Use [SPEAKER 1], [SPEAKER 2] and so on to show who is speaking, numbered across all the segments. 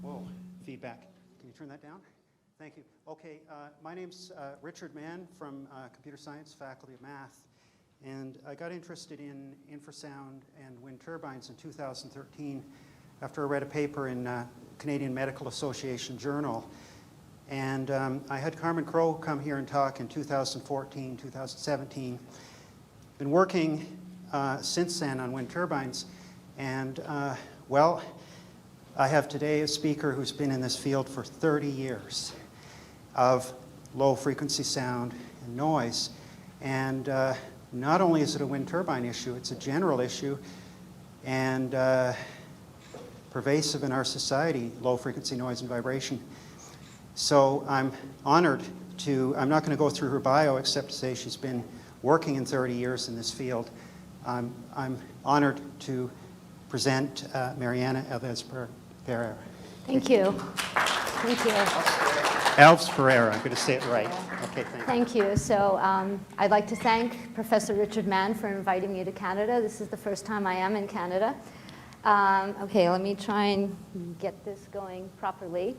[SPEAKER 1] Whoa, feedback. Can you turn that down? Thank you. Okay, my name's Richard Mann from Computer Science, Faculty of Math. And I got interested in infrasound and wind turbines in 2013 after I read a paper in Canadian Medical Association Journal. And I had Carmen Crowe come here and talk in 2014, 2017. Been working since then on wind turbines. And well, I have today a speaker who's been in this field for 30 years of low frequency sound and noise. And not only is it a wind turbine issue, it's a general issue and pervasive in our society, low frequency noise and vibration. So I'm honored to, I'm not going to go through her bio except to say she's been working in 30 years in this field. I'm honored to present Mariana Alves-Pereira.
[SPEAKER 2] Thank you. Thank you.
[SPEAKER 1] Alves-Pereira, I'm going to say it right. Okay, thank you.
[SPEAKER 2] Thank you. So I'd like to thank Professor Richard Mann for inviting me to Canada. This is the first time I am in Canada. Okay, let me try and get this going properly.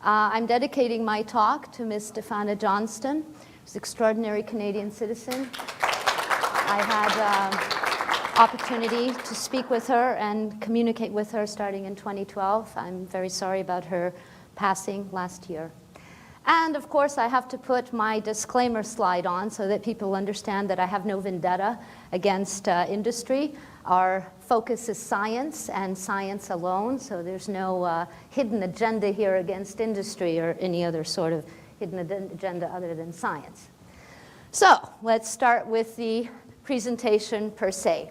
[SPEAKER 2] I'm dedicating my talk to Ms. Stefana Johnston, who's an extraordinary Canadian citizen. I had opportunity to speak with her and communicate with her starting in 2012. I'm very sorry about her passing last year. And of course, I have to put my disclaimer slide on so that people understand that I have no vendetta against industry. Our focus is science and science alone, so there's no hidden agenda here against industry or any other sort of hidden agenda other than science. So let's start with the presentation per se.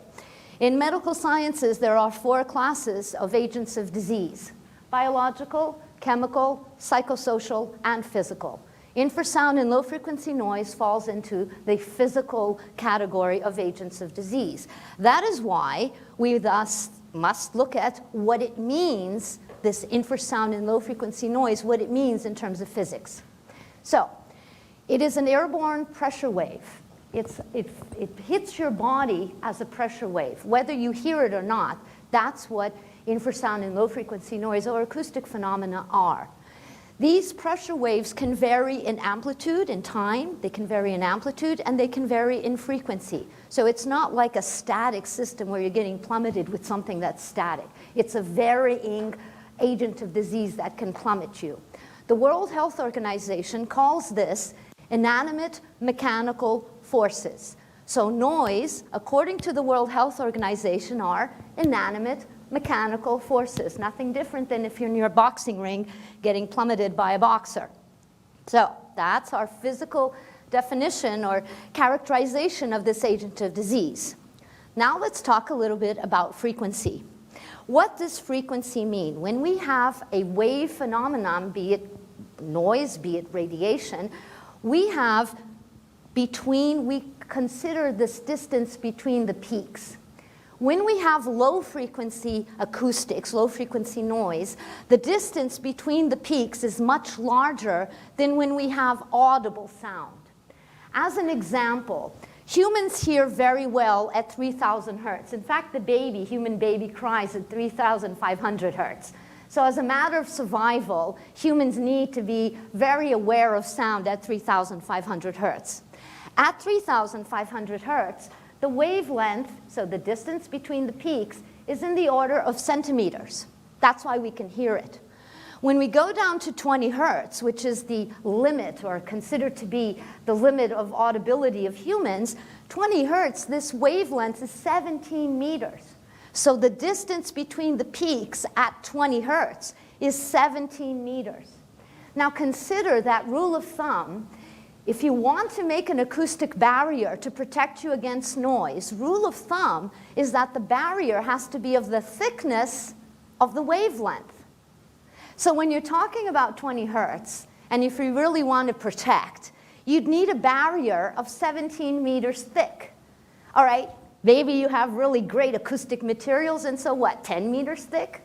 [SPEAKER 2] In medical sciences, there are 4 classes of agents of disease: biological, chemical, psychosocial, and physical. Infrasound and low-frequency noise falls into the physical category of agents of disease. That is why we thus must look at what it means, this infrasound and low-frequency noise, what it means in terms of physics. So, it is an airborne pressure wave. It hits your body as a pressure wave. Whether you hear it or not, that's what infrasound and low-frequency noise or acoustic phenomena are. These pressure waves can vary in amplitude and time, they can vary in amplitude, and they can vary in frequency. So it's not like a static system where you're getting plummeted with something that's static. It's a varying agent of disease that can plummet you. The World Health Organization calls this inanimate mechanical forces. So noise, according to the World Health Organization, are inanimate mechanical forces, nothing different than if you're near a boxing ring getting plummeted by a boxer. So that's our physical definition or characterization of this agent of disease. Now let's talk a little bit about frequency. What does frequency mean? When we have a wave phenomenon, be it noise, be it radiation, we consider this distance between the peaks. When we have low-frequency acoustics, low-frequency noise, the distance between the peaks is much larger than when we have audible sound. As an example, humans hear very well at 3,000 hertz. In fact, the human baby cries at 3,500 hertz. So as a matter of survival, humans need to be very aware of sound at 3,500 hertz. At 3,500 hertz, the wavelength, so the distance between the peaks, is in the order of centimeters. That's why we can hear it. When we go down to 20 hertz, which is the limit or considered to be the limit of audibility of humans, 20 hertz, this wavelength is 17 meters. So the distance between the peaks at 20 hertz is 17 meters. Now consider that rule of thumb. If you want to make an acoustic barrier to protect you against noise, rule of thumb is that the barrier has to be of the thickness of the wavelength. So when you're talking about 20 hertz, and if you really want to protect, you'd need a barrier of 17 meters thick. All right, maybe you have really great acoustic materials, and so what, 10 meters thick?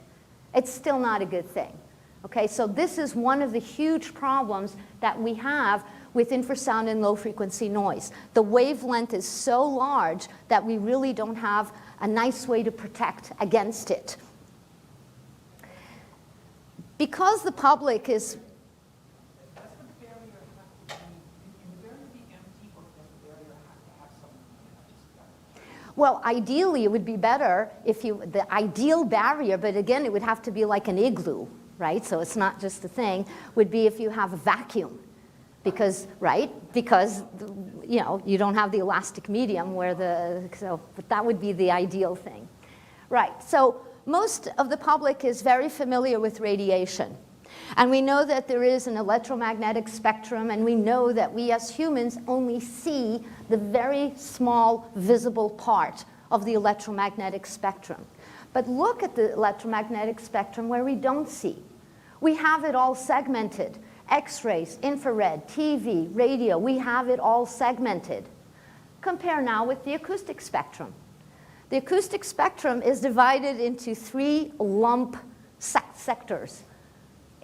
[SPEAKER 2] It's still not a good thing. Okay, so this is one of the huge problems that we have with infrasound and low-frequency noise. The wavelength is so large that we really don't have a nice way to protect against it. because the public is,
[SPEAKER 3] Does the barrier have to be, in the barrier be empty, or does the barrier have to have something?
[SPEAKER 2] well, ideally it would be better if the ideal barrier, but again it would have to be like an igloo, right? So it's not just a thing, would be if you have a vacuum. Because, right? Because, you know, you don't have the elastic medium where but that would be the ideal thing. Right, so most of the public is very familiar with radiation. And we know that there is an electromagnetic spectrum, and we know that we as humans only see the very small visible part of the electromagnetic spectrum. But look at the electromagnetic spectrum where we don't see. We have it all segmented. X-rays, infrared, TV, radio, we have it all segmented. Compare now with the acoustic spectrum. The acoustic spectrum is divided into 3 lump sectors: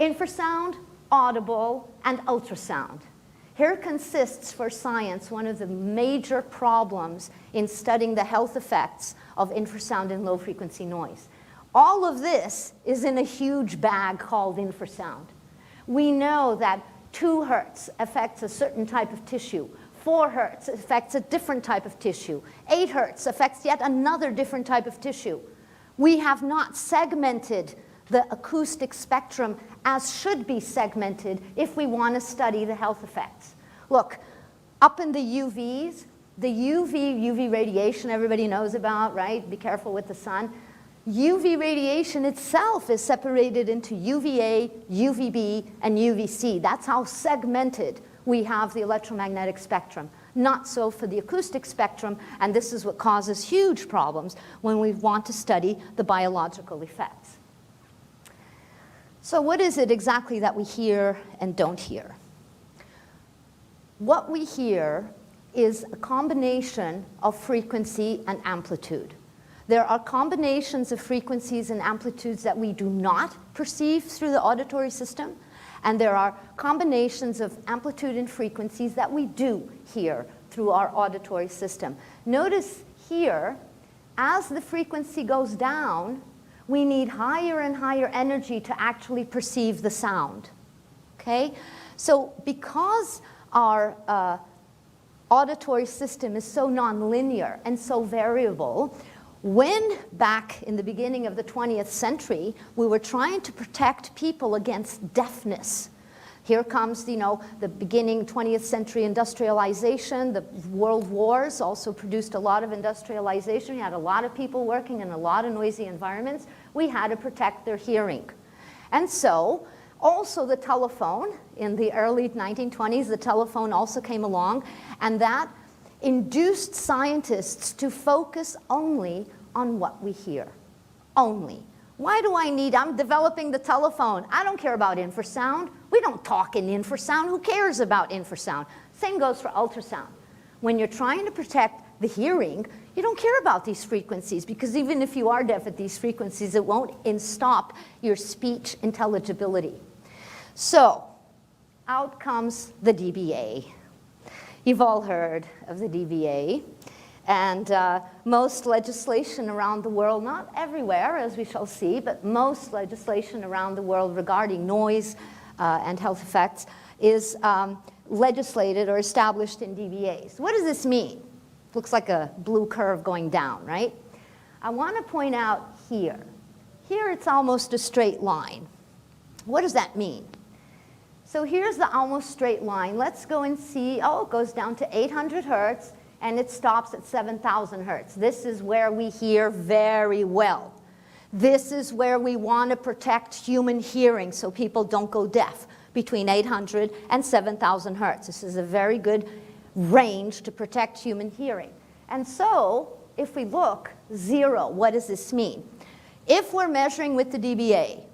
[SPEAKER 2] infrasound, audible, and ultrasound. Here consists for science one of the major problems in studying the health effects of infrasound and low frequency noise. All of this is in a huge bag called infrasound. We know that 2 hertz affects a certain type of tissue. 4 hertz affects a different type of tissue. 8 hertz affects yet another different type of tissue. We have not segmented the acoustic spectrum as should be segmented if we want to study the health effects. Look, up in the UVs, the UV radiation everybody knows about, right? Be careful with the sun. UV radiation itself is separated into UVA, UVB, and UVC. That's how segmented we have the electromagnetic spectrum. Not so for the acoustic spectrum, and this is what causes huge problems when we want to study the biological effects. So what is it exactly that we hear and don't hear? What we hear is a combination of frequency and amplitude. There are combinations of frequencies and amplitudes that we do not perceive through the auditory system, and there are combinations of amplitude and frequencies that we do hear through our auditory system. Notice here, as the frequency goes down, we need higher and higher energy to actually perceive the sound. Okay? So because our auditory system is so nonlinear and so variable, when back in the beginning of the 20th century, we were trying to protect people against deafness. Here comes, you know, the beginning 20th century industrialization. The world wars also produced a lot of industrialization. We had a lot of people working in a lot of noisy environments. We had to protect their hearing. And so, also the telephone, in the early 1920s, the telephone also came along, and that induced scientists to focus only on what we hear. Only. Why do I need, I'm developing the telephone. I don't care about infrasound. We don't talk in infrasound. Who cares about infrasound? Same goes for ultrasound. When you're trying to protect the hearing, you don't care about these frequencies, because even if you are deaf at these frequencies, it won't stop your speech intelligibility. So, out comes the DBA. You've all heard of the DBA, and most legislation around the world, not everywhere as we shall see, but most legislation around the world regarding noise and health effects is legislated or established in DBAs. What does this mean? Looks like a blue curve going down, right? I want to point out here. Here it's almost a straight line. What does that mean? So here's the almost straight line. Let's go and see, oh, it goes down to 800 hertz, and it stops at 7,000 hertz. This is where we hear very well. This is where we want to protect human hearing so people don't go deaf, between 800 and 7,000 hertz. This is a very good range to protect human hearing. And so, if we look, 0, what does this mean? If we're measuring with the DBA,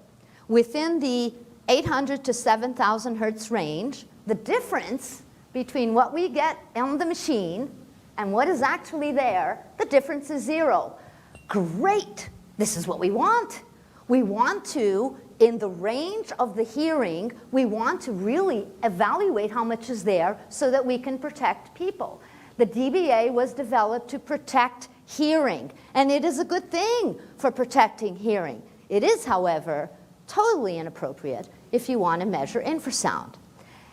[SPEAKER 2] within the 800 to 7,000 hertz range, the difference between what we get on the machine and what is actually there, the difference is 0. Great! This is what we want. We want to, in the range of the hearing, we want to really evaluate how much is there so that we can protect people. The DBA was developed to protect hearing, and it is a good thing for protecting hearing. It is, however, totally inappropriate if you want to measure infrasound.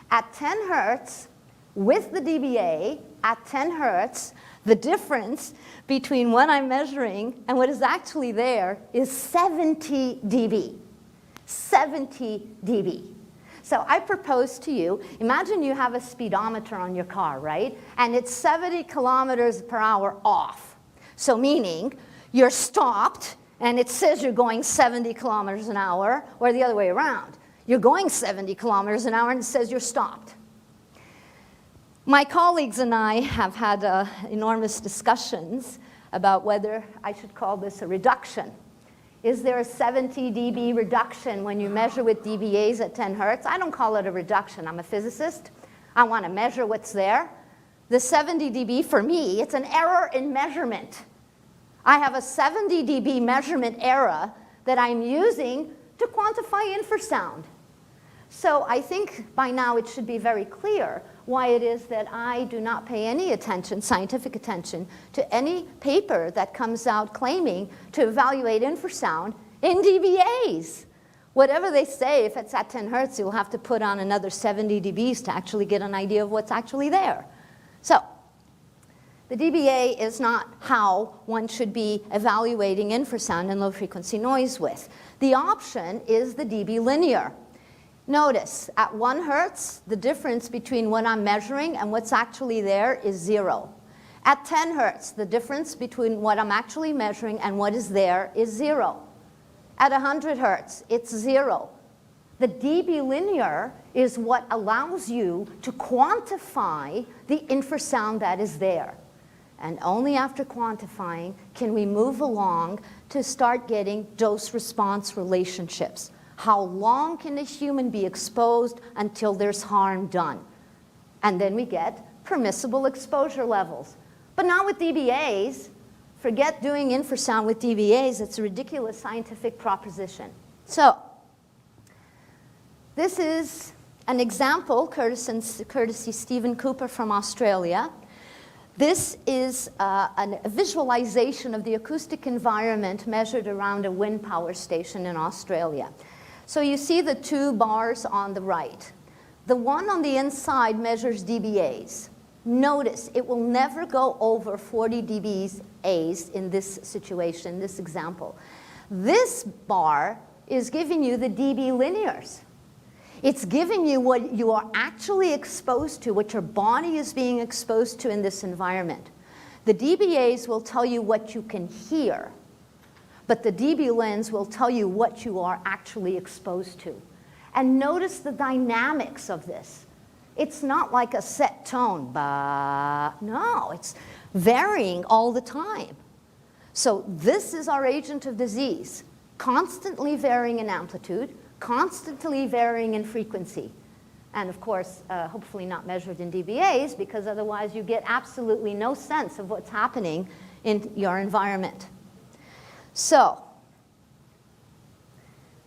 [SPEAKER 2] At 10 hertz, with the dBA, at 10 hertz, the difference between what I'm measuring and what is actually there is 70 dB. 70 dB. So I propose to you, imagine you have a speedometer on your car, right? And it's 70 kilometers per hour off. So meaning you're stopped and it says you're going 70 kilometers an hour, or the other way around. You're going 70 kilometers an hour and it says you're stopped. My colleagues and I have had enormous discussions about whether I should call this a reduction. Is there a 70 dB reduction when you measure with dBAs at 10 hertz? I don't call it a reduction. I'm a physicist. I want to measure what's there. The 70 dB, for me, it's an error in measurement. I have a 70 dB measurement error that I'm using to quantify infrasound. So I think by now it should be very clear why it is that I do not pay any attention, scientific attention, to any paper that comes out claiming to evaluate infrasound in dBAs. Whatever they say, if it's at 10 hertz, you'll have to put on another 70 dBs to actually get an idea of what's actually there. So the dBA is not how one should be evaluating infrasound and low-frequency noise with. The option is the dB linear. Notice, at 1 hertz, the difference between what I'm measuring and what's actually there is 0. At 10 hertz, the difference between what I'm actually measuring and what is there is 0. At 100 hertz, it's 0. The dB linear is what allows you to quantify the infrasound that is there. And only after quantifying can we move along to start getting dose-response relationships. How long can a human be exposed until there's harm done? And then we get permissible exposure levels. But not with dBAs. Forget doing infrasound with dBAs. It's a ridiculous scientific proposition. So this is an example, courtesy Stephen Cooper from Australia. This is a visualization of the acoustic environment measured around a wind power station in Australia. So you see the two bars on the right. The one on the inside measures dBAs. Notice it will never go over 40 dBAs in this situation, this example. This bar is giving you the dB linears. It's giving you what you are actually exposed to, what your body is being exposed to in this environment. The dBAs will tell you what you can hear, but the dB lens will tell you what you are actually exposed to. And notice the dynamics of this. It's not like a set tone, bah. No, it's varying all the time. So this is our agent of disease, constantly varying in amplitude, constantly varying in frequency. And of course, hopefully not measured in dBAs, because otherwise you get absolutely no sense of what's happening in your environment. So,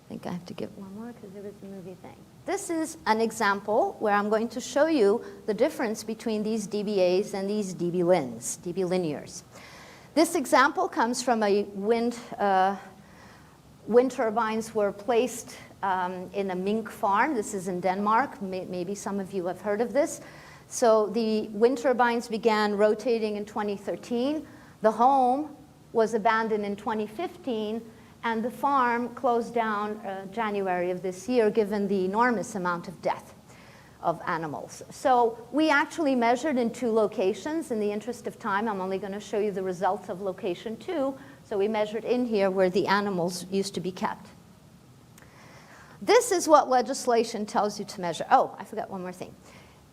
[SPEAKER 2] I think I have to give one more because there was a movie thing. This is an example where I'm going to show you the difference between these dBAs and these dB linears. This example comes from a wind turbines were placed in a mink farm. This is in Denmark. Maybe some of you have heard of this. So the wind turbines began rotating in 2013. The home was abandoned in 2015, and the farm closed down January of this year, given the enormous amount of death of animals. So we actually measured in 2 locations. In the interest of time, I'm only going to show you the results of location 2. So we measured in here where the animals used to be kept. This is what legislation tells you to measure. Oh, I forgot one more thing.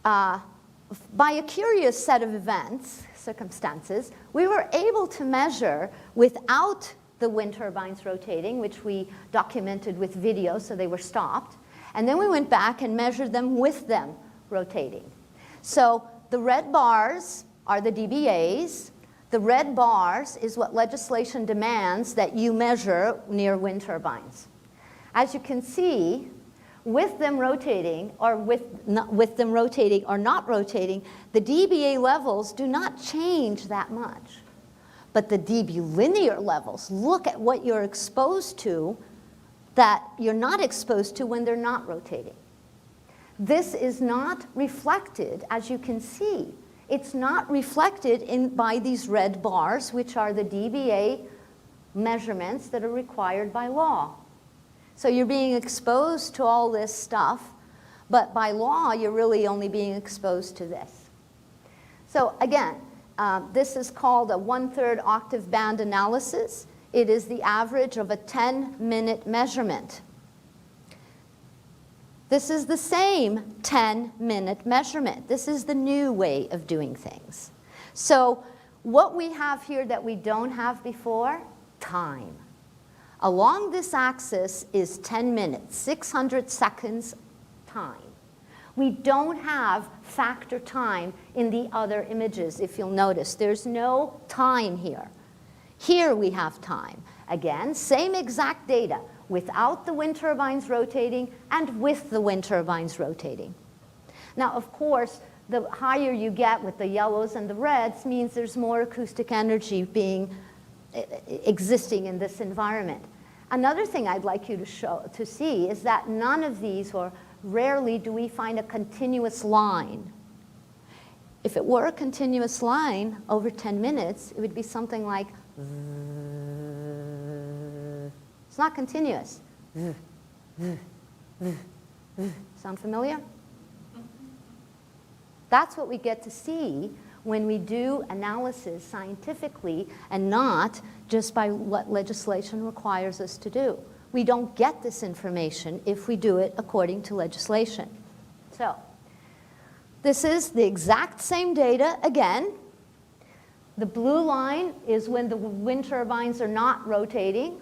[SPEAKER 2] By a curious set of events, circumstances, we were able to measure without the wind turbines rotating, which we documented with video, so they were stopped. And then we went back and measured them with them rotating. So the red bars are the dBAs. The red bars is what legislation demands that you measure near wind turbines. As you can see, with them rotating or with them rotating or not rotating, the dBA levels do not change that much. But the dB linear levels, look at what you're exposed to, that you're not exposed to when they're not rotating. This is not reflected, as you can see. It's not reflected by these red bars, which are the dBA measurements that are required by law. So you're being exposed to all this stuff, but by law, you're really only being exposed to this. So again, this is called a 1/3 octave band analysis. It is the average of a 10-minute measurement. This is the same 10-minute measurement. This is the new way of doing things. So what we have here that we don't have before, time. Along this axis is 10 minutes, 600 seconds time. We don't have factor time in the other images, if you'll notice. There's no time here. Here we have time. Again, same exact data, without the wind turbines rotating and with the wind turbines rotating. Now, of course, the higher you get with the yellows and the reds means there's more acoustic energy existing in this environment. Another thing I'd like you to see is that none of these, or rarely do we find a continuous line. If it were a continuous line over 10 minutes, it would be something like, it's not continuous. Sound familiar? That's what we get to see when we do analysis scientifically and not just by what legislation requires us to do. We don't get this information if we do it according to legislation. So this is the exact same data again. The blue line is when the wind turbines are not rotating.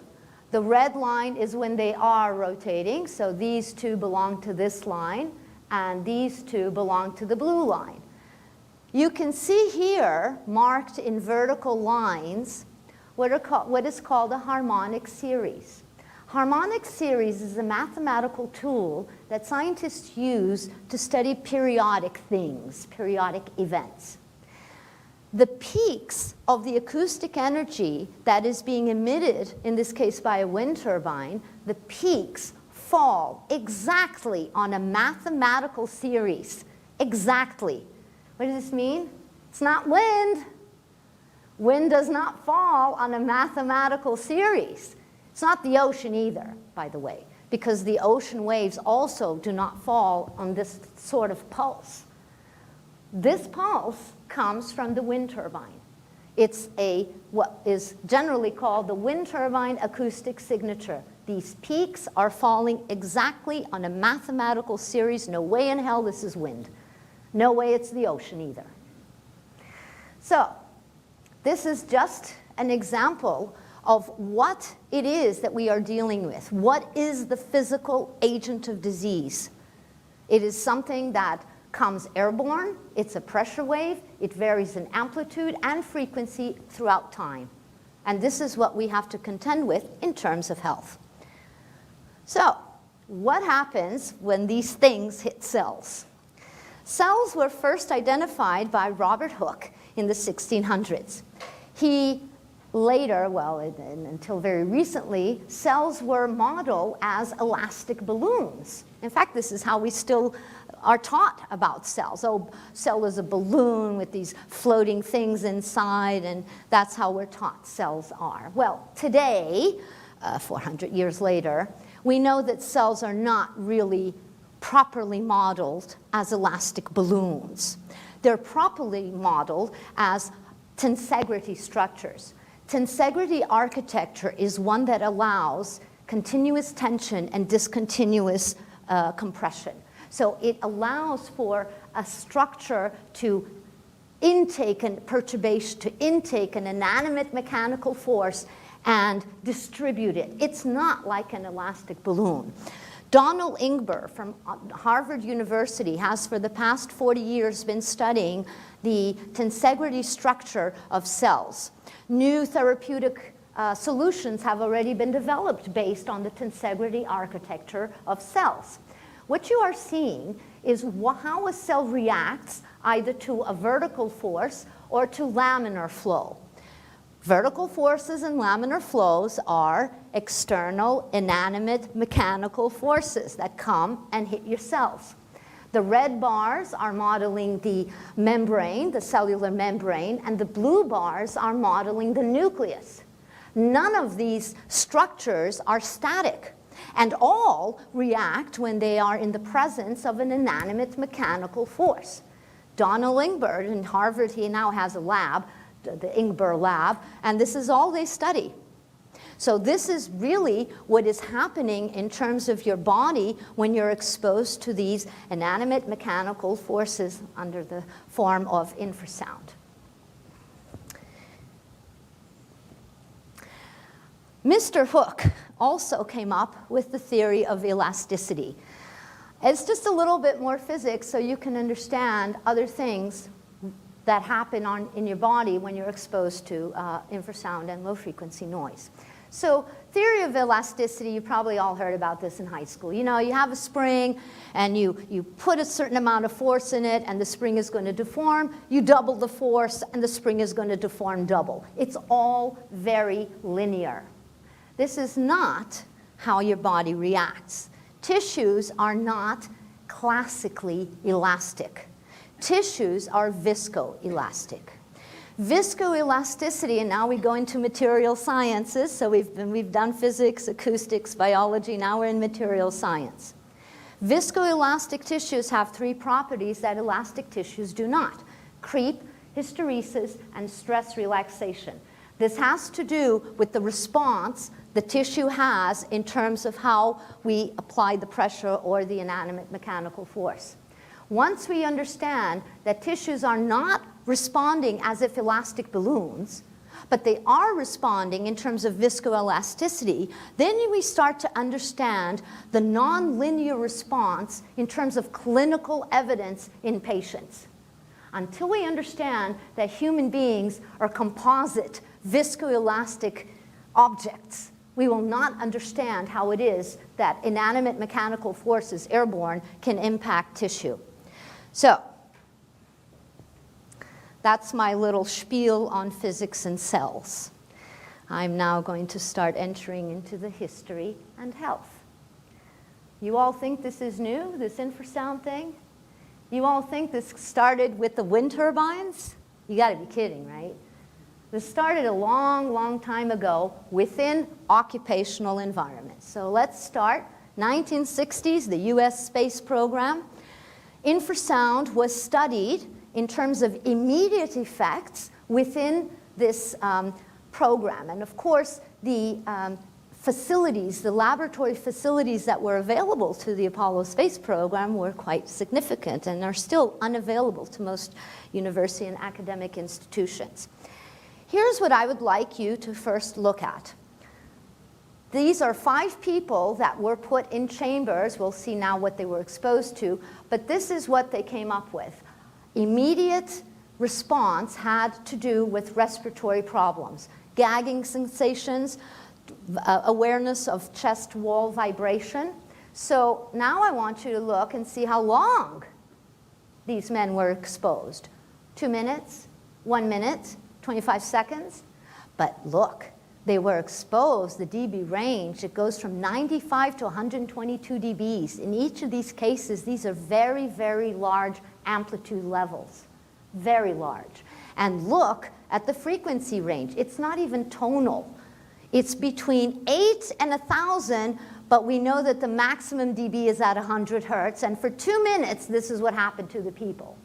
[SPEAKER 2] The red line is when they are rotating. So these two belong to this line, and these two belong to the blue line. You can see here, marked in vertical lines, what is called a harmonic series. Harmonic series is a mathematical tool that scientists use to study periodic things, periodic events. The peaks of the acoustic energy that is being emitted, in this case by a wind turbine, the peaks fall exactly on a mathematical series. Exactly. What does this mean? It's not wind. Wind does not fall on a mathematical series. It's not the ocean either, by the way, because the ocean waves also do not fall on this sort of pulse. This pulse comes from the wind turbine. It's what is generally called the wind turbine acoustic signature. These peaks are falling exactly on a mathematical series. No way in hell this is wind. No way it's the ocean either. So this is just an example of what it is that we are dealing with. What is the physical agent of disease? It is something that comes airborne. It's a pressure wave. It varies in amplitude and frequency throughout time. And this is what we have to contend with in terms of health. So what happens when these things hit cells? Cells were first identified by Robert Hooke in the 1600s. He later, well, until very recently, cells were modeled as elastic balloons. In fact, this is how we still are taught about cells. Oh, cell is a balloon with these floating things inside, and that's how we're taught cells are. Well, today, 400 years later, we know that cells are not really properly modeled as elastic balloons. They're properly modeled as tensegrity structures. Tensegrity architecture is one that allows continuous tension and discontinuous compression. So it allows for a structure to intake and perturbation, to intake an inanimate mechanical force and distribute it. It's not like an elastic balloon. Donald Ingber from Harvard University has for the past 40 years been studying the tensegrity structure of cells. New therapeutic solutions have already been developed based on the tensegrity architecture of cells. What you are seeing is how a cell reacts either to a vertical force or to laminar flow. Vertical forces and laminar flows are external, inanimate, mechanical forces that come and hit your cells. The red bars are modeling the membrane, the cellular membrane, and the blue bars are modeling the nucleus. None of these structures are static, and all react when they are in the presence of an inanimate mechanical force. Donald Ingber in Harvard, he now has a lab, the Ingber lab, and this is all they study. So this is really what is happening in terms of your body when you're exposed to these inanimate mechanical forces under the form of infrasound. Mr. Hooke also came up with the theory of elasticity. It's just a little bit more physics so you can understand other things that happen in your body when you're exposed to infrasound and low-frequency noise. So theory of elasticity, you probably all heard about this in high school. You know, you have a spring, and you put a certain amount of force in it, and the spring is going to deform. You double the force, and the spring is going to deform double. It's all very linear. This is not how your body reacts. Tissues are not classically elastic. Tissues are viscoelastic. Viscoelasticity, and now we go into material sciences, so we've done physics, acoustics, biology, now we're in material science. Viscoelastic tissues have three properties that elastic tissues do not: creep, hysteresis, and stress relaxation. This has to do with the response the tissue has in terms of how we apply the pressure or the inanimate mechanical force. Once we understand that tissues are not responding as if elastic balloons, but they are responding in terms of viscoelasticity, then we start to understand the nonlinear response in terms of clinical evidence in patients. Until we understand that human beings are composite, viscoelastic objects, we will not understand how it is that inanimate mechanical forces, airborne, can impact tissue. So, that's my little spiel on physics and cells. I'm now going to start entering into the history and health. You all think this is new, this infrasound thing? You all think this started with the wind turbines? You got to be kidding, right? This started a long, long time ago within occupational environments. So let's start. 1960s, the US space program. Infrasound was studied in terms of immediate effects within this program. And of course, the facilities, the laboratory facilities that were available to the Apollo space program were quite significant and are still unavailable to most university and academic institutions. Here's what I would like you to first look at. These are 5 people that were put in chambers. We'll see now what they were exposed to, but this is what they came up with. Immediate response had to do with respiratory problems, gagging sensations, awareness of chest wall vibration. So now I want you to look and see how long these men were exposed. 2 minutes, 1 minute, 25 seconds. But look, they were exposed, the dB range, it goes from 95 to 122 dBs. In each of these cases, these are very, very large amplitude levels, very large. And look at the frequency range. It's not even tonal. It's between 8 and 1,000, but we know that the maximum dB is at 100 hertz, and for 2 minutes, this is what happened to the people.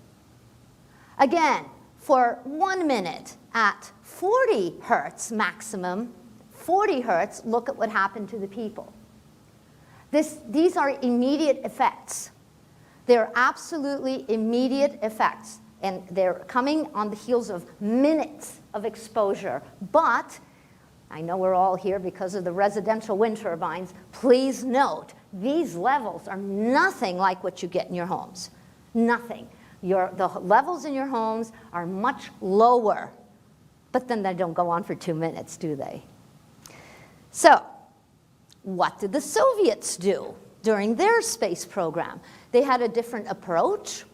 [SPEAKER 2] Again, for 1 minute at 40 hertz maximum, 40 hertz, look at what happened to the people. These are immediate effects. They're absolutely immediate effects, and they're coming on the heels of minutes of exposure. But I know we're all here because of the residential wind turbines. Please note, these levels are nothing like what you get in your homes. Nothing. The levels in your homes are much lower, but then they don't go on for 2 minutes, do they? So, what did the Soviets do during their space program? They had a different approach.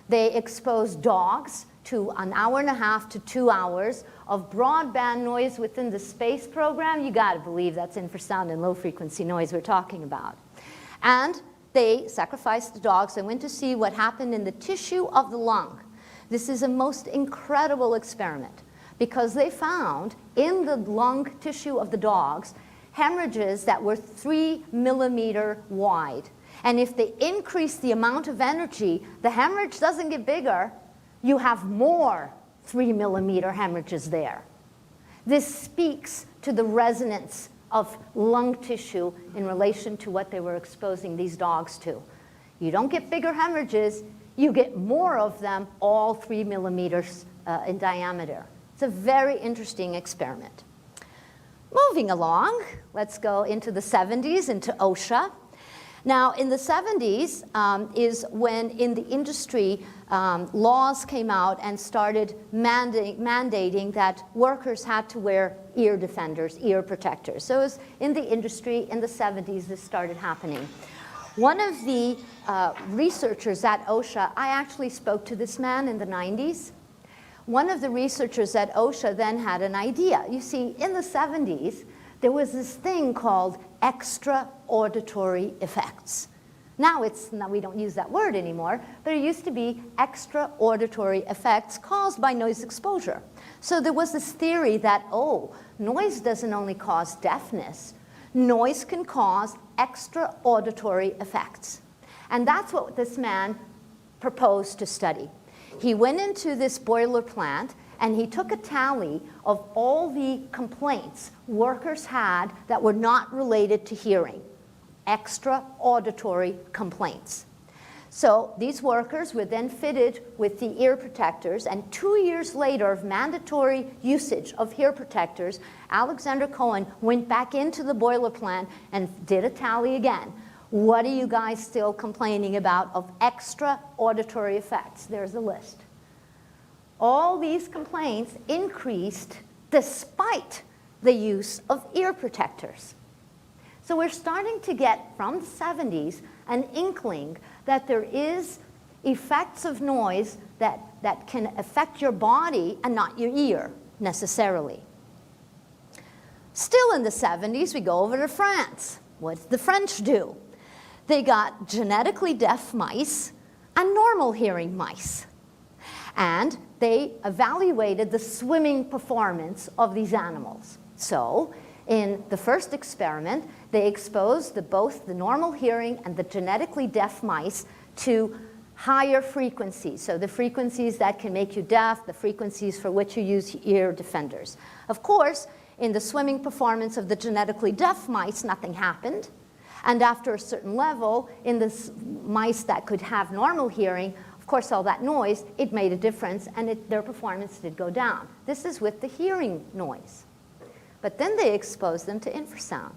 [SPEAKER 2] They exposed dogs to an hour and a half to 2 hours of broadband noise within the space program, you got to believe that's infrasound and low-frequency noise we're talking about. And they sacrificed the dogs and went to see what happened in the tissue of the lung. This is a most incredible experiment because they found in the lung tissue of the dogs hemorrhages that were 3 millimeter wide. And if they increase the amount of energy, the hemorrhage doesn't get bigger. You have more 3 millimeter hemorrhages there. This speaks to the resonance of lung tissue in relation to what they were exposing these dogs to. You don't get bigger hemorrhages, you get more of them, all 3 millimeters in diameter. It's a very interesting experiment. Moving along, let's go into the 70s, into OSHA. Now, in the 70s is when in the industry laws came out and started mandating that workers had to wear ear defenders, ear protectors. So it was in the industry in the 70s this started happening. One of the researchers at OSHA, I actually spoke to this man in the 90s. One of the researchers at OSHA then had an idea. You see, in the 70s, there was this thing called extra auditory effects. Now we don't use that word anymore, but it used to be extra auditory effects caused by noise exposure. So there was this theory that, oh, noise doesn't only cause deafness, noise can cause extra auditory effects. And that's what this man proposed to study. He went into this boiler plant and he took a tally of all the complaints workers had that were not related to hearing, extra auditory complaints. So these workers were then fitted with the ear protectors, and 2 years later of mandatory usage of ear protectors, Alexander Cohen went back into the boiler plant and did a tally again. What are you guys still complaining about of extra auditory effects? There's a list. All these complaints increased despite the use of ear protectors. So we're starting to get, from the 70s, an inkling that there is effects of noise that can affect your body and not your ear, necessarily. Still in the 70s, we go over to France. What did the French do? They got genetically deaf mice and normal hearing mice. And they evaluated the swimming performance of these animals. So in the first experiment, they exposed both the normal hearing and the genetically deaf mice to higher frequencies. So the frequencies that can make you deaf, the frequencies for which you use ear defenders. Of course, in the swimming performance of the genetically deaf mice, nothing happened. And after a certain level, in the mice that could have normal hearing, of course, all that noise, it made a difference, and their performance did go down. This is with the hearing noise. But then they exposed them to infrasound.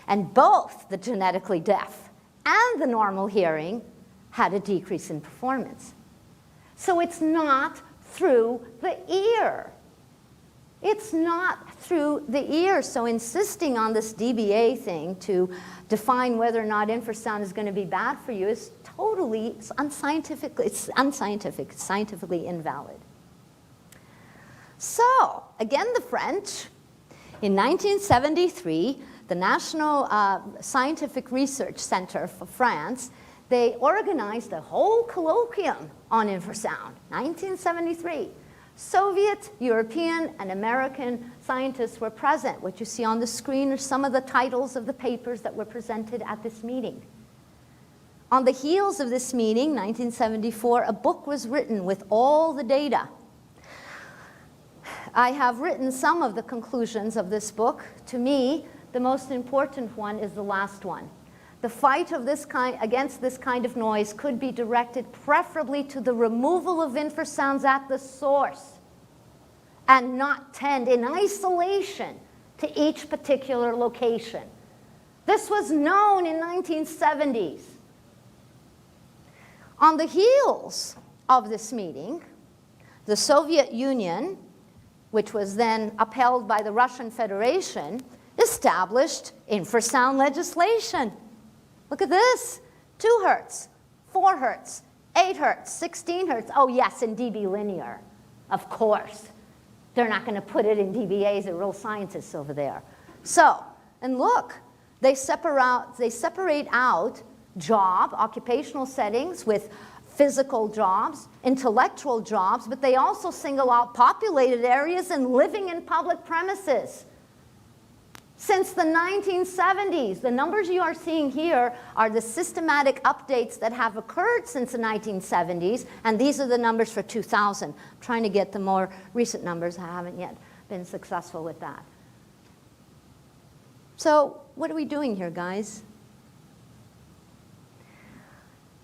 [SPEAKER 2] And both the genetically deaf and the normal hearing had a decrease in performance. So it's not through the ear. It's not through the ear. So insisting on this DBA thing to define whether or not infrasound is going to be bad for you is totally unscientific. It's unscientific. It's scientifically invalid. So again, the French, in 1973, the National Scientific Research Center for France, they organized a whole colloquium on infrasound, 1973. Soviet, European, and American scientists were present. What you see on the screen are some of the titles of the papers that were presented at this meeting. On the heels of this meeting, 1974, a book was written with all the data. I have written some of the conclusions of this book. To me, the most important one is the last one. The fight of this kind, against this kind of noise could be directed preferably to the removal of infrasounds at the source and not tend in isolation to each particular location. This was known in 1970s. On the heels of this meeting, the Soviet Union, which was then upheld by the Russian Federation, established infrasound legislation. Look at this, 2 hertz, 4 hertz, 8 hertz, 16 hertz. Oh, yes, in dB linear, of course. They're not going to put it in dBAs. They're real scientists over there. So, and look, they separate out job, occupational settings with physical jobs, intellectual jobs, but they also single out populated areas and living in public premises. Since the 1970s, the numbers you are seeing here are the systematic updates that have occurred since the 1970s, and these are the numbers for 2000. I'm trying to get the more recent numbers. I haven't yet been successful with that. So what are we doing here, guys?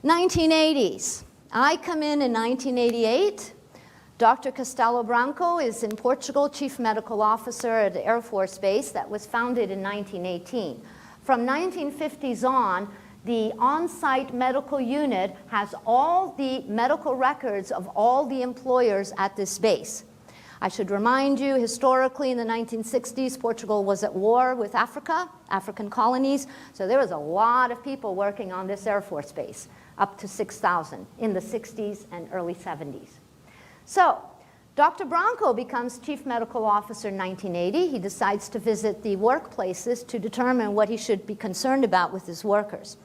[SPEAKER 2] 1980s. I come in 1988. Dr. Castelo Branco is in Portugal, Chief Medical Officer at the Air Force Base that was founded in 1918. From 1950s on, the on-site medical unit has all the medical records of all the employers at this base. I should remind you, historically in the 1960s, Portugal was at war with Africa, African colonies, so there was a lot of people working on this Air Force Base, up to 6,000 in the 60s and early 70s. So, Dr. Branco becomes Chief Medical Officer in 1980. He decides to visit the workplaces to determine what he should be concerned about with his workers.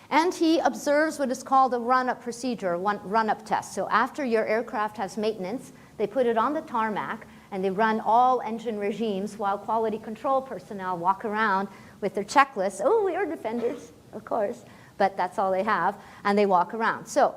[SPEAKER 2] And he observes what is called a run-up procedure, run-up test. So after your aircraft has maintenance, they put it on the tarmac and they run all engine regimes while quality control personnel walk around with their checklists. Oh, we are defenders, of course, but that's all they have, and they walk around. So,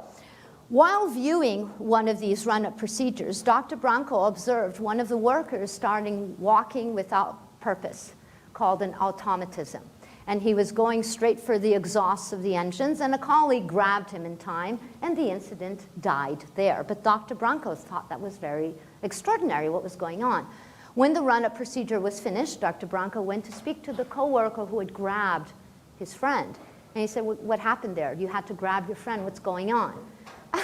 [SPEAKER 2] while viewing one of these run-up procedures, Dr. Branco observed one of the workers starting walking without purpose, called an automatism. And he was going straight for the exhausts of the engines, and a colleague grabbed him in time, and the incident died there. But Dr. Branco thought that was very extraordinary, what was going on. When the run-up procedure was finished, Dr. Branco went to speak to the coworker who had grabbed his friend. And he said, what happened there? You had to grab your friend, what's going on?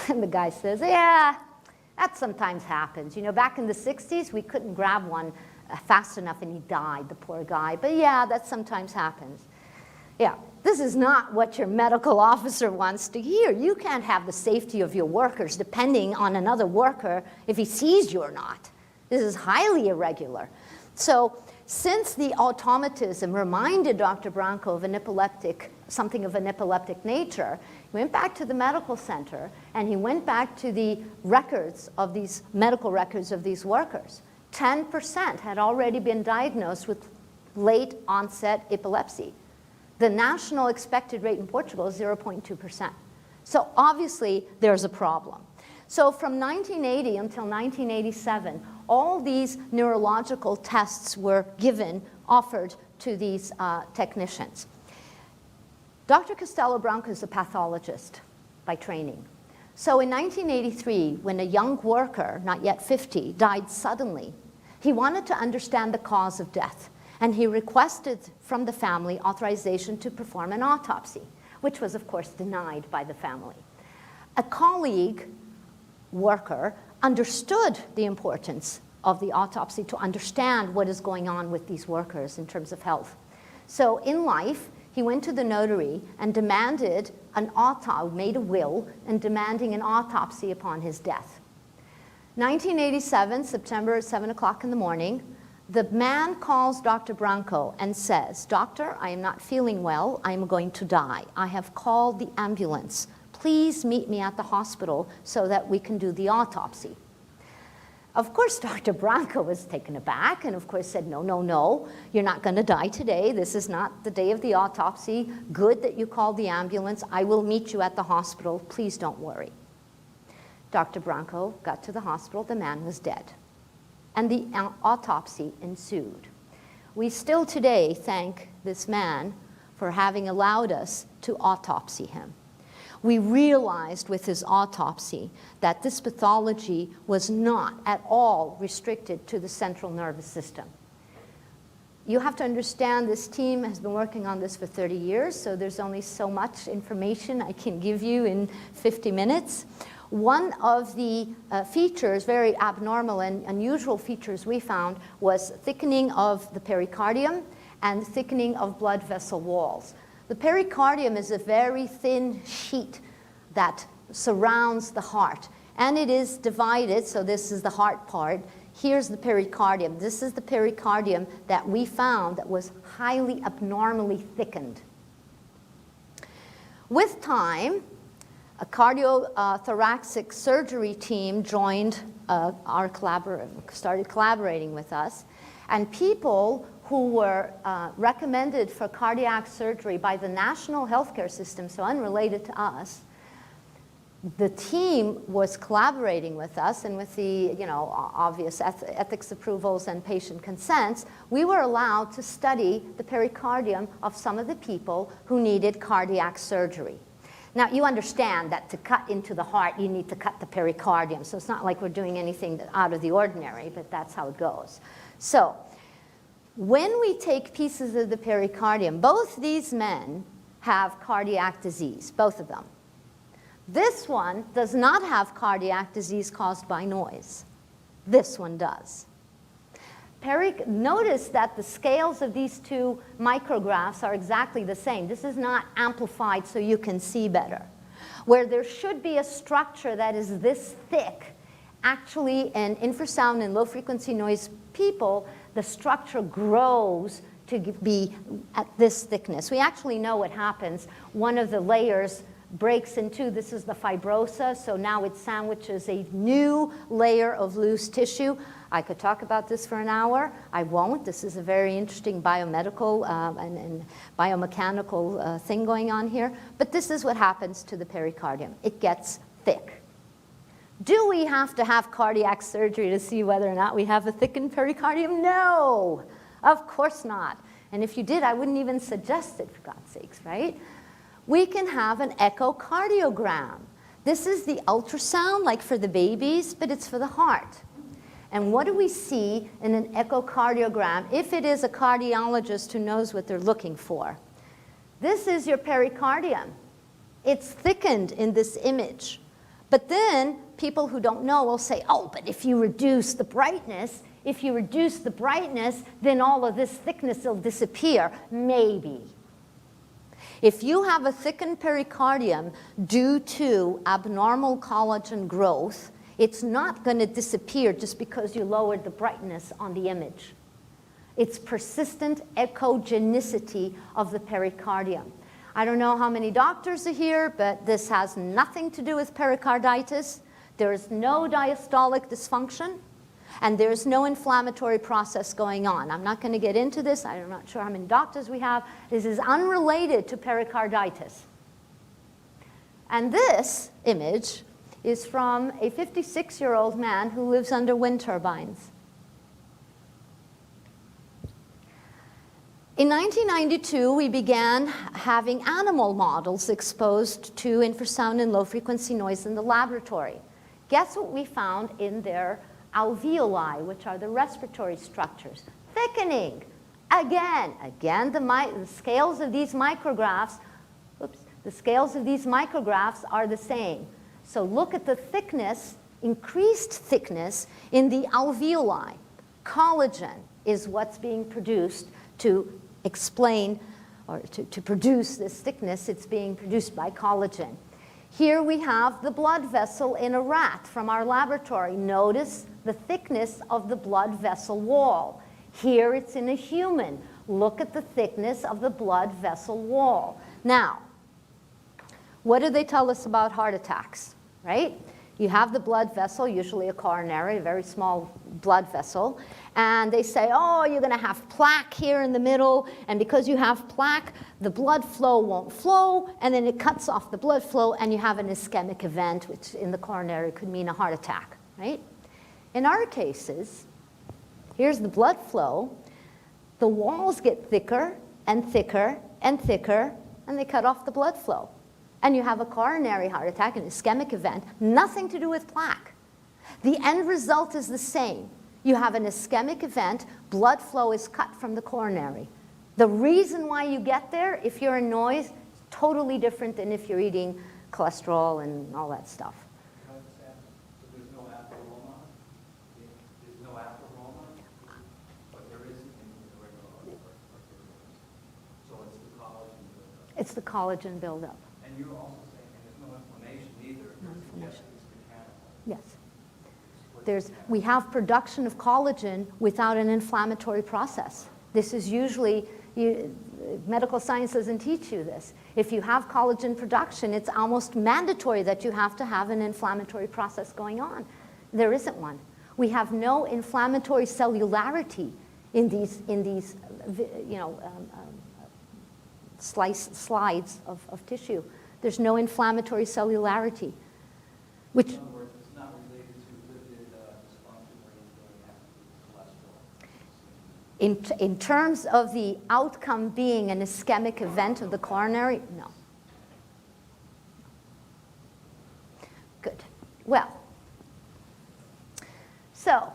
[SPEAKER 2] And the guy says, yeah, that sometimes happens. You know, back in the 60s, we couldn't grab one fast enough and he died, the poor guy. But yeah, that sometimes happens. Yeah, this is not what your medical officer wants to hear. You can't have the safety of your workers depending on another worker if he sees you or not. This is highly irregular. So since the automatism reminded Dr. Branco of something of an epileptic nature, he went back to the medical center and he went back to the records of these medical records of these workers. 10% had already been diagnosed with late onset epilepsy. The national expected rate in Portugal is 0.2%. So obviously there's a problem. So from 1980 until 1987, all these neurological tests were offered to these technicians. Dr. Castelo Branco is a pathologist by training. So in 1983, when a young worker, not yet 50, died suddenly, he wanted to understand the cause of death, and he requested from the family authorization to perform an autopsy, which was, of course, denied by the family. A colleague worker understood the importance of the autopsy to understand what is going on with these workers in terms of health. So in life, he went to the notary and demanded made a will and demanding an autopsy upon his death. 1987, September at 7 o'clock in the morning, the man calls Dr. Branco and says, "Doctor, I am not feeling well. I am going to die. I have called the ambulance. Please meet me at the hospital so that we can do the autopsy." Of course, Dr. Branco was taken aback and of course said, no, no, no, you're not going to die today. This is not the day of the autopsy. Good that you called the ambulance. I will meet you at the hospital. Please don't worry. Dr. Branco got to the hospital. The man was dead. And the autopsy ensued. We still today thank this man for having allowed us to autopsy him. We realized with his autopsy that this pathology was not at all restricted to the central nervous system. You have to understand this team has been working on this for 30 years, so there's only so much information I can give you in 50 minutes. One of the features, very abnormal and unusual features we found, was thickening of the pericardium and thickening of blood vessel walls. The pericardium is a very thin sheet that surrounds the heart. And it is divided, so this is the heart part. Here's the pericardium. This is the pericardium that we found that was highly abnormally thickened. With time, a cardiothoracic surgery team joined started collaborating with us. And people who were recommended for cardiac surgery by the national healthcare system, so unrelated to us, the team was collaborating with us, and with the obvious ethics approvals and patient consents, we were allowed to study the pericardium of some of the people who needed cardiac surgery. Now, you understand that to cut into the heart, you need to cut the pericardium, so it's not like we're doing anything out of the ordinary, but that's how it goes. So, when we take pieces of the pericardium, both these men have cardiac disease, both of them. This one does not have cardiac disease caused by noise. This one does. Notice that the scales of these two micrographs are exactly the same. This is not amplified so you can see better. Where there should be a structure that is this thick, actually in infrasound and low-frequency noise people, the structure grows to be at this thickness. We actually know what happens. One of the layers breaks in two. This is the fibrosa, so now it sandwiches a new layer of loose tissue. I could talk about this for an hour. I won't. This is a very interesting biomedical and biomechanical thing going on here. But this is what happens to the pericardium. It gets thick. Do we have to have cardiac surgery to see whether or not we have a thickened pericardium? No, of course not. And if you did, I wouldn't even suggest it, for God's sakes, right? We can have an echocardiogram. This is the ultrasound, like for the babies, but it's for the heart. And what do we see in an echocardiogram if it is a cardiologist who knows what they're looking for? This is your pericardium. It's thickened in this image. But then people who don't know will say, oh, but if you reduce the brightness, then all of this thickness will disappear. Maybe. If you have a thickened pericardium due to abnormal collagen growth, it's not going to disappear just because you lowered the brightness on the image. It's persistent echogenicity of the pericardium. I don't know how many doctors are here, but this has nothing to do with pericarditis. There is no diastolic dysfunction, and there's no inflammatory process going on. I'm not going to get into this. I'm not sure how many doctors we have. This is unrelated to pericarditis. And this image is from a 56-year-old man who lives under wind turbines. In 1992, we began having animal models exposed to infrasound and low-frequency noise in the laboratory. Guess what we found in their alveoli, which are the respiratory structures? Thickening. Again, the scales of these micrographs, the scales of these micrographs are the same. So look at the thickness, increased thickness in the alveoli. Collagen is what's being produced to explain or to produce this thickness. It's being produced by collagen. Here we have the blood vessel in a rat from our laboratory. Notice the thickness of the blood vessel wall. Here it's in a human. Look at the thickness of the blood vessel wall. Now, what do they tell us about heart attacks, right? You have the blood vessel, usually a coronary, a very small blood vessel, and they say, oh, you're going to have plaque here in the middle, and because you have plaque, the blood flow won't flow, and then it cuts off the blood flow, and you have an ischemic event, which in the coronary could mean a heart attack, right? In our cases, here's the blood flow. The walls get thicker and thicker and thicker, and they cut off the blood flow. And you have a coronary heart attack, an ischemic event, nothing to do with plaque. The end result is the same. You have an ischemic event, blood flow is cut from the coronary. The reason why you get there, if you're in noise, is totally different than if you're eating cholesterol and all that stuff.
[SPEAKER 4] Can I just add, so there's no atheroma? There's no atheroma, but there is in the regular heart. So it's the collagen buildup.
[SPEAKER 2] It's the collagen buildup.
[SPEAKER 4] And you're also saying, and there's no inflammation either.
[SPEAKER 2] No.
[SPEAKER 4] Yes, it's mechanical.
[SPEAKER 2] Yes. We have production of collagen without an inflammatory process. This is usually, medical science doesn't teach you this. If you have collagen production, it's almost mandatory that you have to have an inflammatory process going on. There isn't one. We have no inflammatory cellularity in these slides of tissue. There's no inflammatory cellularity, which.
[SPEAKER 4] In other words, it's not related to lipid dysfunction or anything has to do with cholesterol.
[SPEAKER 2] In terms of the outcome being an ischemic event of the coronary, no. Good. Well, so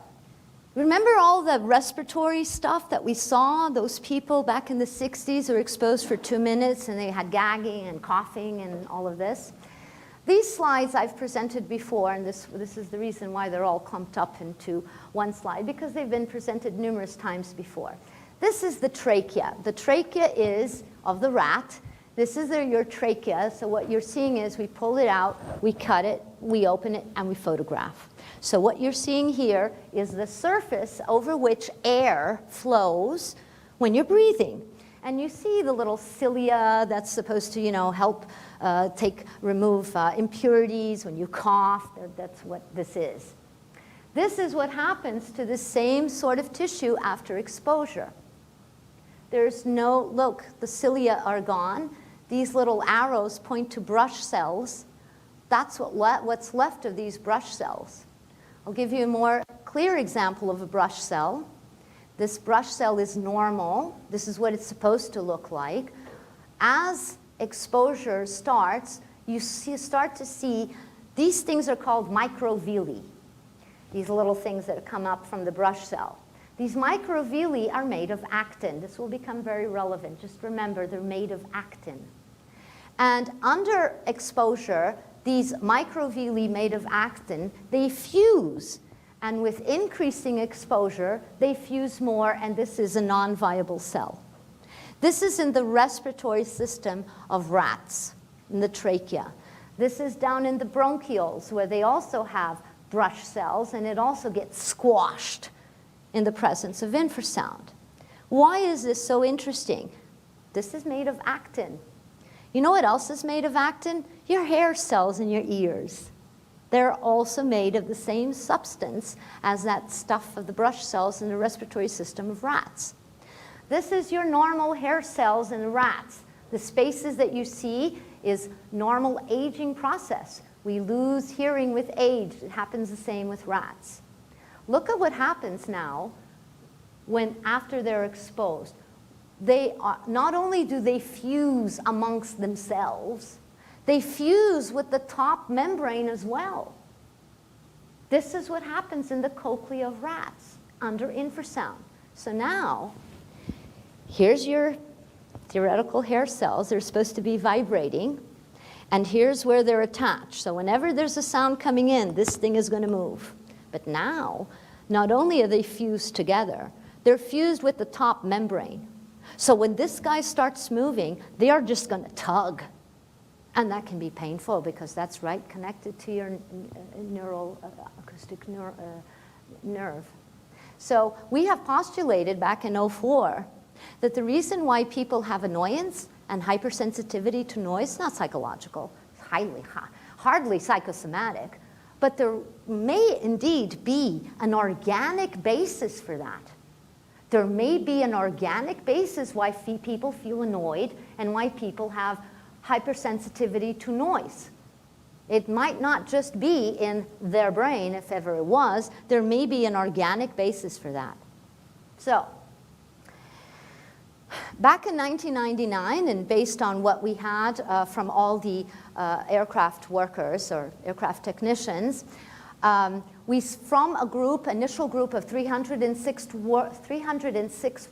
[SPEAKER 2] remember all the respiratory stuff that we saw? Those people back in the 60s who were exposed for 2 minutes and they had gagging and coughing and all of this. These slides I've presented before, and this is the reason why they're all clumped up into one slide, because they've been presented numerous times before. This is the trachea. The trachea is of the rat. This is your trachea. So what you're seeing is we pull it out, we cut it, we open it, and we photograph. So what you're seeing here is the surface over which air flows when you're breathing. And you see the little cilia that's supposed to, help remove impurities when you cough. That's what this is. This is what happens to the same sort of tissue after exposure. There's no, look, the cilia are gone. These little arrows point to brush cells. That's what's left of these brush cells. I'll give you a more clear example of a brush cell. This brush cell is normal. This is what it's supposed to look like. As exposure starts, you start to see these things are called microvilli, these little things that come up from the brush cell. These microvilli are made of actin. This will become very relevant. Just remember, they're made of actin. And under exposure, these microvilli made of actin, they fuse. And with increasing exposure, they fuse more, and this is a non-viable cell. This is in the respiratory system of rats, in the trachea. This is down in the bronchioles, where they also have brush cells, and it also gets squashed in the presence of infrasound. Why is this so interesting? This is made of actin. You know what else is made of actin? Your hair cells in your ears. They're also made of the same substance as that stuff of the brush cells in the respiratory system of rats. This is your normal hair cells in rats. The spaces that you see is normal aging process. We lose hearing with age. It happens the same with rats. Look at what happens now after they're exposed. Not only do they fuse amongst themselves, they fuse with the top membrane as well. This is what happens in the cochlea of rats under infrasound. So now, here's your theoretical hair cells. They're supposed to be vibrating. And here's where they're attached. So whenever there's a sound coming in, this thing is going to move. But now, not only are they fused together, they're fused with the top membrane. So when this guy starts moving, they are just going to tug. And that can be painful because that's right connected to your acoustic nerve. So we have postulated back in 2004 that the reason why people have annoyance and hypersensitivity to noise is not psychological, it's hardly psychosomatic, but there may indeed be an organic basis for that. There may be an organic basis why people feel annoyed and why people have hypersensitivity to noise. It might not just be in their brain, if ever it was. There may be an organic basis for that. So, back in 1999, and based on what we had from all the aircraft workers or aircraft technicians, from a initial group of 306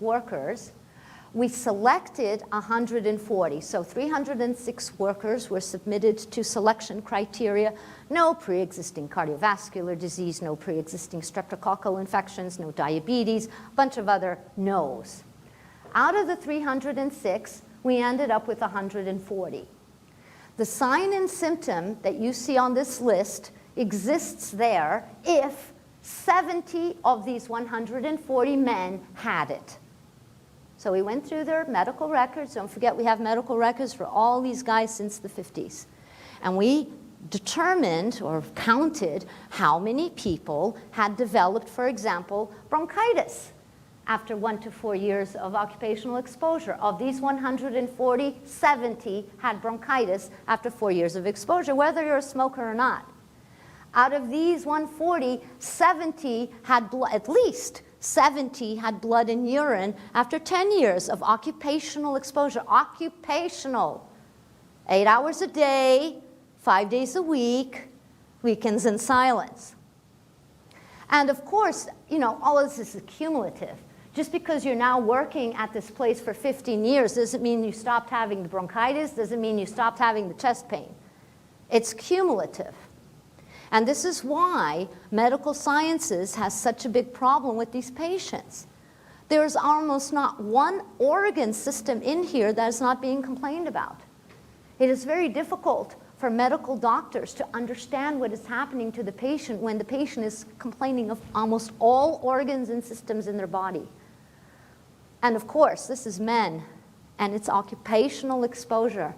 [SPEAKER 2] workers, we selected 140. So 306 workers were submitted to selection criteria. No pre-existing cardiovascular disease, no pre-existing streptococcal infections, no diabetes, a bunch of other no's. Out of the 306, we ended up with 140. The sign and symptom that you see on this list exists there if 70 of these 140 men had it. So we went through their medical records. Don't forget, we have medical records for all these guys since the 50s. And we determined or counted how many people had developed, for example, bronchitis after 1 to 4 years of occupational exposure. Of these 140, 70 had bronchitis after 4 years of exposure, whether you're a smoker or not. Out of these 140, 70 had at least 70 had blood and urine after 10 years of occupational exposure. Occupational. 8 hours a day, 5 days a week, weekends in silence. And of course, you know, all of this is cumulative. Just because you're now working at this place for 15 years doesn't mean you stopped having the bronchitis, doesn't mean you stopped having the chest pain. It's cumulative. And this is why medical sciences has such a big problem with these patients. There's almost not one organ system in here that is not being complained about. It is very difficult for medical doctors to understand what is happening to the patient when the patient is complaining of almost all organs and systems in their body. And of course, this is men, and it's occupational exposure.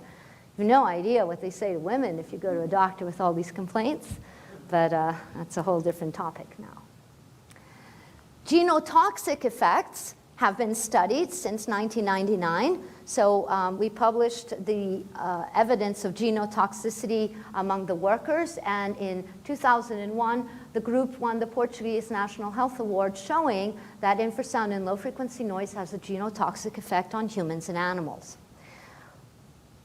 [SPEAKER 2] You have no idea what they say to women if you go to a doctor with all these complaints, but that's a whole different topic now. Genotoxic effects have been studied since 1999. So we published the evidence of genotoxicity among the workers, and in 2001, the group won the Portuguese National Health Award, showing that infrasound and low-frequency noise has a genotoxic effect on humans and animals.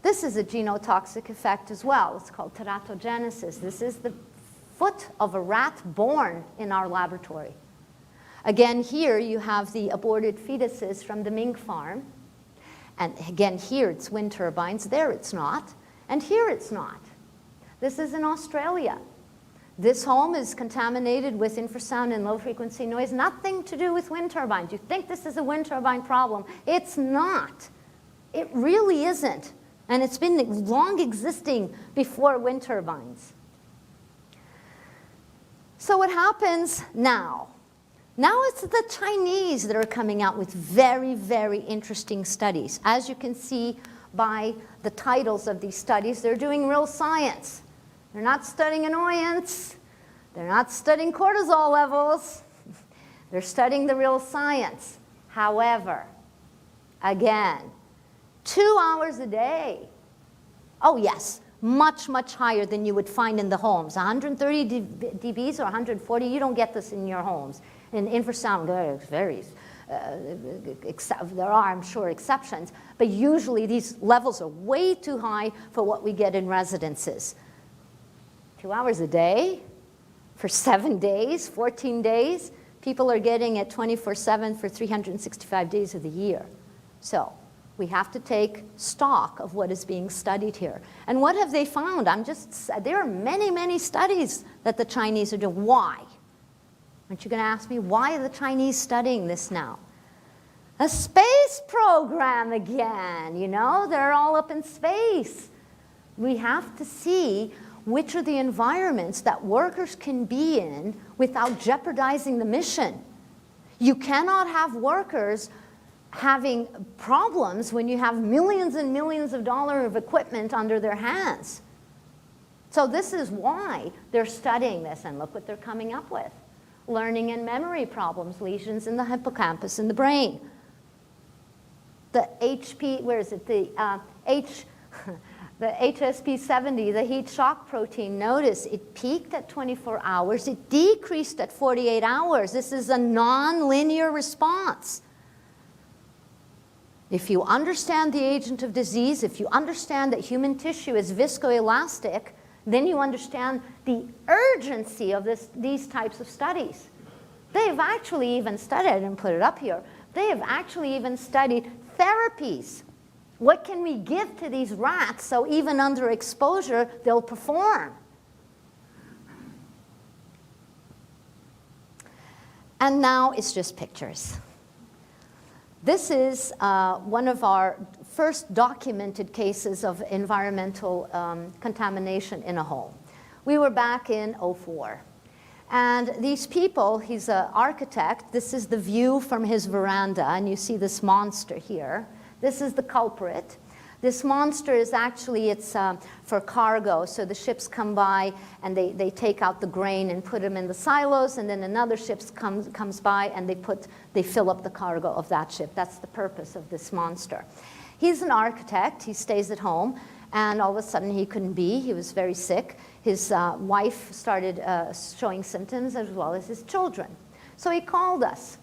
[SPEAKER 2] This is a genotoxic effect as well. It's called teratogenesis. This is the foot of a rat born in our laboratory. Again, here you have the aborted fetuses from the mink farm. And again, here it's wind turbines. There it's not. And here it's not. This is in Australia. This home is contaminated with infrasound and low-frequency noise. Nothing to do with wind turbines. You think this is a wind turbine problem. It's not. It really isn't. And it's been long existing before wind turbines. So what happens now? Now it's the Chinese that are coming out with very, very interesting studies. As you can see by the titles of these studies, they're doing real science. They're not studying annoyance. They're not studying cortisol levels. They're studying the real science. However, again, 2 hours a day. Oh yes, much, much higher than you would find in the homes. 130 dBs or 140, you don't get this in your homes. In infrasound, it varies. There are, I'm sure, exceptions. But usually these levels are way too high for what we get in residences. 2 hours a day for 7 days, 14 days. People are getting it 24/7 for 365 days of the year. So we have to take stock of what is being studied here. And what have they found? There are many, many studies that the Chinese are doing. Why? Aren't you going to ask me, why are the Chinese studying this now? A space program again, you know? They're all up in space. We have to see which are the environments that workers can be in without jeopardizing the mission. You cannot have workers having problems when you have millions and millions of dollars of equipment under their hands. So this is why they're studying this, and look what they're coming up with. Learning and memory problems, lesions in the hippocampus in the brain. The the HSP70, the heat shock protein, notice it peaked at 24 hours, it decreased at 48 hours. This is a non-linear response. If you understand the agent of disease, if you understand that human tissue is viscoelastic, then you understand the urgency of these types of studies. They've actually even studied, I didn't put it up here, they have actually even studied therapies. What can we give to these rats so even under exposure they'll perform? And now it's just pictures. This is one of our first documented cases of environmental contamination in a home. We were back in '04. And these people, he's an architect. This is the view from his veranda, and you see this monster here. This is the culprit. This monster is actually, it's for cargo, so the ships come by and they take out the grain and put them in the silos, and then another ship comes by and they fill up the cargo of that ship. That's the purpose of this monster. He's an architect, he stays at home, and all of a sudden he couldn't be, he was very sick. His wife started showing symptoms as well as his children. So he called us.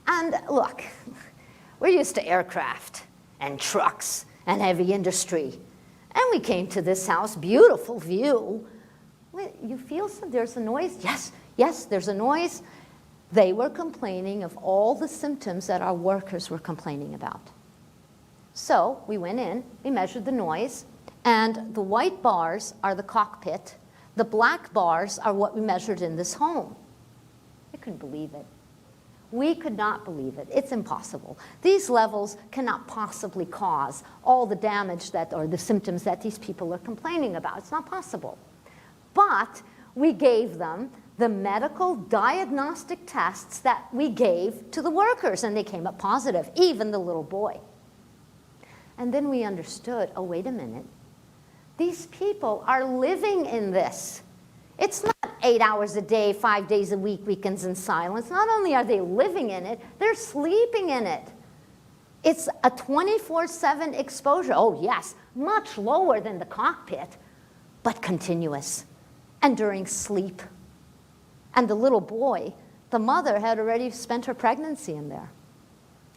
[SPEAKER 2] And look, we're used to aircraft and trucks and heavy industry. And we came to this house, beautiful view. Wait, you feel there's a noise? Yes, yes, there's a noise. They were complaining of all the symptoms that our workers were complaining about. So we went in, we measured the noise, and the white bars are the cockpit. The black bars are what we measured in this home. I couldn't believe it. We could not believe it. It's impossible. These levels cannot possibly cause all the damage or the symptoms that these people are complaining about. It's not possible. But we gave them the medical diagnostic tests that we gave to the workers, and they came up positive, even the little boy. And then we understood, oh, wait a minute. These people are living in this. It's not 8 hours a day, 5 days a week, weekends in silence. Not only are they living in it, they're sleeping in it. It's a 24/7 exposure. Oh, yes, much lower than the cockpit, but continuous and during sleep. And the little boy, the mother had already spent her pregnancy in there.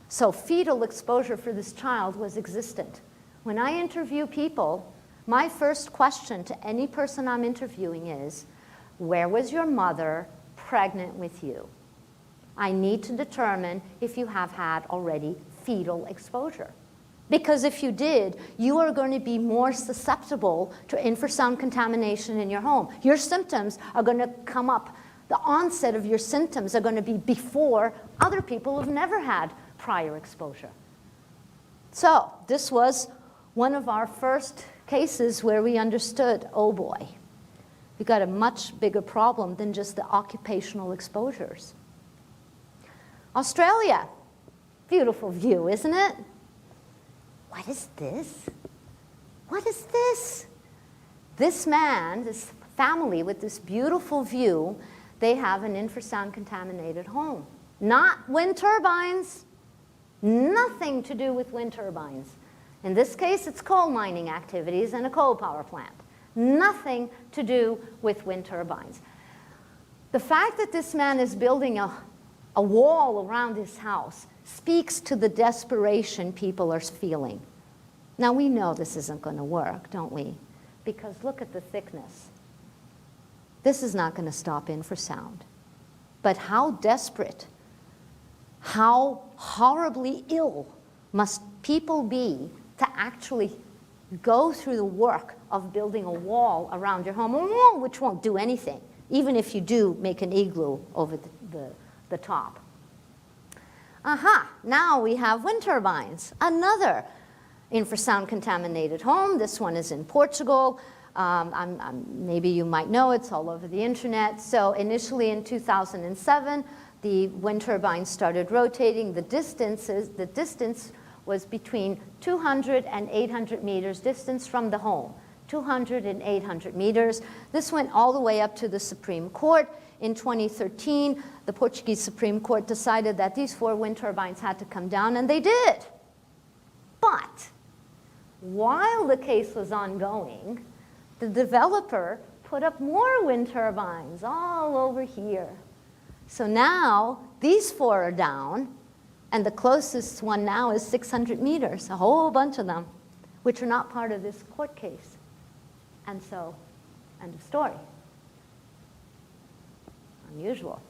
[SPEAKER 2] So fetal exposure for this child was existent. When I interview people, my first question to any person I'm interviewing is, where was your mother pregnant with you? I need to determine if you have had already fetal exposure. Because if you did, you are going to be more susceptible to infrasound contamination in your home. Your symptoms are going to come up. The onset of your symptoms are going to be before other people who've never had prior exposure. So this was one of our first cases where we understood, oh boy, we got a much bigger problem than just the occupational exposures. Australia, beautiful view, isn't it? What is this? What is this? This man, this family with this beautiful view, they have an infrasound contaminated home. Not wind turbines. Nothing to do with wind turbines. In this case, it's coal mining activities and a coal power plant. Nothing to do with wind turbines. The fact that this man is building a wall around his house speaks to the desperation people are feeling. Now, we know this isn't going to work, don't we? Because look at the thickness. This is not going to stop infrasound. But how desperate, how horribly ill must people be to actually go through the work of building a wall around your home, a wall which won't do anything, even if you do make an igloo over the top. Aha, now we have wind turbines, another infrasound contaminated home. This one is in Portugal. Maybe you might know, it's all over the internet. So initially in 2007, the wind turbines started rotating. The distance was between 200 and 800 meters distance from the home, 200 and 800 meters. This went all the way up to the Supreme Court. In 2013, the Portuguese Supreme Court decided that these 4 wind turbines had to come down, and they did. But while the case was ongoing, the developer put up more wind turbines all over here. So now these 4 are down, and the closest one now is 600 meters, a whole bunch of them, which are not part of this court case. And so, end of story. Unusual.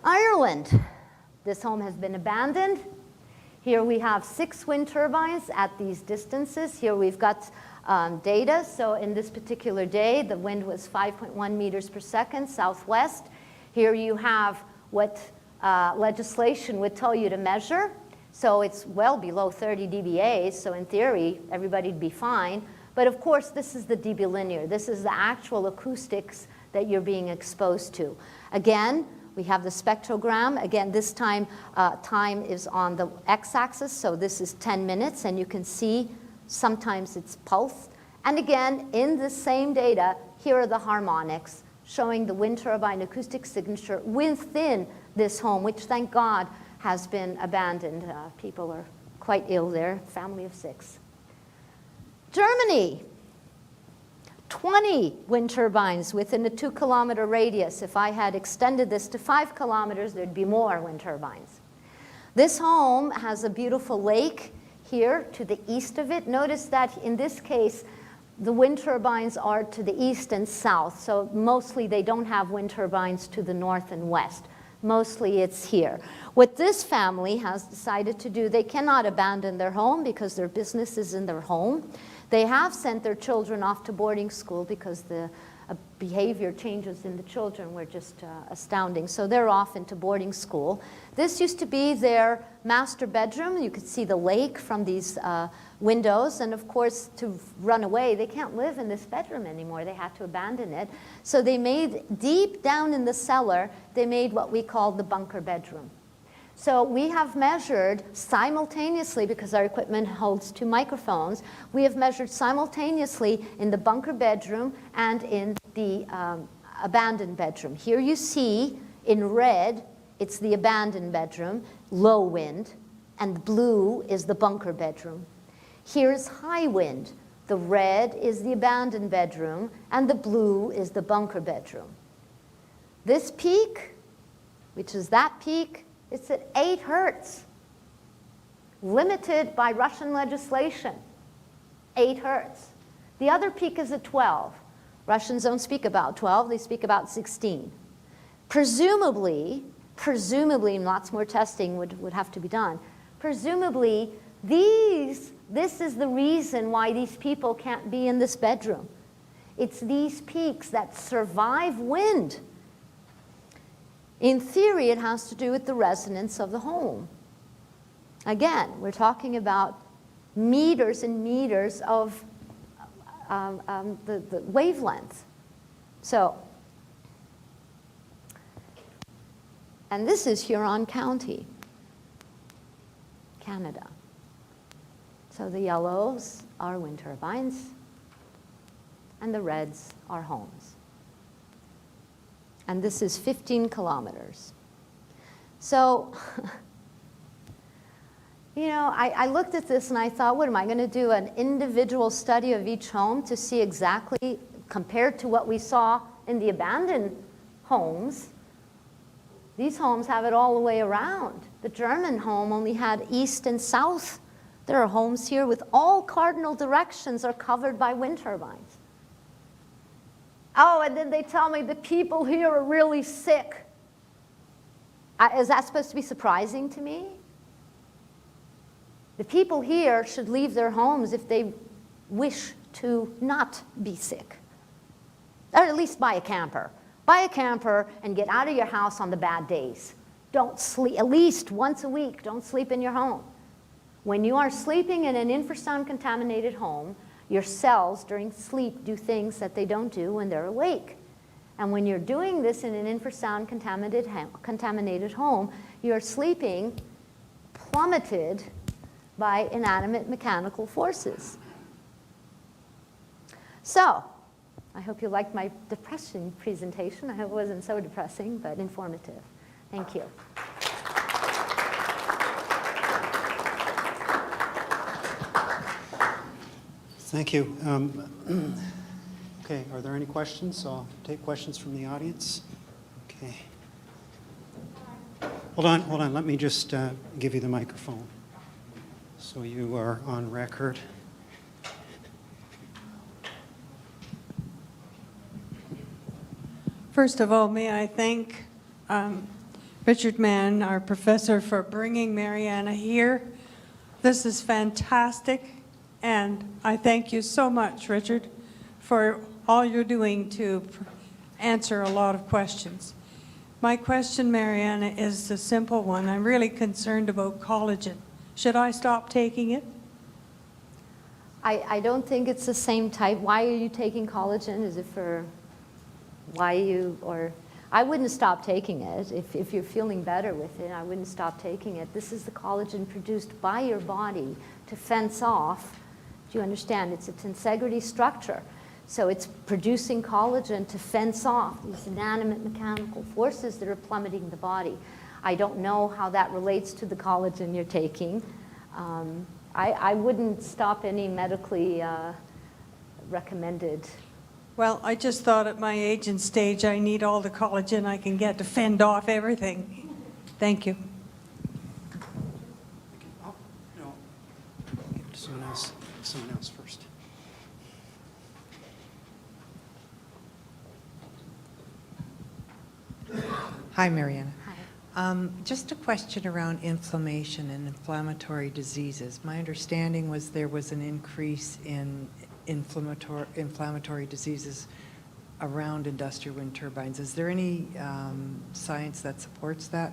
[SPEAKER 2] Ireland. This home has been abandoned. Here we have 6 wind turbines at these distances. Here we've got data. So in this particular day, the wind was 5.1 meters per second southwest. Here you have what legislation would tell you to measure. So it's well below 30 dBAs, so in theory, everybody'd be fine. But of course, this is the dB linear. This is the actual acoustics that you're being exposed to. Again, we have the spectrogram. Again, this time, time is on the x-axis, so this is 10 minutes, and you can see sometimes it's pulsed. And again, in the same data, here are the harmonics showing the wind turbine acoustic signature within this home, which, thank God, has been abandoned. People are quite ill there, family of 6. Germany, 20 wind turbines within a 2-kilometer radius. If I had extended this to 5 kilometers, there'd be more wind turbines. This home has a beautiful lake here to the east of it. Notice that in this case, the wind turbines are to the east and south, so mostly they don't have wind turbines to the north and west. Mostly it's here. What this family has decided to do, they cannot abandon their home because their business is in their home. They have sent their children off to boarding school because the behavior changes in the children were just astounding. So they're off into boarding school. This used to be their master bedroom. You could see the lake from these windows. And of course, to run away, they can't live in this bedroom anymore. They had to abandon it. So they made, deep down in the cellar, they made what we call the bunker bedroom. So we have measured simultaneously, because our equipment holds 2 microphones, we have measured simultaneously in the bunker bedroom and in the abandoned bedroom. Here you see in red, it's the abandoned bedroom, low wind, and blue is the bunker bedroom. Here's high wind. The red is the abandoned bedroom, and the blue is the bunker bedroom. This peak, which is that peak, it's at 8 hertz, limited by Russian legislation, 8 hertz. The other peak is at 12. Russians don't speak about 12, they speak about 16. Presumably, lots more testing would have to be done. Presumably, this is the reason why these people can't be in this bedroom. It's these peaks that survive wind. In theory, it has to do with the resonance of the home. Again, we're talking about meters and meters of the wavelength. So, and this is Huron County, Canada. So the yellows are wind turbines, and the reds are homes. And this is 15 kilometers. So, you know, I looked at this and I thought, what am I going to do, an individual study of each home to see exactly, compared to what we saw in the abandoned homes. These homes have it all the way around. The German home only had east and south. There are homes here with all cardinal directions are covered by wind turbines. Oh, and then they tell me the people here are really sick. Is that supposed to be surprising to me? The people here should leave their homes if they wish to not be sick. Or at least buy a camper. Buy a camper and get out of your house on the bad days. Don't sleep, at least once a week, don't sleep in your home. When you are sleeping in an infrasound contaminated home, your cells during sleep do things that they don't do when they're awake. And when you're doing this in an infrasound contaminated home, you're sleeping plummeted by inanimate mechanical forces. So, I hope you liked my depression presentation. I hope it wasn't so depressing, but informative. Thank you.
[SPEAKER 1] Thank you. Okay, are there any questions? I'll take questions from the audience. Okay. Hold on. Let me just give you the microphone so you are on record.
[SPEAKER 5] First of all, may I thank Richard Mann, our professor, for bringing Mariana here. This is fantastic, and I thank you so much, Richard, for all you're doing to answer a lot of questions. My question, Mariana, is a simple one. I'm really concerned about collagen. Should I stop taking it?
[SPEAKER 2] I don't think it's the same type. Why are you taking collagen? Is it for why you, or I wouldn't stop taking it. If you're feeling better with it, I wouldn't stop taking it. This is the collagen produced by your body to fence off. Do you understand? It's a tensegrity structure. So it's producing collagen to fence off these inanimate mechanical forces that are plummeting the body. I don't know how that relates to the collagen you're taking. I wouldn't stop any medically recommended.
[SPEAKER 5] Well, I just thought at my age and stage I need all the collagen I can get to fend off everything. Thank you.
[SPEAKER 1] Oh, no. Give it to someone else first.
[SPEAKER 6] Hi, Mariana.
[SPEAKER 2] Hi.
[SPEAKER 6] Just a question around inflammation and inflammatory diseases. My understanding was there was an increase in inflammatory diseases around industrial wind turbines. Is there any science that supports that?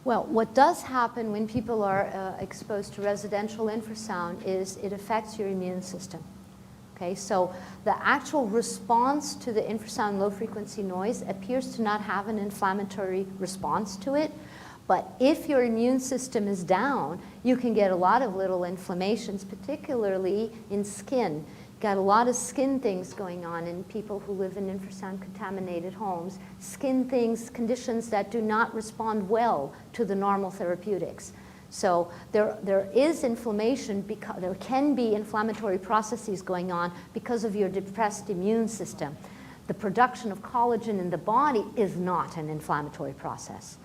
[SPEAKER 2] Well, what does happen when people are exposed to residential infrasound is it affects your immune system. Okay, so the actual response to the infrasound low-frequency noise appears to not have an inflammatory response to it. But if your immune system is down, you can get a lot of little inflammations, particularly in skin. Got a lot of skin things going on in people who live in infrasound-contaminated homes. Skin things, conditions that do not respond well to the normal therapeutics. So there is inflammation, because there can be inflammatory processes going on because of your depressed immune system. The production of collagen in the body is not an inflammatory process.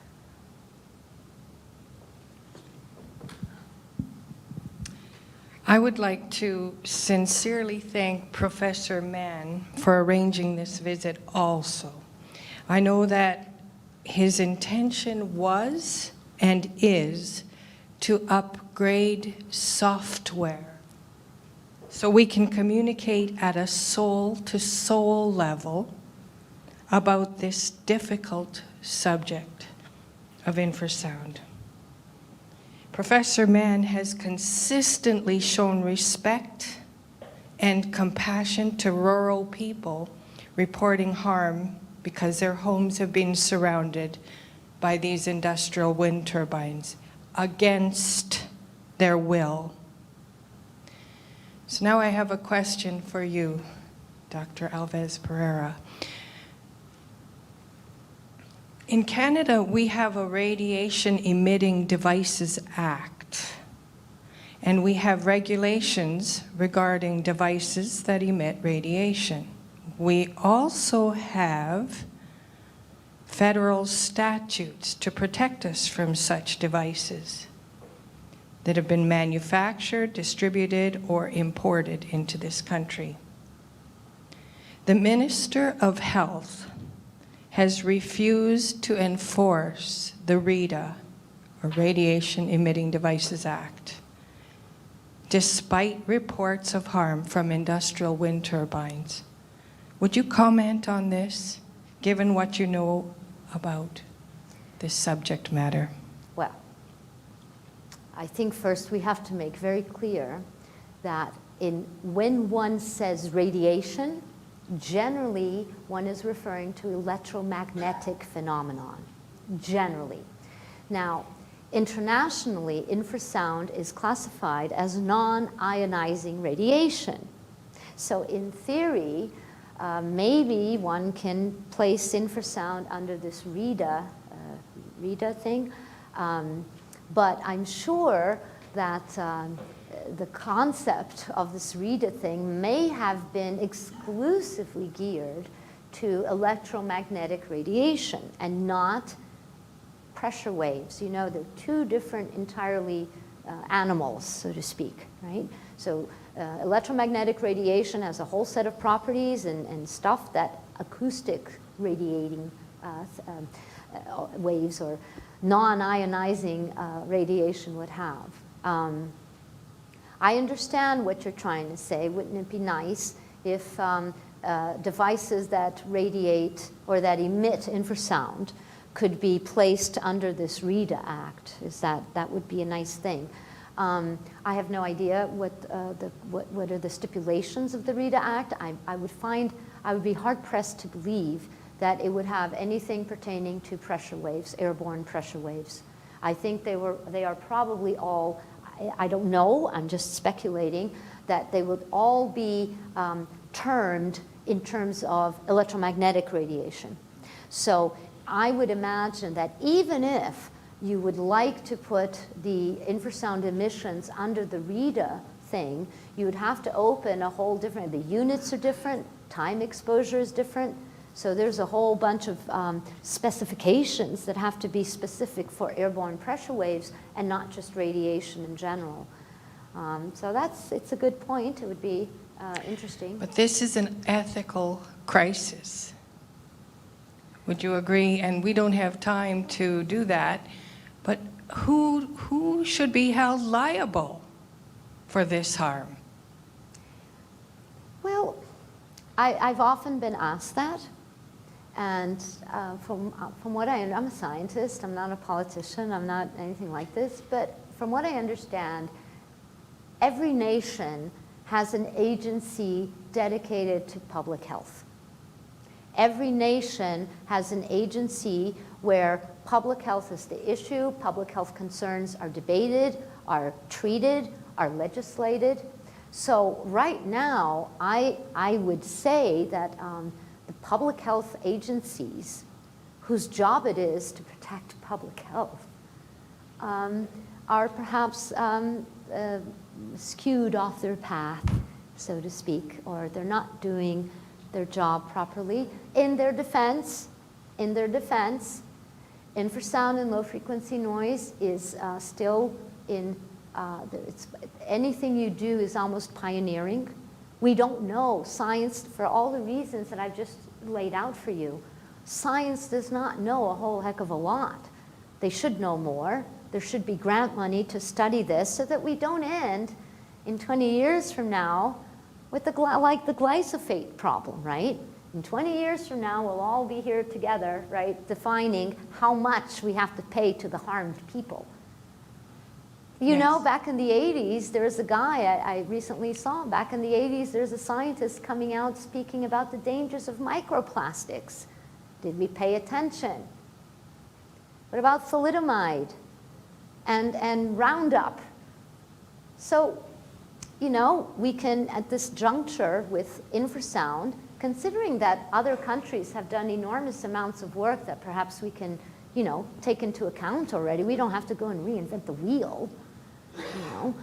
[SPEAKER 7] I would like to sincerely thank Professor Mann for arranging this visit also. I know that his intention was and is to upgrade software so we can communicate at a soul-to-soul level about this difficult subject of infrasound. Professor Mann has consistently shown respect and compassion to rural people reporting harm because their homes have been surrounded by these industrial wind turbines against their will. So now I have a question for you, Dr. Alves-Pereira. In Canada, we have a Radiation Emitting Devices Act, and we have regulations regarding devices that emit radiation. We also have federal statutes to protect us from such devices that have been manufactured, distributed, or imported into this country. The Minister of Health has refused to enforce the REDA, or Radiation Emitting Devices Act, despite reports of harm from industrial wind turbines. Would you comment on this, given what you know about this subject matter?
[SPEAKER 2] Well, I think first we have to make very clear that when one says radiation, generally one is referring to electromagnetic phenomenon, generally. Now, internationally, infrasound is classified as non-ionizing radiation. So in theory, maybe one can place infrasound under this REDA thing, but I'm sure that the concept of this REDA thing may have been exclusively geared to electromagnetic radiation and not pressure waves. You know, they're two different entirely animals, so to speak, right? So electromagnetic radiation has a whole set of properties and stuff that acoustic radiating waves or non-ionizing radiation would have. I understand what you're trying to say. Wouldn't it be nice if devices that radiate or that emit infrasound could be placed under this REDA Act. That would be a nice thing. I have no idea what are the stipulations of the REDA Act. I would be hard pressed to believe that it would have anything pertaining to pressure waves, airborne pressure waves. I think they are probably all, I don't know, I'm just speculating, that they would all be termed in terms of electromagnetic radiation. So I would imagine that even if you would like to put the infrasound emissions under the REDA thing, you would have to open a whole different, the units are different, time exposure is different, so there's a whole bunch of specifications that have to be specific for airborne pressure waves and not just radiation in general. So it's a good point. It would be interesting.
[SPEAKER 7] But this is an ethical crisis. Would you agree? And we don't have time to do that. But who should be held liable for this harm?
[SPEAKER 2] Well, I've often been asked that. And from what I'm a scientist, I'm not a politician, I'm not anything like this, but from what I understand, every nation has an agency dedicated to public health. Every nation has an agency where public health is the issue, public health concerns are debated, are treated, are legislated. So right now, I would say that the public health agencies, whose job it is to protect public health, are perhaps skewed off their path, so to speak, or they're not doing their job properly. In their defense, infrasound and low frequency noise is still in, anything you do is almost pioneering. We don't know. Science, for all the reasons that I've just laid out for you, science does not know a whole heck of a lot. They should know more. There should be grant money to study this so that we don't end in 20 years from now with like the glyphosate problem, right? In 20 years from now, we'll all be here together, right, defining how much we have to pay to the harmed people. You know, back in the 80s, there was a guy I recently saw. Back in the 80s, there's a scientist coming out speaking about the dangers of microplastics. Did we pay attention? What about thalidomide and Roundup? So, you know, we can, at this juncture with infrasound, considering that other countries have done enormous amounts of work that perhaps we can, you know, take into account already. We don't have to go and reinvent the wheel. You know,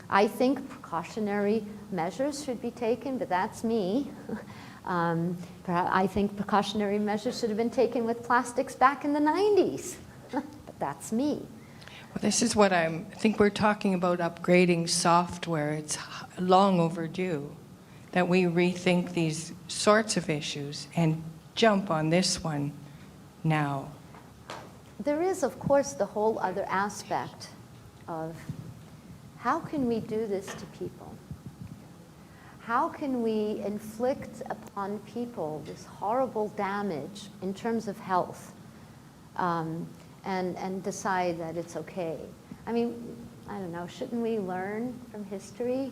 [SPEAKER 2] I think precautionary measures should be taken, but that's me. I think precautionary measures should have been taken with plastics back in the 90s, but that's me.
[SPEAKER 7] Well, this is what I think we're talking about upgrading software. It's long overdue that we rethink these sorts of issues and jump on this one now.
[SPEAKER 2] There is, of course, the whole other aspect of how can we do this to people? How can we inflict upon people this horrible damage in terms of health and decide that it's okay? I mean, I don't know, shouldn't we learn from history?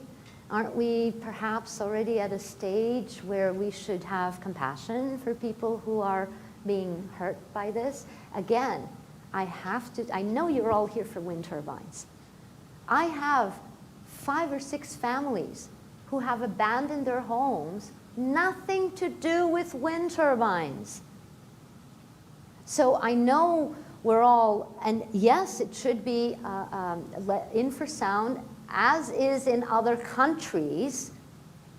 [SPEAKER 2] Aren't we perhaps already at a stage where we should have compassion for people who are being hurt by this? Again, I know you're all here for wind turbines. I have 5 or 6 families who have abandoned their homes, nothing to do with wind turbines. So I know we're all, and yes, it should be infrasound, as is in other countries,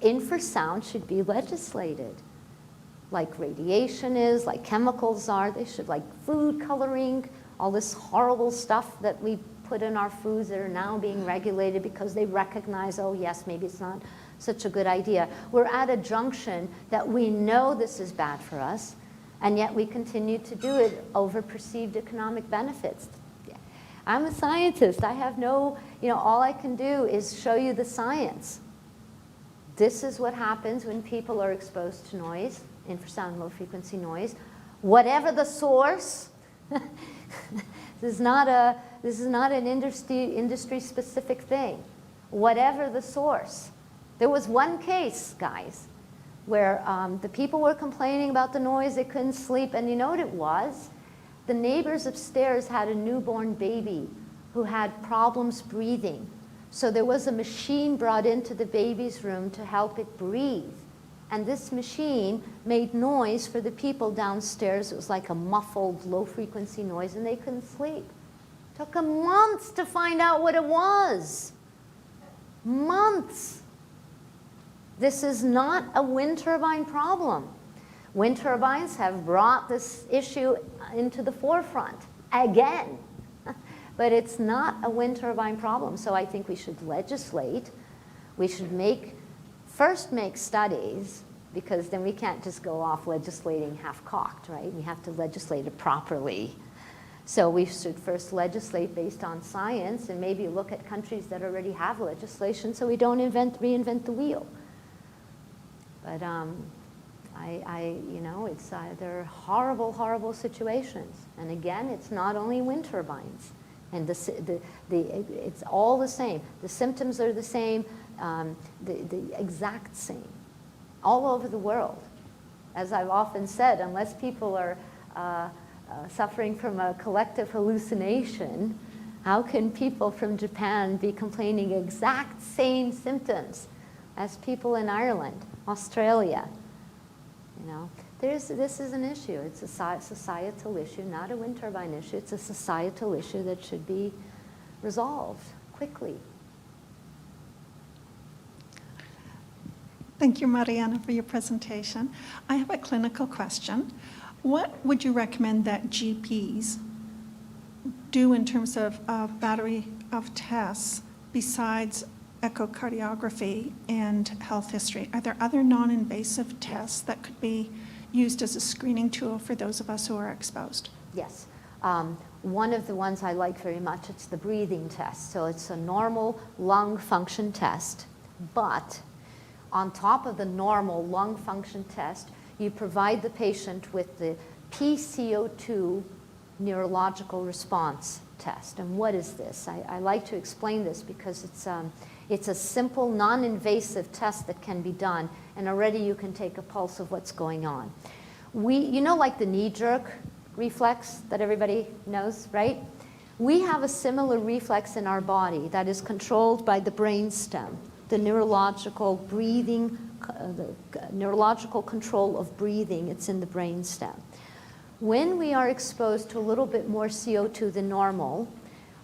[SPEAKER 2] infrasound should be legislated. Like radiation is, like chemicals are, they should, like food coloring, all this horrible stuff that we put in our foods that are now being regulated because they recognize, oh yes, maybe it's not such a good idea. We're at a junction that we know this is bad for us, and yet we continue to do it over perceived economic benefits. I'm a scientist. I have no, all I can do is show you the science. This is what happens when people are exposed to noise, infrasound low frequency noise. Whatever the source, this is not an industry specific thing. Whatever the source. There was one case, guys, where the people were complaining about the noise, they couldn't sleep, and you know what it was? The neighbors upstairs had a newborn baby who had problems breathing. So there was a machine brought into the baby's room to help it breathe. And this machine made noise for the people downstairs. It was like a muffled, low-frequency noise, and they couldn't sleep. Took them months to find out what it was. Months. This is not a wind turbine problem. Wind turbines have brought this issue into the forefront again. But it's not a wind turbine problem. So I think we should legislate. We should first make studies, because then we can't just go off legislating half-cocked, right? We have to legislate it properly. So we should first legislate based on science and maybe look at countries that already have legislation so we don't reinvent the wheel. But there are horrible, horrible situations. And again, it's not only wind turbines. And it's all the same. The symptoms are the same, the exact same, all over the world. As I've often said, unless people are suffering from a collective hallucination, how can people from Japan be complaining exact same symptoms as people in Ireland, Australia? You know, this is an issue. It's a societal issue, not a wind turbine issue. It's a societal issue that should be resolved quickly.
[SPEAKER 8] Thank you, Mariana, for your presentation. I have a clinical question. What would you recommend that GPs do in terms of a battery of tests besides echocardiography and health history? Are there other non-invasive tests that could be used as a screening tool for those of us who are exposed?
[SPEAKER 2] Yes. One of the ones I like very much, it's the breathing test. So it's a normal lung function test, but on top of the normal lung function test, you provide the patient with the PCO2 neurological response test. And what is this? I like to explain this because it's a simple, non-invasive test that can be done, and already you can take a pulse of what's going on. You know, like the knee-jerk reflex that everybody knows, right? We have a similar reflex in our body that is controlled by the brainstem, the neurological breathing, the neurological control of breathing. It's in the brainstem. When we are exposed to a little bit more CO2 than normal,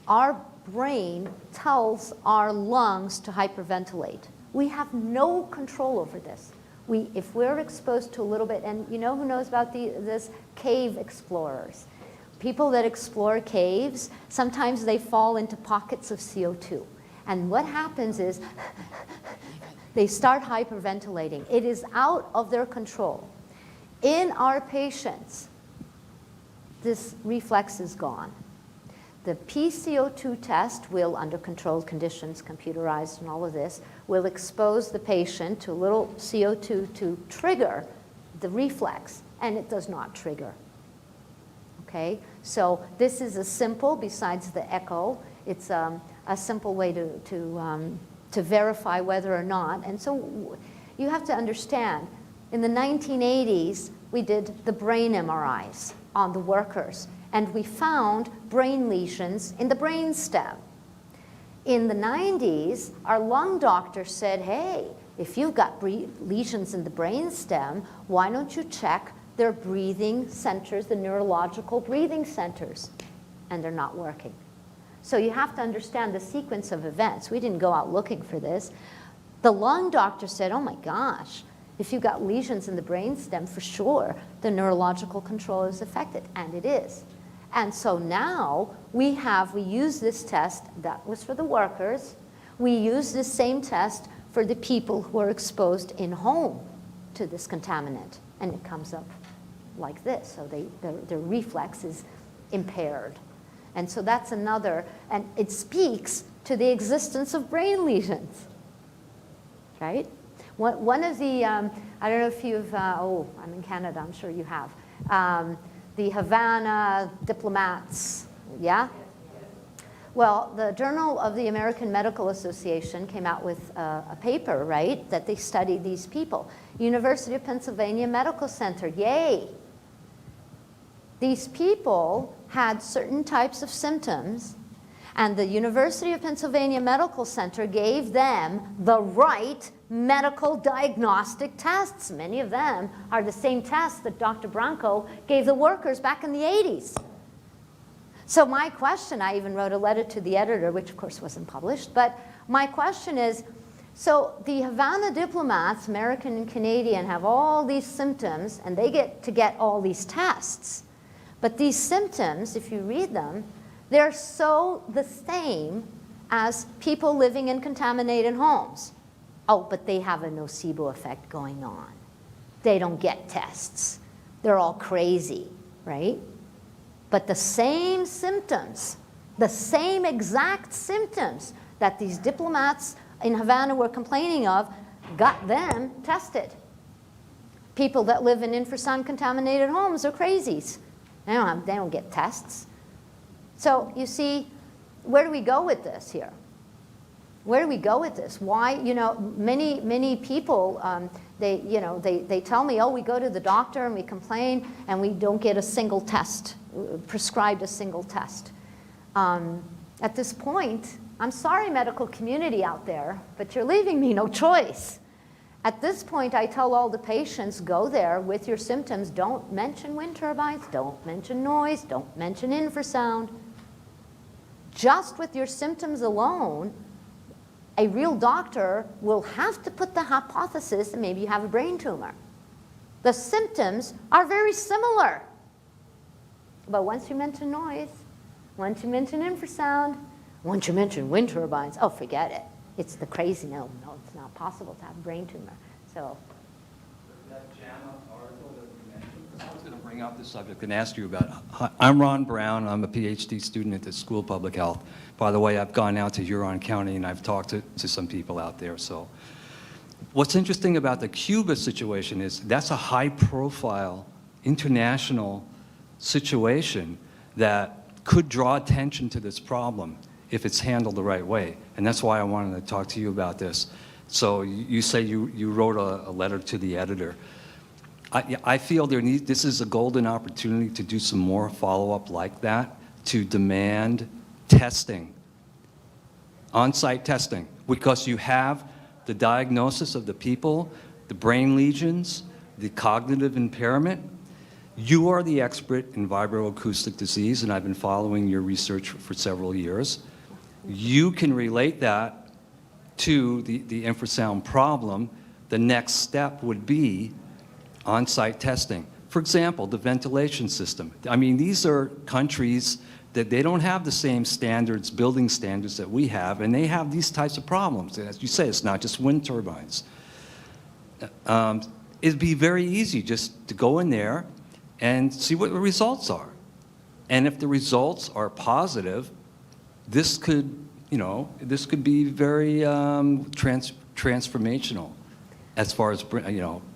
[SPEAKER 2] our brain tells our lungs to hyperventilate. We have no control over this. If we're exposed to a little bit, and you know who knows about this? Cave explorers. People that explore caves, sometimes they fall into pockets of CO2. And what happens is they start hyperventilating. It is out of their control. In our patients, this reflex is gone. The PCO2 test will, under controlled conditions, computerized and all of this, will expose the patient to a little CO2 to trigger the reflex, and it does not trigger. Okay? So this is a simple, besides the echo, it's a simple way to verify whether or not. And so you have to understand, in the 1980s, we did the brain MRIs on the workers, and we found brain lesions in the brainstem. In the 90s, our lung doctor said, hey, if you've got lesions in the brainstem, why don't you check their breathing centers, the neurological breathing centers? And they're not working. So you have to understand the sequence of events. We didn't go out looking for this. The lung doctor said, oh my gosh, if you've got lesions in the brainstem, for sure, the neurological control is affected, and it is. And so now we use this test, that was for the workers. We use this same test for the people who are exposed in home to this contaminant. And it comes up like this, so their reflex is impaired. And so that's another, and it speaks to the existence of brain lesions, right? One of the, I don't know if you've, I'm in Canada, I'm sure you have. The Havana diplomats, yeah? Well, the Journal of the American Medical Association came out with a paper, right, that they studied these people. University of Pennsylvania Medical Center, yay! These people had certain types of symptoms, and the University of Pennsylvania Medical Center gave them the right medical diagnostic tests. Many of them are the same tests that Dr. Branco gave the workers back in the 80s. So my question, I even wrote a letter to the editor, which of course wasn't published, but my question is, so the Havana diplomats, American and Canadian, have all these symptoms, and they get to get all these tests. But these symptoms, if you read them, they're so the same as people living in contaminated homes. Oh, but they have a nocebo effect going on. They don't get tests. They're all crazy, right? But the same symptoms, the same exact symptoms that these diplomats in Havana were complaining of, got them tested. People that live in infrasound-contaminated homes are crazies. They don't get tests. So you see, where do we go with this here? Where do we go with this? Why, many people, they tell me, oh, we go to the doctor and we complain and we don't get a single test, prescribed a single test. At this point, I'm sorry, medical community out there, but you're leaving me no choice. At this point, I tell all the patients, go there with your symptoms. Don't mention wind turbines. Don't mention noise. Don't mention infrasound. Just with your symptoms alone, a real doctor will have to put the hypothesis that maybe you have a brain tumor. The symptoms are very similar. But once you mention noise, once you mention infrasound, once you mention wind turbines, oh, forget it. It's the crazy, no, it's not possible to have a brain tumor. So.
[SPEAKER 4] That JAMA article that you mentioned, I was going to bring up this subject and ask you about it. Hi, I'm Ron Brown. I'm a PhD student at the School of Public Health. By the way, I've gone out to Huron County and I've talked to some people out there. So what's interesting about the Cuba situation is that's a high-profile international situation that could draw attention to this problem if it's handled the right way. And that's why I wanted to talk to you about this. So you say you wrote a letter to the editor. I feel this is a golden opportunity to do some more follow-up like that, to demand testing, on-site testing, because you have the diagnosis of the people, the brain lesions, the cognitive impairment. You are the expert in vibroacoustic disease, and I've been following your research for several years. You can relate that to the infrasound problem. The next step would be on-site testing. For example, the ventilation system. I mean, these are countries that they don't have the same standards, building standards that we have, and they have these types of problems. As you say, it's not just wind turbines. It'd be very easy just to go in there and see what the results are. And if the results are positive, this could be very transformational as far as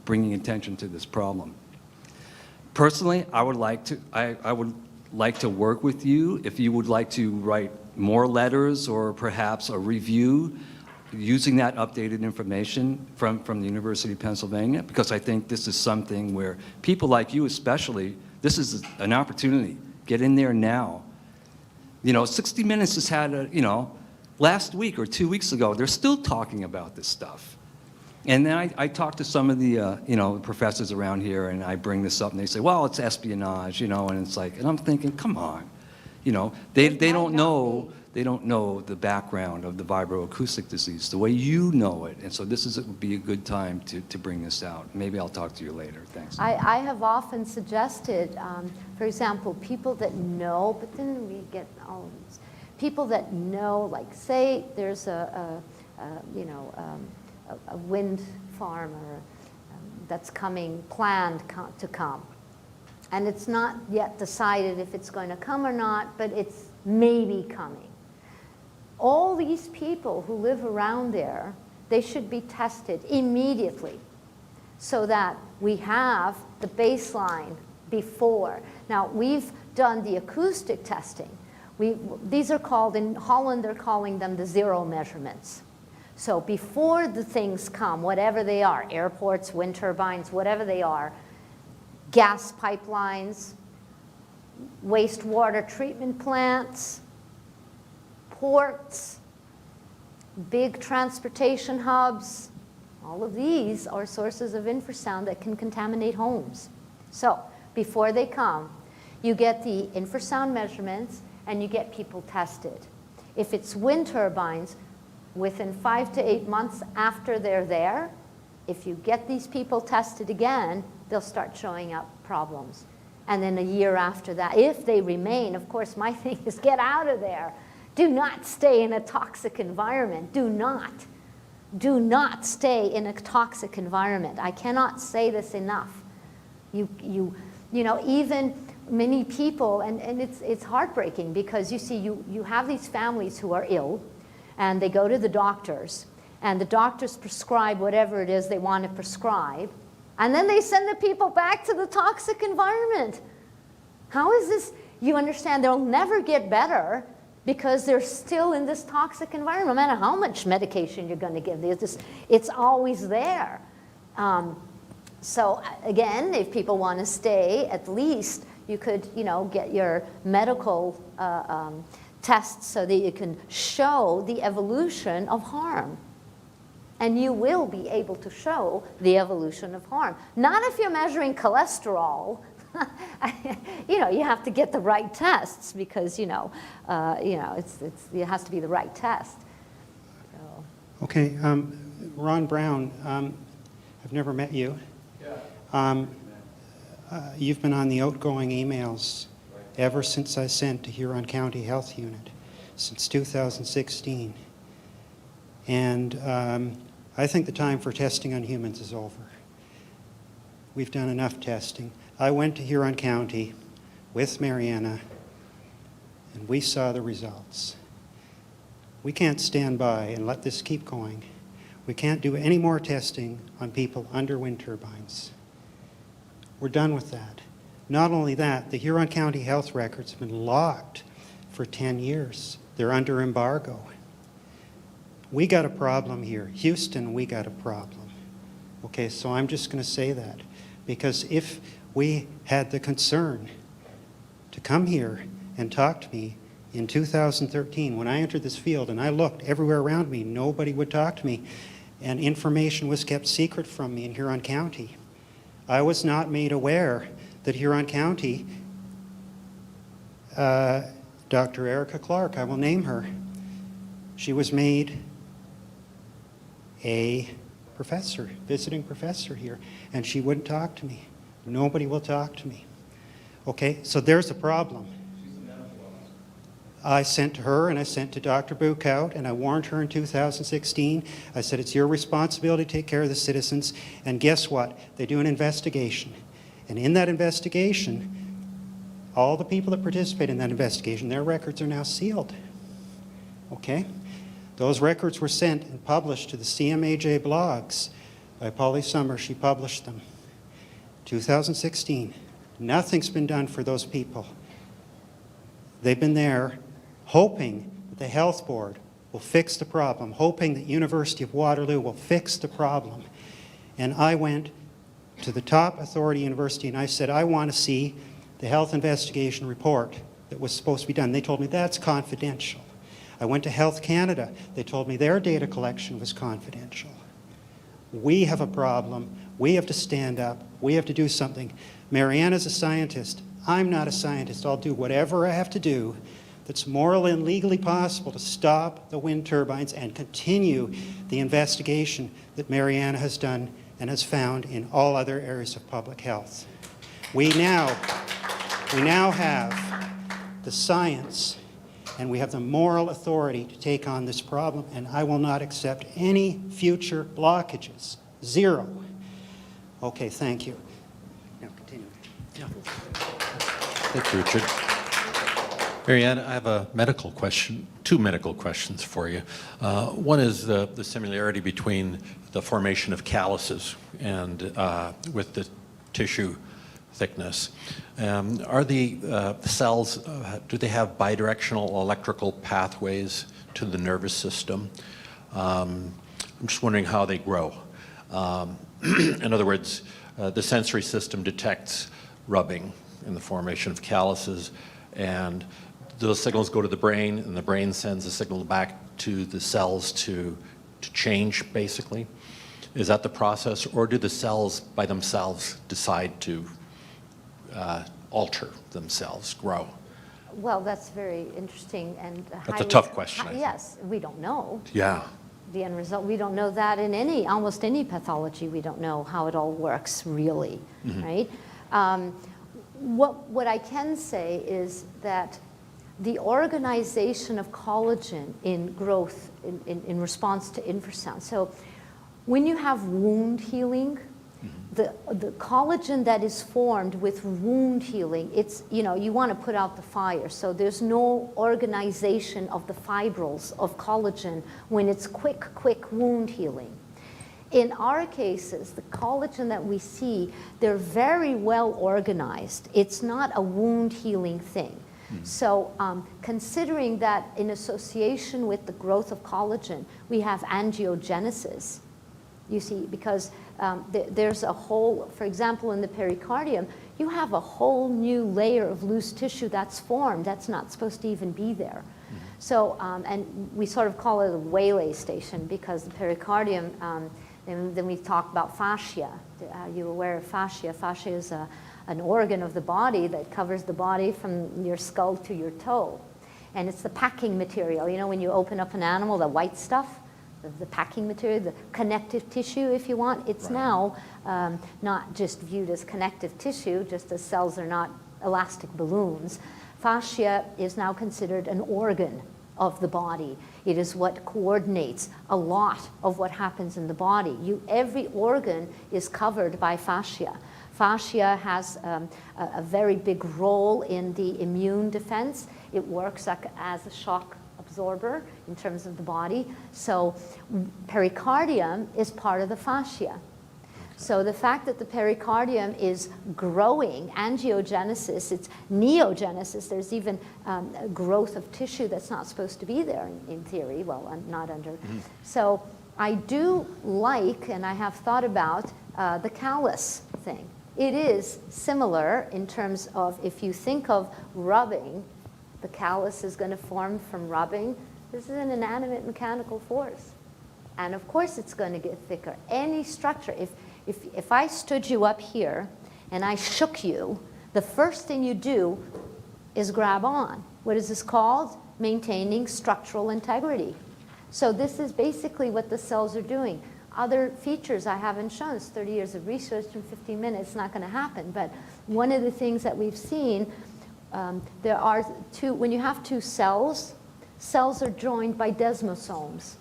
[SPEAKER 4] bringing attention to this problem. Personally, I would like to work with you if you would like to write more letters or perhaps a review using that updated information from the University of Pennsylvania, because I think this is something where people like you especially, this is an opportunity. Get in there now. 60 Minutes has had last week or 2 weeks ago, they're still talking about this stuff. And then I talk to some of the professors around here, and I bring this up, and they say, well, it's espionage, and it's like, and I'm thinking, come on, they don't know the background of the vibroacoustic disease the way you know it, and so would be a good time to bring this out. Maybe I'll talk to you later. Thanks.
[SPEAKER 2] I have often suggested, for example, people that know, but then we get all of these people that know, like say there's a wind farm that's planned to come. And it's not yet decided if it's going to come or not, but it's maybe coming. All these people who live around there, they should be tested immediately so that we have the baseline before. Now, we've done the acoustic testing. These are called, in Holland, they're calling them the zero measurements. So before the things come, whatever they are, airports, wind turbines, whatever they are, gas pipelines, wastewater treatment plants, ports, big transportation hubs, all of these are sources of infrasound that can contaminate homes. So before they come, you get the infrasound measurements and you get people tested. If it's wind turbines, within 5 to 8 months after they're there, if you get these people tested again, they'll start showing up problems. And then a year after that, if they remain, of course, my thing is get out of there. Do not stay in a toxic environment. Do not stay in a toxic environment. I cannot say this enough. You know, even many people, and it's heartbreaking because you see, you have these families who are ill, and they go to the doctors, and the doctors prescribe whatever it is they want to prescribe, and then they send the people back to the toxic environment. How is this? You understand they'll never get better because they're still in this toxic environment. No matter how much medication you're going to give, it's always there. So again, if people want to stay, at least you could, you know, get your medical tests so that you can show the evolution of harm. And you will be able to show the evolution of harm. Not if you're measuring cholesterol. You know, you have to get the right tests because, it has to be the right test. So.
[SPEAKER 1] Okay, Ron Brown, I've never met you. Yeah. You've been on the outgoing emails ever since I sent to Huron County Health Unit, since 2016. And I think the time for testing on humans is over. We've done enough testing. I went to Huron County with Mariana, and we saw the results. We can't stand by and let this keep going. We can't do any more testing on people under wind turbines. We're done with that. Not only that, the Huron County health records have been locked for 10 years. They're under embargo. We got a problem here. Houston, we got a problem. Okay, so I'm just going to say that. Because if we had the concern to come here and talk to me in 2013, when I entered this field and I looked everywhere around me, nobody would talk to me, and information was kept secret from me in Huron County. I was not made aware that Huron County, Dr. Erica Clark, I will name her, she was made a professor, visiting professor here, and she wouldn't talk to me. Nobody will talk to me. Okay, so there's a problem. I sent to her and I sent to Dr. Bukout and I warned her in 2016. I said, it's your responsibility to take care of the citizens. And guess what? They do an investigation. And in that investigation, all the people that participate in that investigation, their records are now sealed. Okay? Those records were sent and published to the CMAJ blogs by Polly Summer. She published them. 2016. Nothing's been done for those people. They've been there hoping that the health board will fix the problem, hoping that University of Waterloo will fix the problem. And I went to the top authority university and I said, I want to see the health investigation report that was supposed to be done. They told me that's confidential. I went to Health Canada. They told me their data collection was confidential. We have a problem. We have to stand up. We have to do something. Mariana's a scientist. I'm not a scientist. I'll do whatever I have to do that's morally and legally possible to stop the wind turbines and continue the investigation that Mariana has done and has found in all other areas of public health. We now have the science and we have the moral authority to take on this problem, and I will not accept any future blockages. Zero. Okay, thank you. Now continue. Yeah.
[SPEAKER 9] Thank you, Richard. Marianne, I have a medical question, two medical questions for you. One is the similarity between the formation of calluses and with the tissue thickness. Are the cells, do they have bidirectional electrical pathways to the nervous system? I'm just wondering how they grow. In other words, the sensory system detects rubbing in the formation of calluses, and those signals go to the brain, and the brain sends a signal back to the cells to change, basically. Is that the process, or do the cells by themselves decide to alter themselves, grow?
[SPEAKER 2] Well, that's very interesting and
[SPEAKER 9] That's a tough question, I think.
[SPEAKER 2] Yes, we don't know.
[SPEAKER 9] Yeah.
[SPEAKER 2] The end result, we don't know that in almost any pathology. We don't know how it all works really, right? What I can say is that the organization of collagen in growth in response to infrasound. So when you have wound healing, the collagen that is formed with wound healing, it's, you want to put out the fire. So there's no organization of the fibrils of collagen when it's quick wound healing. In our cases, the collagen that we see, they're very well organized. It's not a wound healing thing. So considering that in association with the growth of collagen, we have angiogenesis, you see, because there's a whole, for example, in the pericardium, you have a whole new layer of loose tissue that's formed that's not supposed to even be there. So, and we sort of call it a waylay station because the pericardium, and then we talk about fascia. Are you aware of fascia? Fascia is an organ of the body that covers the body from your skull to your toe. And it's the packing material. You know, when you open up an animal, the white stuff, the packing material, the connective tissue, if you want, it's now not just viewed as connective tissue, just as cells are not elastic balloons. Fascia is now considered an organ of the body. It is what coordinates a lot of what happens in the body. Every organ is covered by fascia. Fascia has a very big role in the immune defense. It works as a shock absorber in terms of the body. So pericardium is part of the fascia. So the fact that the pericardium is growing, angiogenesis, it's neogenesis, there's even growth of tissue that's not supposed to be there in theory, well, not under. So I do like, and I have thought about the callus thing. It is similar in terms of if you think of rubbing, the callus is going to form from rubbing. This is an inanimate mechanical force. And of course it's going to get thicker. Any structure, if I stood you up here and I shook you, the first thing you do is grab on. What is this called? Maintaining structural integrity. So this is basically what the cells are doing. Other features I haven't shown. It's 30 years of research in 15 minutes. It's not going to happen. But one of the things that we've seen, there are when you have two cells, cells are joined by desmosomes.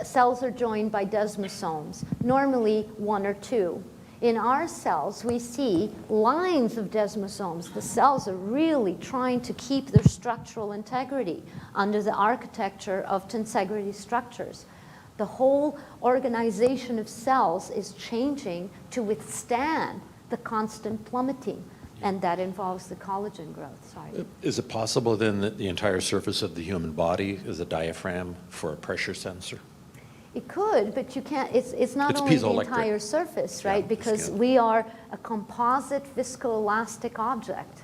[SPEAKER 2] Cells are joined by desmosomes, normally one or two. In our cells, we see lines of desmosomes. The cells are really trying to keep their structural integrity under the architecture of tensegrity structures. The whole organization of cells is changing to withstand the constant plummeting, and that involves the collagen growth. Sorry.
[SPEAKER 9] Is it possible then that the entire surface of the human body is a diaphragm for a pressure sensor?
[SPEAKER 2] It could, but you can't, it's not
[SPEAKER 9] It's
[SPEAKER 2] only the
[SPEAKER 9] piezoelectric.
[SPEAKER 2] entire surface, right?
[SPEAKER 9] Yeah,
[SPEAKER 2] Because
[SPEAKER 9] skin.
[SPEAKER 2] we are a composite viscoelastic object,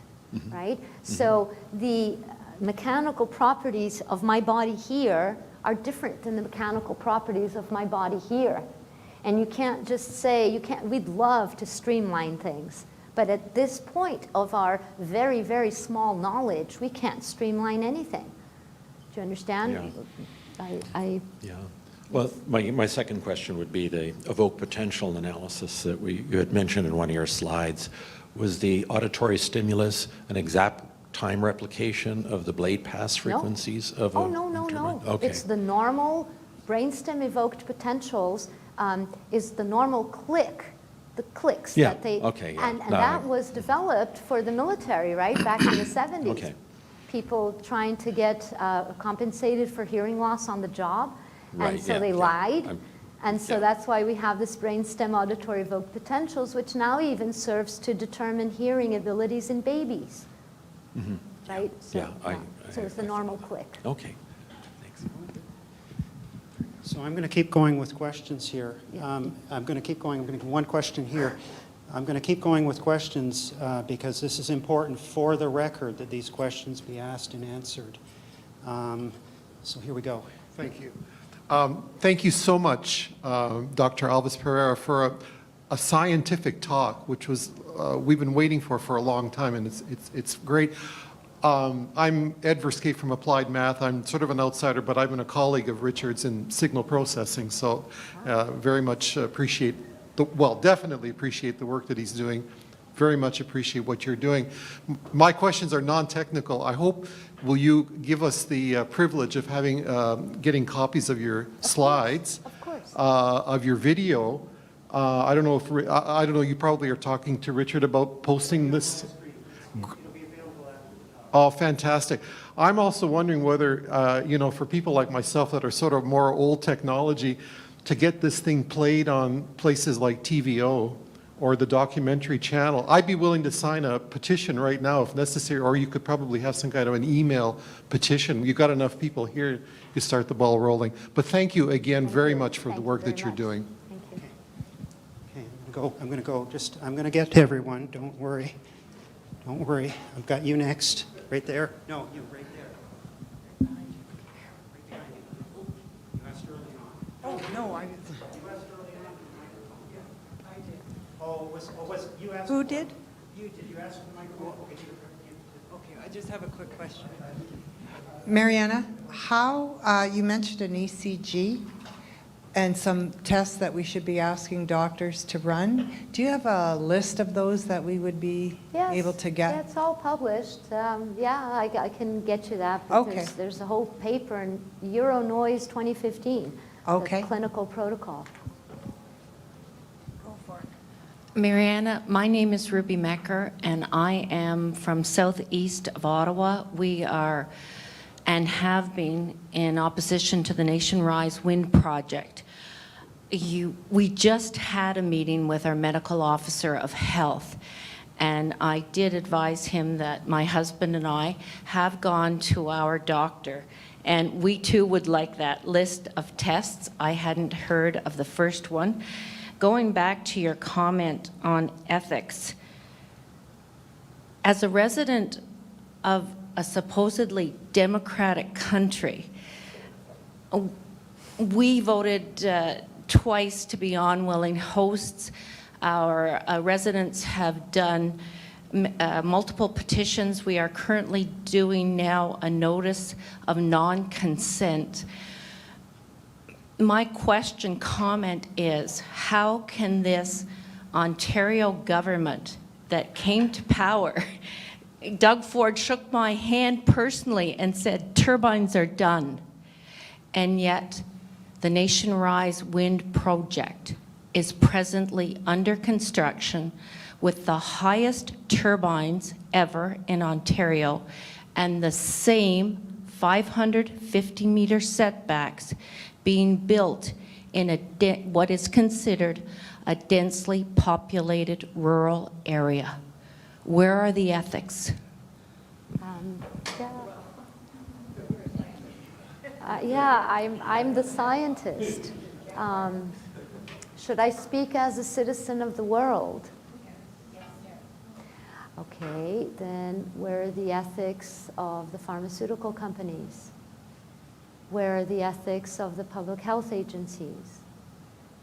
[SPEAKER 2] right? So the mechanical properties of my body here are different than the mechanical properties of my body here. And you can't just say, we'd love to streamline things. But at this point of our very, very small knowledge, we can't streamline anything. Do you understand?
[SPEAKER 9] Yeah. Yeah. Well, my second question would be the evoked potential analysis that you had mentioned in one of your slides. Was the auditory stimulus an exact time replication of the blade pass frequencies of a
[SPEAKER 2] No.
[SPEAKER 9] turbine? Okay.
[SPEAKER 2] It's the normal brainstem evoked potentials is the normal click, the clicks
[SPEAKER 9] Yeah,
[SPEAKER 2] that they,
[SPEAKER 9] okay, yeah.
[SPEAKER 2] and
[SPEAKER 9] No,
[SPEAKER 2] that was developed for the military, right, back in the 70s.
[SPEAKER 9] Okay.
[SPEAKER 2] People trying to get compensated for hearing loss on the job,
[SPEAKER 9] Right,
[SPEAKER 2] and so
[SPEAKER 9] yeah,
[SPEAKER 2] they
[SPEAKER 9] yeah.
[SPEAKER 2] lied. And so that's why we have this brainstem auditory evoked potentials, which now even serves to determine hearing abilities in babies. Right? So,
[SPEAKER 9] Yeah,
[SPEAKER 2] so it's the normal click.
[SPEAKER 9] Okay, thanks.
[SPEAKER 1] So I'm going to keep going with questions here. I'm going to keep going. I'm going to one question here. I'm going to keep going with questions because this is important for the record that these questions be asked and answered. So here we go.
[SPEAKER 10] Thank you. Thank you so much, Dr. Alves-Pereira, for a scientific talk, which was we've been waiting for a long time, and it's great. I'm Ed Verskate from Applied Math. I'm sort of an outsider, but I've been a colleague of Richard's in signal processing, so very much appreciate, definitely appreciate the work that he's doing. Very much appreciate what you're doing. My questions are non-technical. I hope, will you give us the privilege of having, getting copies of your slides,
[SPEAKER 2] Of course.
[SPEAKER 10] of your video. I don't know if, I don't know, you probably are talking to Richard about posting this. Oh, fantastic. I'm also wondering whether, you know, for people like myself that are sort of more old technology, to get this thing played on places like TVO or the documentary channel, I'd be willing to sign a petition right now if necessary, or you could probably have some kind of an email petition. You've got enough people here, you start the ball rolling. But thank you again very much for the work that you're doing.
[SPEAKER 2] Thank you.
[SPEAKER 1] Okay, I'm going to get to everyone. Don't worry. Don't worry. I've got you next. Right there. No, you right there. Right behind you. You asked early on.
[SPEAKER 6] Oh, no, I,
[SPEAKER 1] You asked early on. I did. Oh, was you asked?
[SPEAKER 6] who did?
[SPEAKER 1] You did. You ask for the microphone?
[SPEAKER 6] Okay, I just have a quick question. Mariana, how, you mentioned an ECG and some tests that we should be asking doctors to run. Do you have a list of those that we would be
[SPEAKER 2] Yes,
[SPEAKER 6] able to get?
[SPEAKER 2] yeah, it's all published. Yeah, I can get you that.
[SPEAKER 6] Okay.
[SPEAKER 2] There's a whole paper in Euronoise 2015.
[SPEAKER 6] Okay.
[SPEAKER 2] The clinical protocol.
[SPEAKER 11] Mariana, my name is Ruby Mecker, and I am from southeast of Ottawa. We are and have been in opposition to the Nation Rise Wind Project. We just had a meeting with our medical officer of health, and I did advise him that my husband and I have gone to our doctor, and we too would like that list of tests. I hadn't heard of the first one. Going back to your comment on ethics, as a resident of a supposedly democratic country, we voted twice to be unwilling hosts. Our residents have done multiple petitions. We are currently doing now a notice of non-consent. My comment is, how can this Ontario government that came to power, Doug Ford shook my hand personally and said, turbines are done, and yet the Nation Rise Wind Project is presently under construction with the highest turbines ever in Ontario and the same 550-meter setbacks being built in what is considered a densely populated rural area. Where are the ethics?
[SPEAKER 2] I'm the scientist. Should I speak as a citizen of the world? Okay, then where are the ethics of the pharmaceutical companies? Where are the ethics of the public health agencies?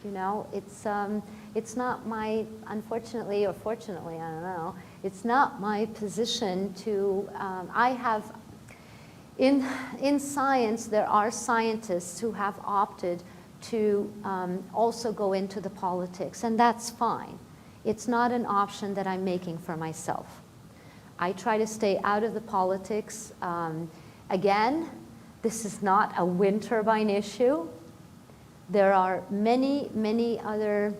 [SPEAKER 2] You know, it's not my, unfortunately or fortunately, I don't know, it's not my position to, I have, in science, there are scientists who have opted to also go into the politics, and that's fine. It's not an option that I'm making for myself. I try to stay out of the politics. Again, this is not a wind turbine issue. There are many, many other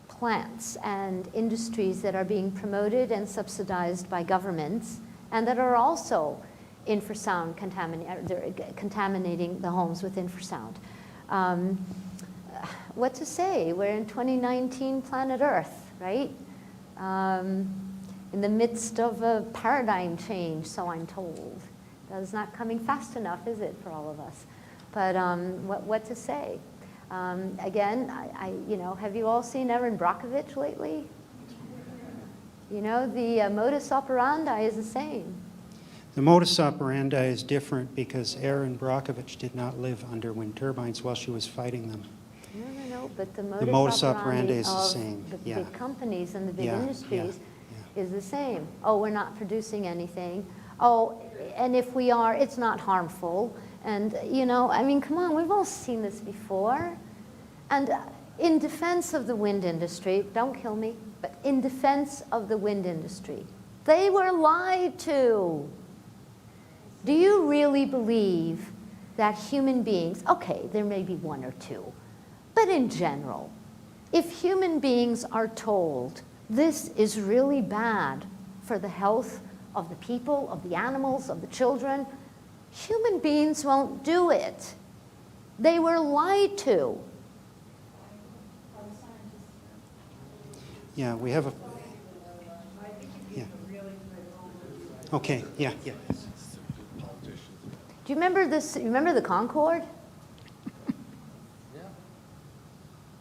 [SPEAKER 2] plants and industries that are being promoted and subsidized by governments and that are also infrasound contaminating the homes with infrasound. what to say? We're in 2019 planet Earth, right? In the midst of a paradigm change, so I'm told. That's not coming fast enough, is it, for all of us? But what to say? Again, have you all seen Erin Brockovich lately? You know, the modus operandi is the same.
[SPEAKER 1] The modus operandi is different because Erin Brockovich did not live under wind turbines while she was fighting them.
[SPEAKER 2] No, but the
[SPEAKER 1] modus operandi is the
[SPEAKER 2] of
[SPEAKER 1] same,
[SPEAKER 2] the
[SPEAKER 1] yeah.
[SPEAKER 2] big companies and the big
[SPEAKER 1] Yeah,
[SPEAKER 2] industries
[SPEAKER 1] yeah.
[SPEAKER 2] is the same. Oh, we're not producing anything. Oh, and if we are, it's not harmful. And, I mean, come on, we've all seen this before. And in defense of the wind industry, don't kill me, but in defense of the wind industry, they were lied to. Do you really believe that human beings, okay, there may be one or two, but in general, if human beings are told this is really bad for the health of the people, of the animals, of the children, human beings won't do it. They were lied to.
[SPEAKER 1] Yeah, we have a... Yeah. Okay, yeah.
[SPEAKER 2] Do you remember this? You remember the Concorde?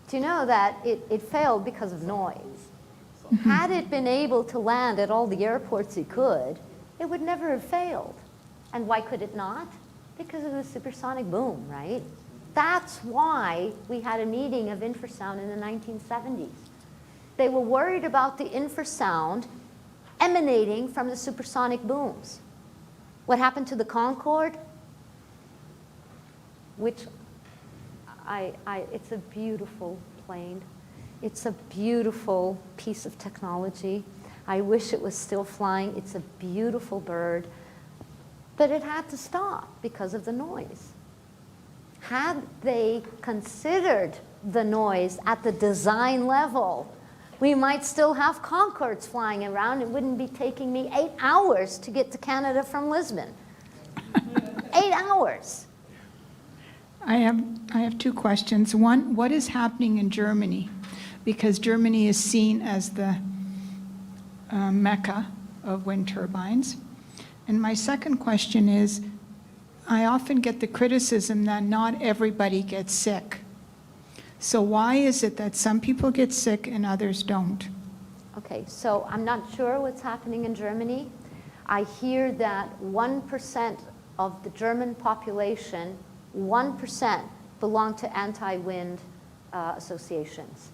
[SPEAKER 2] Do you know that it failed because of noise? Had it been able to land at all the airports it could, it would never have failed. And why could it not? Because of the supersonic boom, right? That's why we had a meeting of infrasound in the 1970s. They were worried about the infrasound emanating from the supersonic booms. What happened to the Concorde? Which it's a beautiful plane. It's a beautiful piece of technology. I wish it was still flying. It's a beautiful bird. But it had to stop because of the noise. Had they considered the noise at the design level, we might still have Concordes flying around. It wouldn't be taking me 8 hours to get to Canada from Lisbon. 8 hours.
[SPEAKER 12] I have two questions. One, what is happening in Germany? Because Germany is seen as the mecca of wind turbines. And my second question is, I often get the criticism that not everybody gets sick. So why is it that some people get sick and others don't?
[SPEAKER 2] Okay, so I'm not sure what's happening in Germany. I hear that 1% of the German population, 1% belong to anti-wind associations.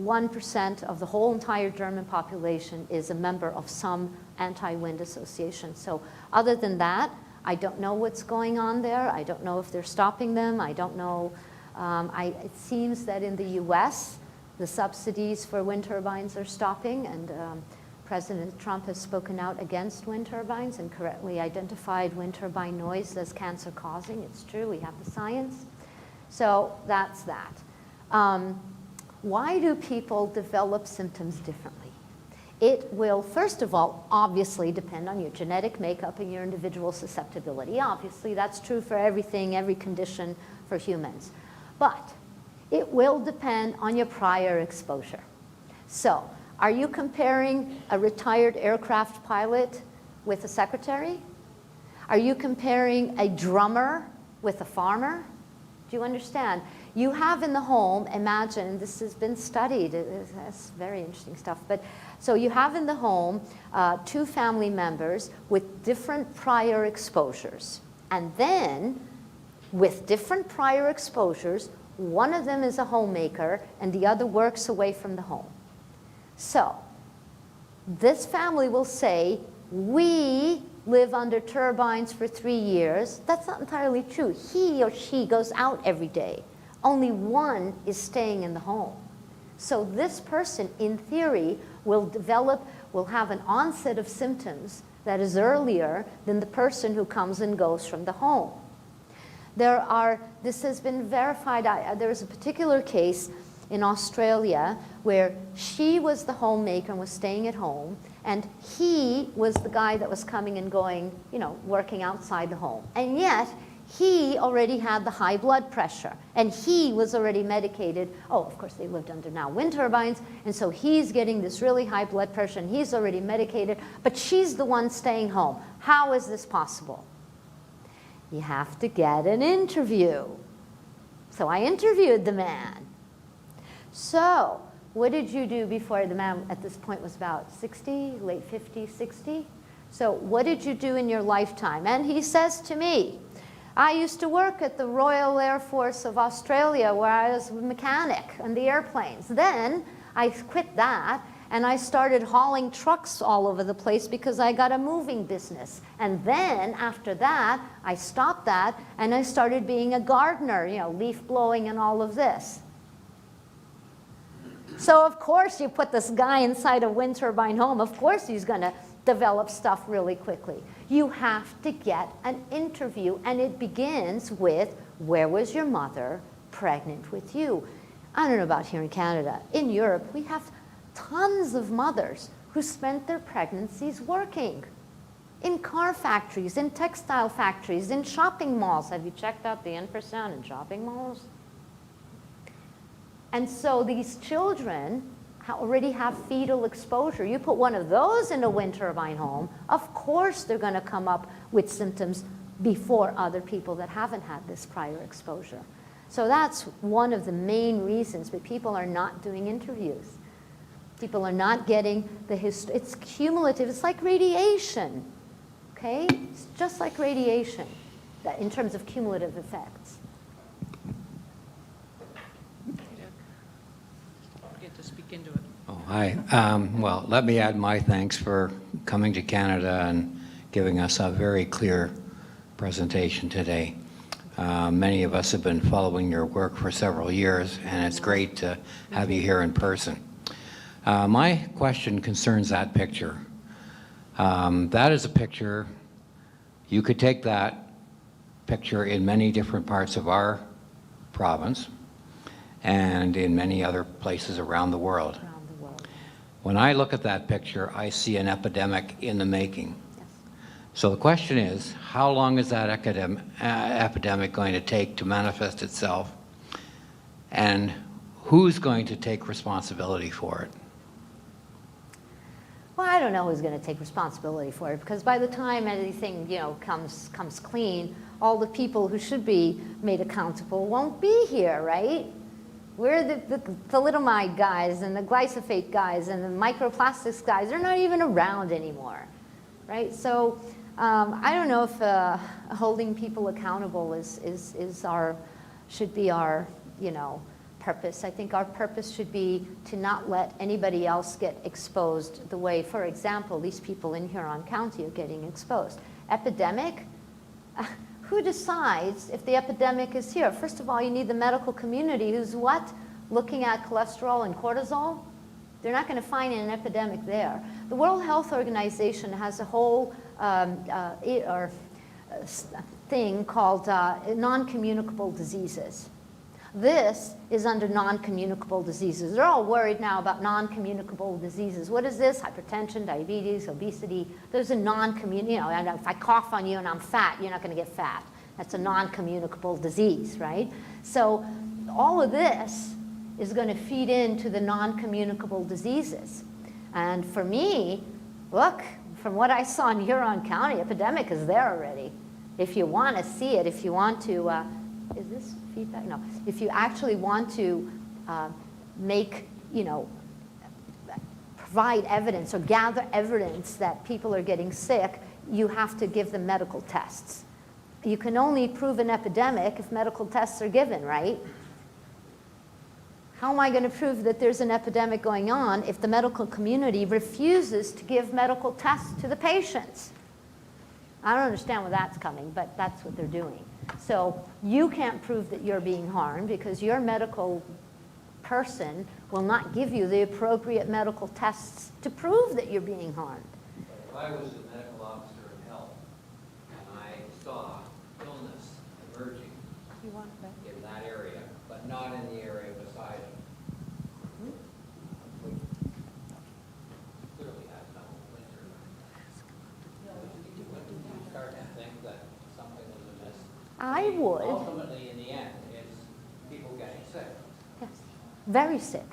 [SPEAKER 2] 1% of the whole entire German population is a member of some anti-wind association. So other than that, I don't know what's going on there. I don't know if they're stopping them. I don't know. It seems that in the US, the subsidies for wind turbines are stopping, and President Trump has spoken out against wind turbines and correctly identified wind turbine noise as cancer-causing. It's true, we have the science. So that's that. Why do people develop symptoms differently? It will, first of all, obviously depend on your genetic makeup and your individual susceptibility. Obviously, that's true for everything, every condition for humans. But it will depend on your prior exposure. So, are you comparing a retired aircraft pilot with a secretary? Are you comparing a drummer with a farmer? Do you understand? You have in the home, imagine, this has been studied, that's very interesting stuff, but so you have in the home 2 family members with different prior exposures. And then, with different prior exposures, one of them is a homemaker and the other works away from the home. So, this family will say, we live under turbines for 3 years. That's not entirely true. He or she goes out every day. Only one is staying in the home. So this person, in theory, will have an onset of symptoms that is earlier than the person who comes and goes from the home. This has been verified. There was a particular case in Australia where she was the homemaker and was staying at home, and he was the guy that was coming and going, working outside the home. And yet, he already had the high blood pressure, and he was already medicated. Oh, of course, they lived under now wind turbines, and so he's getting this really high blood pressure, and he's already medicated, but she's the one staying home. How is this possible? You have to get an interview. So I interviewed the man. So what did you do before? The man at this point was about 60, late 50s, 60. So what did you do in your lifetime? And he says to me, I used to work at the Royal Air Force of Australia where I was a mechanic on the airplanes. Then I quit that and I started hauling trucks all over the place because I got a moving business. And then after that, I stopped that and I started being a gardener, you know, leaf blowing and all of this. So of course you put this guy inside a wind turbine home, of course he's going to develop stuff really quickly. You have to get an interview, and it begins with, where was your mother pregnant with you? I don't know about here in Canada. In Europe, we have tons of mothers who spent their pregnancies working in car factories, in textile factories, in shopping malls. Have you checked out the infrasound in shopping malls? And so these children already have fetal exposure. You put one of those in a wind turbine home, of course they're going to come up with symptoms before other people that haven't had this prior exposure. So that's one of the main reasons that people are not doing interviews. People are not getting the history. It's cumulative. It's like radiation, okay? It's just like radiation in terms of cumulative effects.
[SPEAKER 3] Get to speak into it.
[SPEAKER 13] Oh, hi. Well, let me add my thanks for coming to Canada and giving us a very clear presentation today. Many of us have been following your work for several years, and it's great to have you here in person. My question concerns that picture. That is a picture, you could take that picture in many different parts of our province and in many other places around the world. When I look at that picture, I see an epidemic in the making.
[SPEAKER 2] Yes.
[SPEAKER 13] So the question is, how long is that epidemic going to take to manifest itself? And who's going to take responsibility for it?
[SPEAKER 2] Well, I don't know who's going to take responsibility for it, because by the time anything, you know, comes clean, all the people who should be made accountable won't be here, right? We're the thalidomide guys and the glyphosate guys and the microplastics guys. They're not even around anymore, right? So I don't know if holding people accountable should be our, you know, purpose. I think our purpose should be to not let anybody else get exposed the way, for example, these people in Huron County are getting exposed. Epidemic? Who decides if the epidemic is here? First of all, you need the medical community who's what? Looking at cholesterol and cortisol? They're not going to find an epidemic there. The World Health Organization has a whole thing called non-communicable diseases. This is under non-communicable diseases. They're all worried now about non-communicable diseases. What is this? Hypertension, diabetes, obesity. Those are non-communicable. You know, if I cough on you and I'm fat, you're not going to get fat. That's a non-communicable disease, right? So all of this is going to feed into the non-communicable diseases. And for me, look, from what I saw in Huron County, epidemic is there already. If you want to see it, if you want to, is this feedback? No. If you actually want to make, you know, provide evidence or gather evidence that people are getting sick, you have to give them medical tests. You can only prove an epidemic if medical tests are given, right? How am I going to prove that there's an epidemic going on if the medical community refuses to give medical tests to the patients? I don't understand where that's coming, but that's what they're doing. So you can't prove that you're being harmed because your medical person will not give you the appropriate medical tests to prove that you're being harmed.
[SPEAKER 13] If I was a medical officer of health and I saw illness emerging in that area, but not in the area beside it, we clearly have no winter. Would you start to think that something was amiss?
[SPEAKER 2] I I would,
[SPEAKER 13] Ultimately, in the end, it's people getting sick.
[SPEAKER 2] yes, very sick,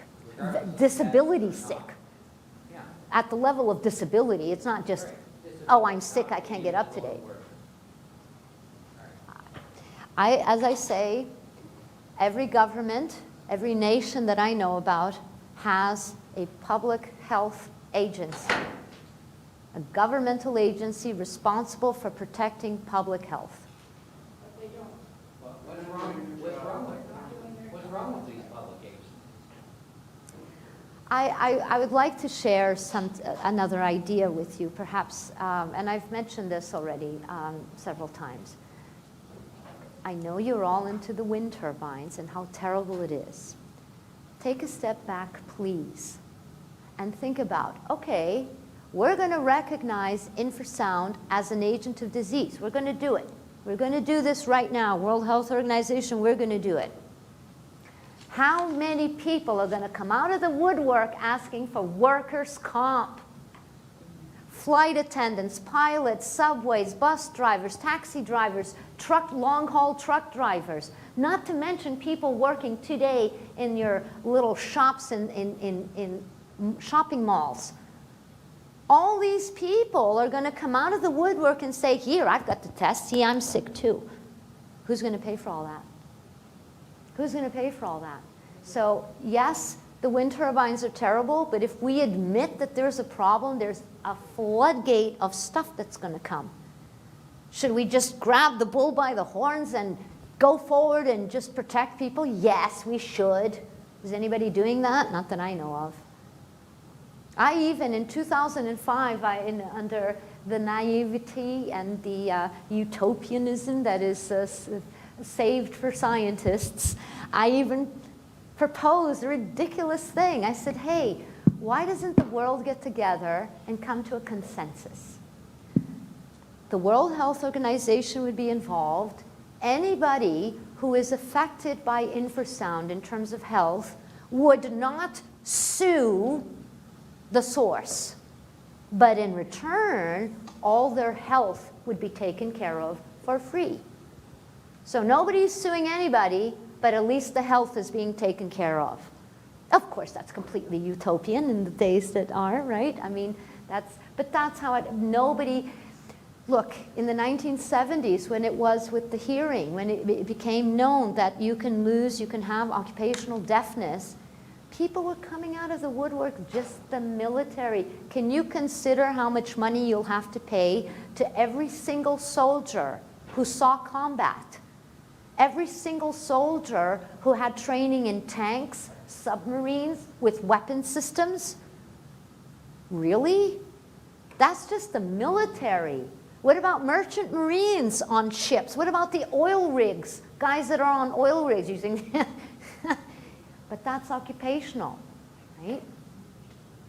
[SPEAKER 2] disability sick.
[SPEAKER 13] Yeah.
[SPEAKER 2] At the level of disability, it's not just, oh, I'm sick, I can't get up today. As I say, every government, every nation that I know about has a public health agency, a governmental agency responsible for protecting public health.
[SPEAKER 13] What's wrong with these public agencies?
[SPEAKER 2] I would like to share another idea with you, perhaps, and I've mentioned this already several times. I know you're all into the wind turbines and how terrible it is. Take a step back, please, and think about, okay, we're going to recognize infrasound as an agent of disease. We're going to do it. We're going to do this right now. World Health Organization, we're going to do it. How many people are going to come out of the woodwork asking for workers' comp? Flight attendants, pilots, subways, bus drivers, taxi drivers, long-haul truck drivers, not to mention people working today in your little shops in shopping malls. All these people are going to come out of the woodwork and say, here, I've got the test. See, I'm sick too. Who's going to pay for all that? Who's going to pay for all that? So yes, the wind turbines are terrible, but if we admit that there's a problem, there's a floodgate of stuff that's going to come. Should we just grab the bull by the horns and go forward and just protect people? Yes, we should. Is anybody doing that? Not that I know of. I even, in 2005, under the naivety and the utopianism that is saved for scientists, I even proposed a ridiculous thing. I said, hey, why doesn't the world get together and come to a consensus? The World Health Organization would be involved. Anybody who is affected by infrasound in terms of health would not sue the source, but in return, all their health would be taken care of for free. So nobody's suing anybody, but at least the health is being taken care of. Of course, that's completely utopian in the days that are, right? I mean, but that's how nobody, look, in the 1970s, when it was with the hearing, when it became known that you can have occupational deafness, people were coming out of the woodwork, just the military. Can you consider how much money you'll have to pay to every single soldier who saw combat? Every single soldier who had training in tanks, submarines, with weapon systems? Really? That's just the military. What about merchant marines on ships? What about the oil rigs? Guys that are on oil rigs using... But that's occupational, right?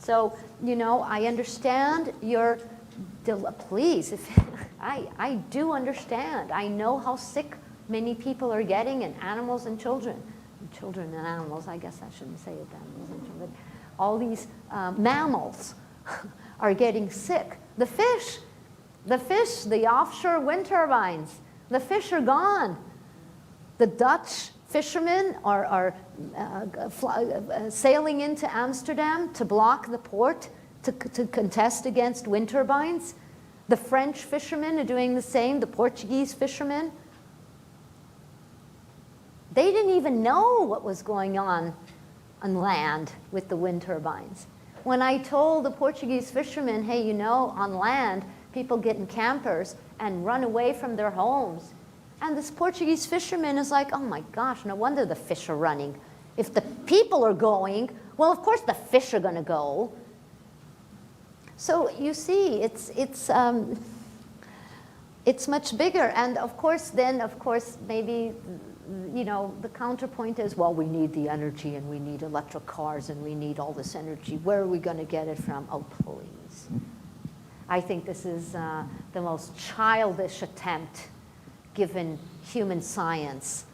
[SPEAKER 2] So, you know, I understand your... Please, I do understand. I know how sick many people are getting, and animals and children. Children and animals, I guess I shouldn't say it, animals and children. But all these mammals are getting sick. The fish, the offshore wind turbines, the fish are gone. The Dutch fishermen are sailing into Amsterdam to block the port to contest against wind turbines. The French fishermen are doing the same, the Portuguese fishermen. They didn't even know what was going on land with the wind turbines. When I told the Portuguese fishermen, hey, you know, on land, people get in campers and run away from their homes. And this Portuguese fisherman is like, oh my gosh, no wonder the fish are running. If the people are going, well, of course the fish are going to go. So you see, it's much bigger. And of course, maybe, you know, the counterpoint is, well, we need the energy and we need electric cars and we need all this energy. Where are we going to get it from? Oh, please. I think this is the most childish attempt given human science.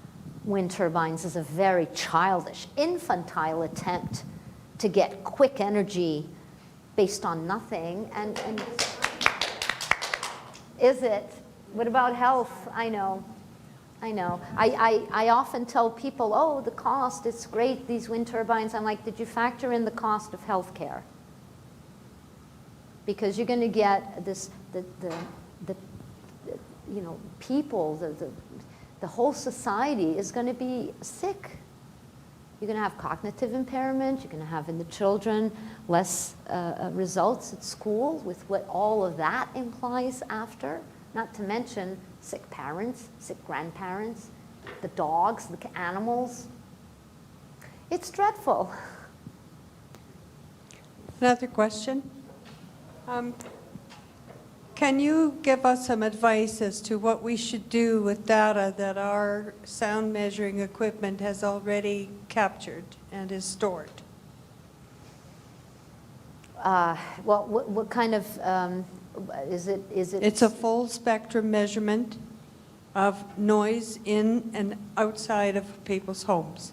[SPEAKER 2] Wind turbines is a very childish, infantile attempt to get quick energy based on nothing. And is it? What about health? I know. I know. I often tell people, oh, the cost, it's great, these wind turbines. I'm like, did you factor in the cost of healthcare? Because you're going to get this, you know, people, the whole society is going to be sick. You're going to have cognitive impairment. You're going to have in the children less results at school with what all of that implies after. Not to mention sick parents, sick grandparents, the dogs, the animals. It's dreadful.
[SPEAKER 5] Another question? Can you give us some advice as to what we should do with data that our sound measuring equipment has already captured and is stored?
[SPEAKER 2] Well, what kind of, is it?
[SPEAKER 5] It's a full spectrum measurement of noise in and outside of people's homes.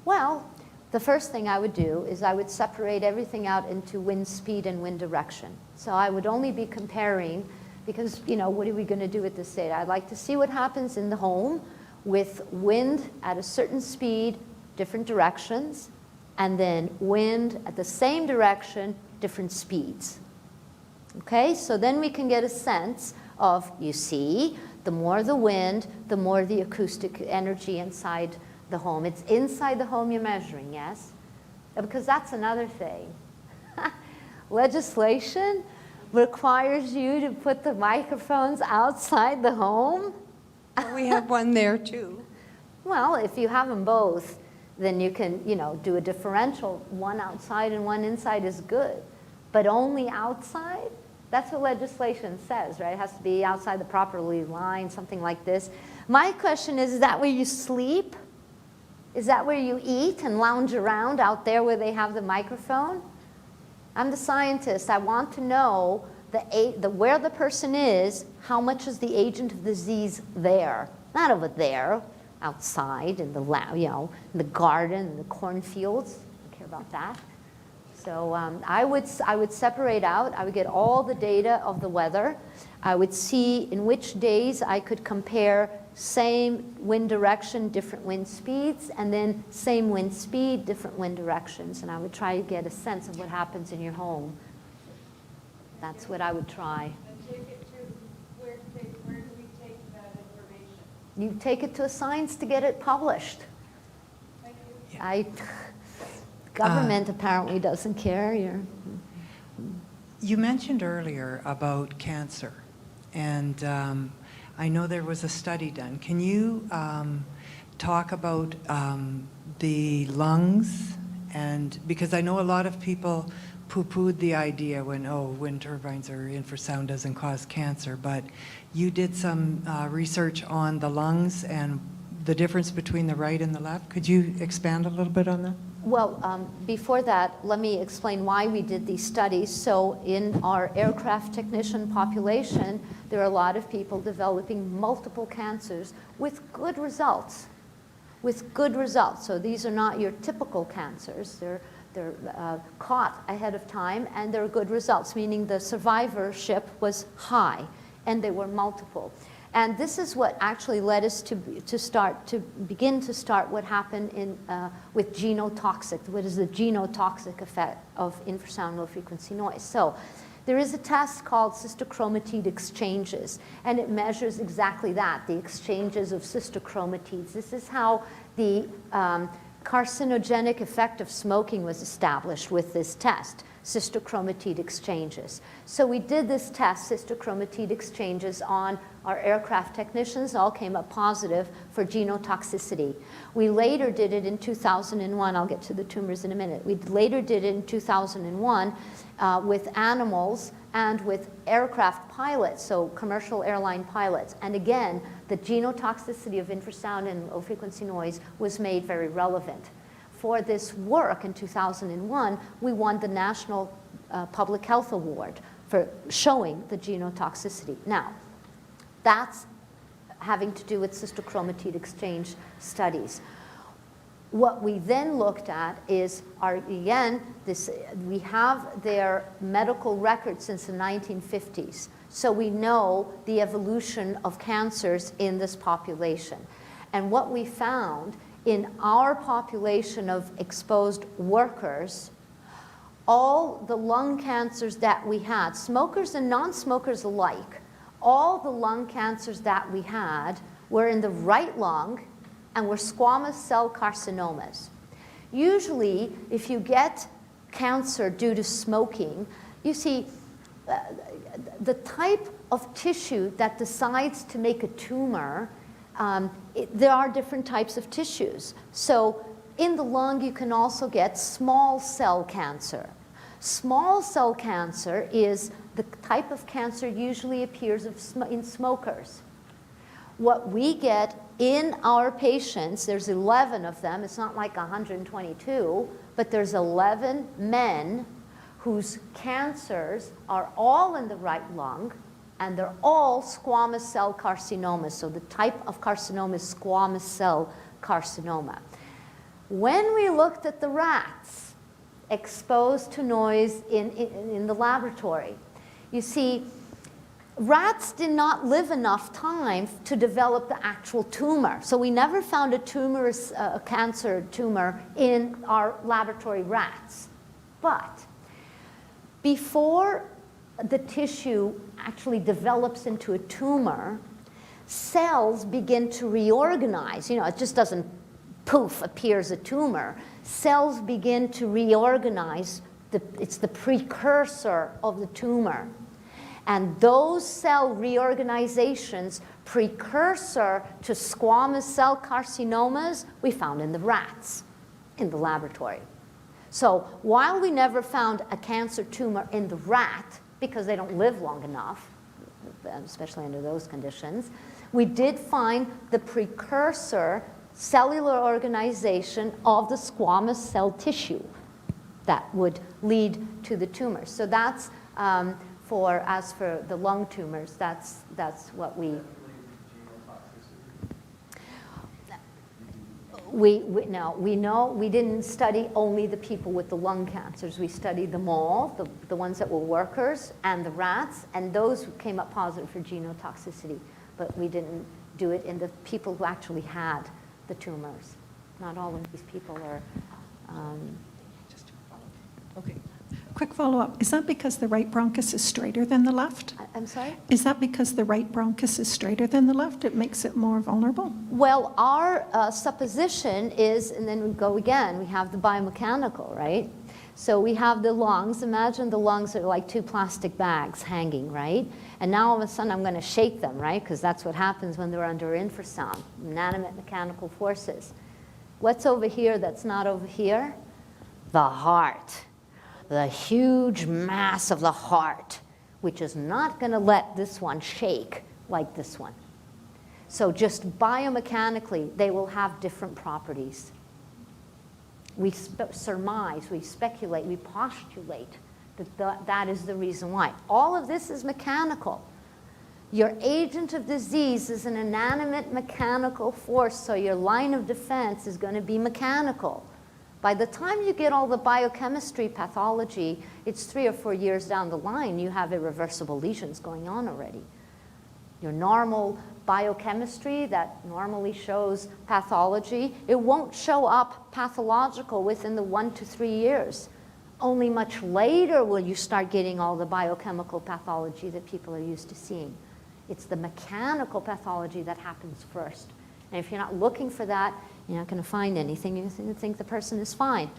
[SPEAKER 2] Well, the first thing I would do is I would separate everything out into wind speed and wind direction. So I would only be comparing, because, you know, what are we going to do with this data? I'd like to see what happens in the home with wind at a certain speed, different directions, and then wind at the same direction, different speeds. Okay, so then we can get a sense of, you see, the more the wind, the more the acoustic energy inside the home. It's inside the home you're measuring, yes? Because that's another thing. Legislation requires you to put the microphones outside the home.
[SPEAKER 5] We have one there too.
[SPEAKER 2] Well, if you have them both, then you can, you know, do a differential. One outside and one inside is good. But only outside? That's what legislation says, right? It has to be outside the properly line, something like this. My question is that where you sleep? Is that where you eat and lounge around out there where they have the microphone? I'm the scientist. I want to know where the person is, how much is the agent of disease there? Not over there, outside in the, you know, in the garden, in the cornfields. I don't care about that. So I would separate out. I would get all the data of the weather. I would see in which days I could compare same wind direction, different wind speeds, and then same wind speed, different wind directions. And I would try to get a sense of what happens in your home. That's what I would try.
[SPEAKER 5] And take it to, where do we take that information?
[SPEAKER 2] You take it to a science to get it published.
[SPEAKER 5] Thank you.
[SPEAKER 2] Government apparently doesn't care.
[SPEAKER 6] You mentioned earlier about cancer, and I know there was a study done. Can you talk about the lungs? And because I know a lot of people poo-pooed the idea when, oh, wind turbines or infrasound doesn't cause cancer, but you did some research on the lungs and the difference between the right and the left. Could you expand a little bit on that?
[SPEAKER 2] Well, before that, let me explain why we did these studies. So in our aircraft technician population, there are a lot of people developing multiple cancers with good results. With good results. So these are not your typical cancers. They're caught ahead of time, and they're good results, meaning the survivorship was high, and they were multiple. And this is what actually led us to begin to start what happened with genotoxic. What is the genotoxic effect of infrasound low-frequency noise? So there is a test called cystochromatid exchanges, and it measures exactly that, the exchanges of cystochromatids. This is how the carcinogenic effect of smoking was established with this test, cystochromatid exchanges. So we did this test, cystochromatid exchanges, on our aircraft technicians. All came up positive for genotoxicity. We later did it in 2001. I'll get to the tumors in a minute. We later did it in 2001 with animals and with aircraft pilots, so commercial airline pilots. And again, the genotoxicity of infrasound and low-frequency noise was made very relevant. For this work in 2001, we won the National Public Health Award for showing the genotoxicity. Now, that's having to do with cystochromatid exchange studies. What we then looked at is, we have their medical records since the 1950s. So we know the evolution of cancers in this population. And what we found in our population of exposed workers, all the lung cancers that we had, smokers and non-smokers alike, all the lung cancers that we had were in the right lung and were squamous cell carcinomas. Usually, if you get cancer due to smoking, you see the type of tissue that decides to make a tumor, there are different types of tissues. So in the lung, you can also get small cell cancer. Small cell cancer is the type of cancer usually appears in smokers. What we get in our patients, there's 11 of them, it's not like 122, but there's 11 men whose cancers are all in the right lung, and they're all squamous cell carcinomas. So the type of carcinoma is squamous cell carcinoma. When we looked at the rats exposed to noise in the laboratory, you see, rats did not live enough time to develop the actual tumor. So we never found a cancer tumor in our laboratory rats. But before the tissue actually develops into a tumor, cells begin to reorganize. You know, it just doesn't poof, appears a tumor. Cells begin to reorganize. It's the precursor of the tumor. And those cell reorganizations, precursor to squamous cell carcinomas, we found in the rats in the laboratory. So while we never found a cancer tumor in the rat, because they don't live long enough, especially under those conditions, we did find the precursor cellular organization of the squamous cell tissue that would lead to the tumor. So that's as for the lung tumors, that's what we know. We didn't study only the people with the lung cancers. We studied them all, the ones that were workers and the rats, and those who came up positive for genotoxicity. But we didn't do it in the people who actually had the tumors. Not all of these people are.
[SPEAKER 8] Okay. Quick follow-up. Is that because the right bronchus is straighter than the left?
[SPEAKER 2] I'm sorry?
[SPEAKER 8] Is that because the right bronchus is straighter than the left? It makes it more vulnerable?
[SPEAKER 2] Well, our supposition is, and then we go again, we have the biomechanical, right? So we have the lungs. Imagine the lungs are like two plastic bags hanging, right? And now all of a sudden I'm going to shake them, right? Because that's what happens when they're under infrasound, inanimate mechanical forces. What's over here that's not over here? The heart. The huge mass of the heart, which is not going to let this one shake like this one. So just biomechanically, they will have different properties. We surmise, we speculate, we postulate that that is the reason why. All of this is mechanical. Your agent of disease is an inanimate mechanical force, so your line of defense is going to be mechanical. By the time you get all the biochemistry pathology, it's 3 or 4 years down the line, you have irreversible lesions going on already. Your normal biochemistry that normally shows pathology, it won't show up pathological within the 1 to 3 years. Only much later will you start getting all the biochemical pathology that people are used to seeing. It's the mechanical pathology that happens first. And if you're not looking for that, you're not going to find anything. You think the person is fine.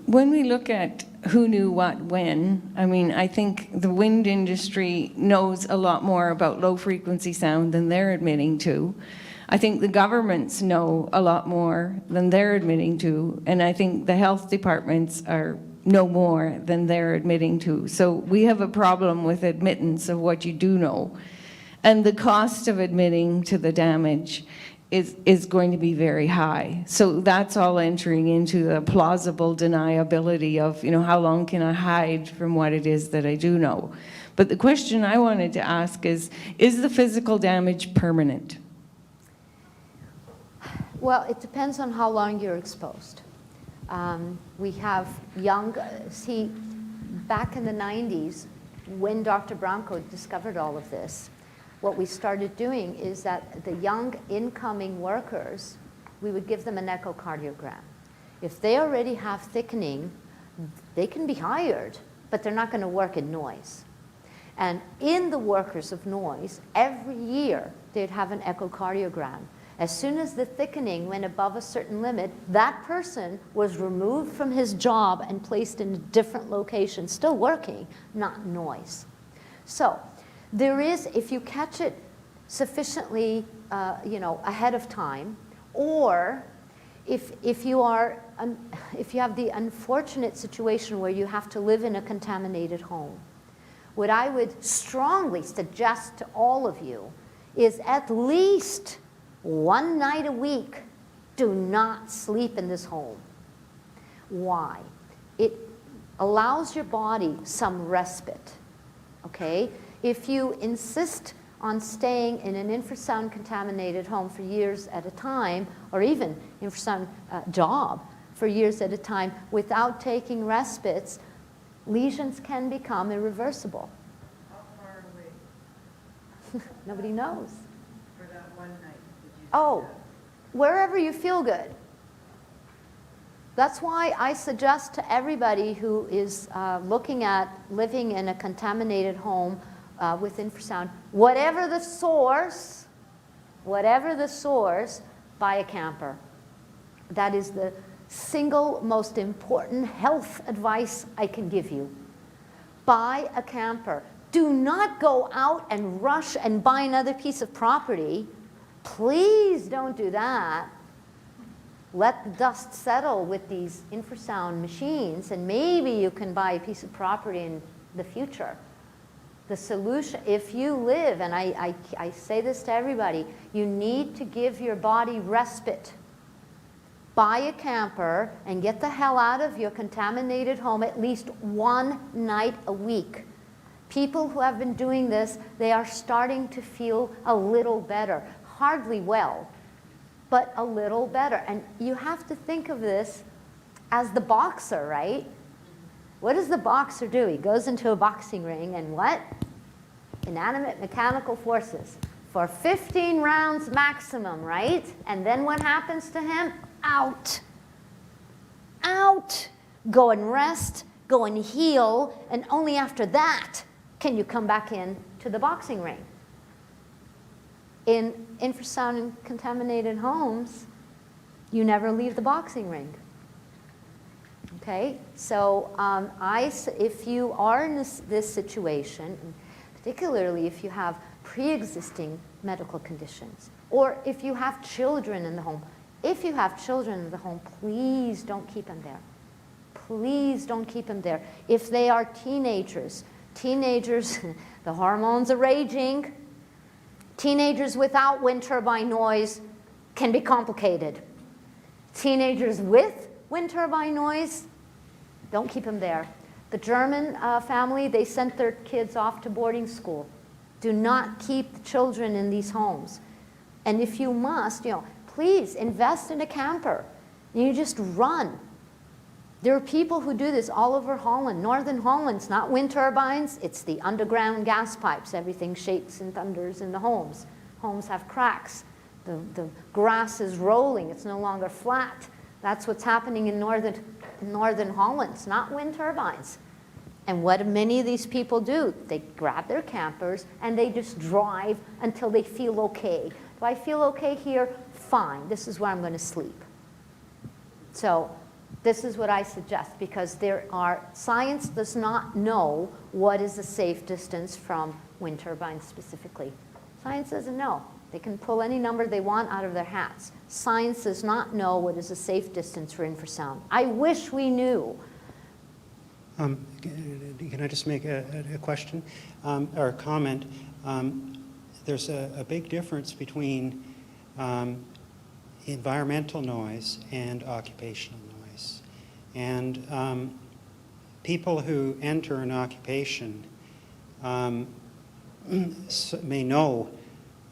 [SPEAKER 7] When we look at who knew what when, I mean, I think the wind industry knows a lot more about low-frequency sound than they're admitting to. I think the governments know a lot more than they're admitting to, and I think the health departments know more than they're admitting to. So we have a problem with admittance of what you do know. And the cost of admitting to the damage is going to be very high. So that's all entering into the plausible deniability of, you know, how long can I hide from what it is that I do know? But the question I wanted to ask is the physical damage permanent?
[SPEAKER 2] Well, it depends on how long you're exposed. We have young, back in the 90s, when Dr. Bronco discovered all of this, what we started doing is that the young incoming workers, we would give them an echocardiogram. If they already have thickening, they can be hired, but they're not going to work in noise. And in the workers of noise, every year they'd have an echocardiogram. As soon as the thickening went above a certain limit, that person was removed from his job and placed in a different location, still working, not noise. So there is, if you catch it sufficiently ahead of time, or if you have the unfortunate situation where you have to live in a contaminated home, what I would strongly suggest to all of you is at least one night a week, do not sleep in this home. Why? It allows your body some respite, okay? If you insist on staying in an infrasound contaminated home for years at a time, or even infrasound job for years at a time without taking respites, lesions can become irreversible.
[SPEAKER 6] How far away?
[SPEAKER 2] Nobody knows.
[SPEAKER 6] For that one night, did you
[SPEAKER 2] Oh, wherever you feel good. That's why I suggest to everybody who is looking at living in a contaminated home with infrasound, whatever the source, buy a camper. That is the single most important health advice I can give you. Buy a camper. Do not go out and rush and buy another piece of property. Please don't do that. Let the dust settle with these infrasound machines, and maybe you can buy a piece of property in the future. The solution, if you live, and I say this to everybody, you need to give your body respite. Buy a camper and get the hell out of your contaminated home at least one night a week. People who have been doing this, they are starting to feel a little better. Hardly well, but a little better. And you have to think of this as the boxer, right? What does the boxer do? He goes into a boxing ring and what? Inanimate mechanical forces for 15 rounds maximum, right? And then what happens to him? Out. Out. Go and rest, go and heal, and only after that can you come back in to the boxing ring. In infrasound contaminated homes, you never leave the boxing ring. Okay, so if you are in this situation, particularly if you have pre-existing medical conditions, or if you have children in the home, please don't keep them there. Please don't keep them there. If they are teenagers, the hormones are raging. Teenagers without wind turbine noise can be complicated. Teenagers with wind turbine noise, don't keep them there. The German family, they sent their kids off to boarding school. Do not keep the children in these homes. And if you must, please invest in a camper. You just run. There are people who do this all over Holland. Northern Holland's not wind turbines, it's the underground gas pipes. Everything shakes and thunders in the homes. Homes have cracks. The grass is rolling, it's no longer flat. That's what's happening in northern Holland. It's not wind turbines. And what many of these people do, they grab their campers and they just drive until they feel okay. Do I feel okay here? Fine, this is where I'm going to sleep. So this is what I suggest, because science does not know what is a safe distance from wind turbines specifically. Science doesn't know. They can pull any number they want out of their hats. Science does not know what is a safe distance for infrasound. I wish we knew.
[SPEAKER 1] Can I just make a question or a comment? There's a big difference between environmental noise and occupational noise. And people who enter an occupation may know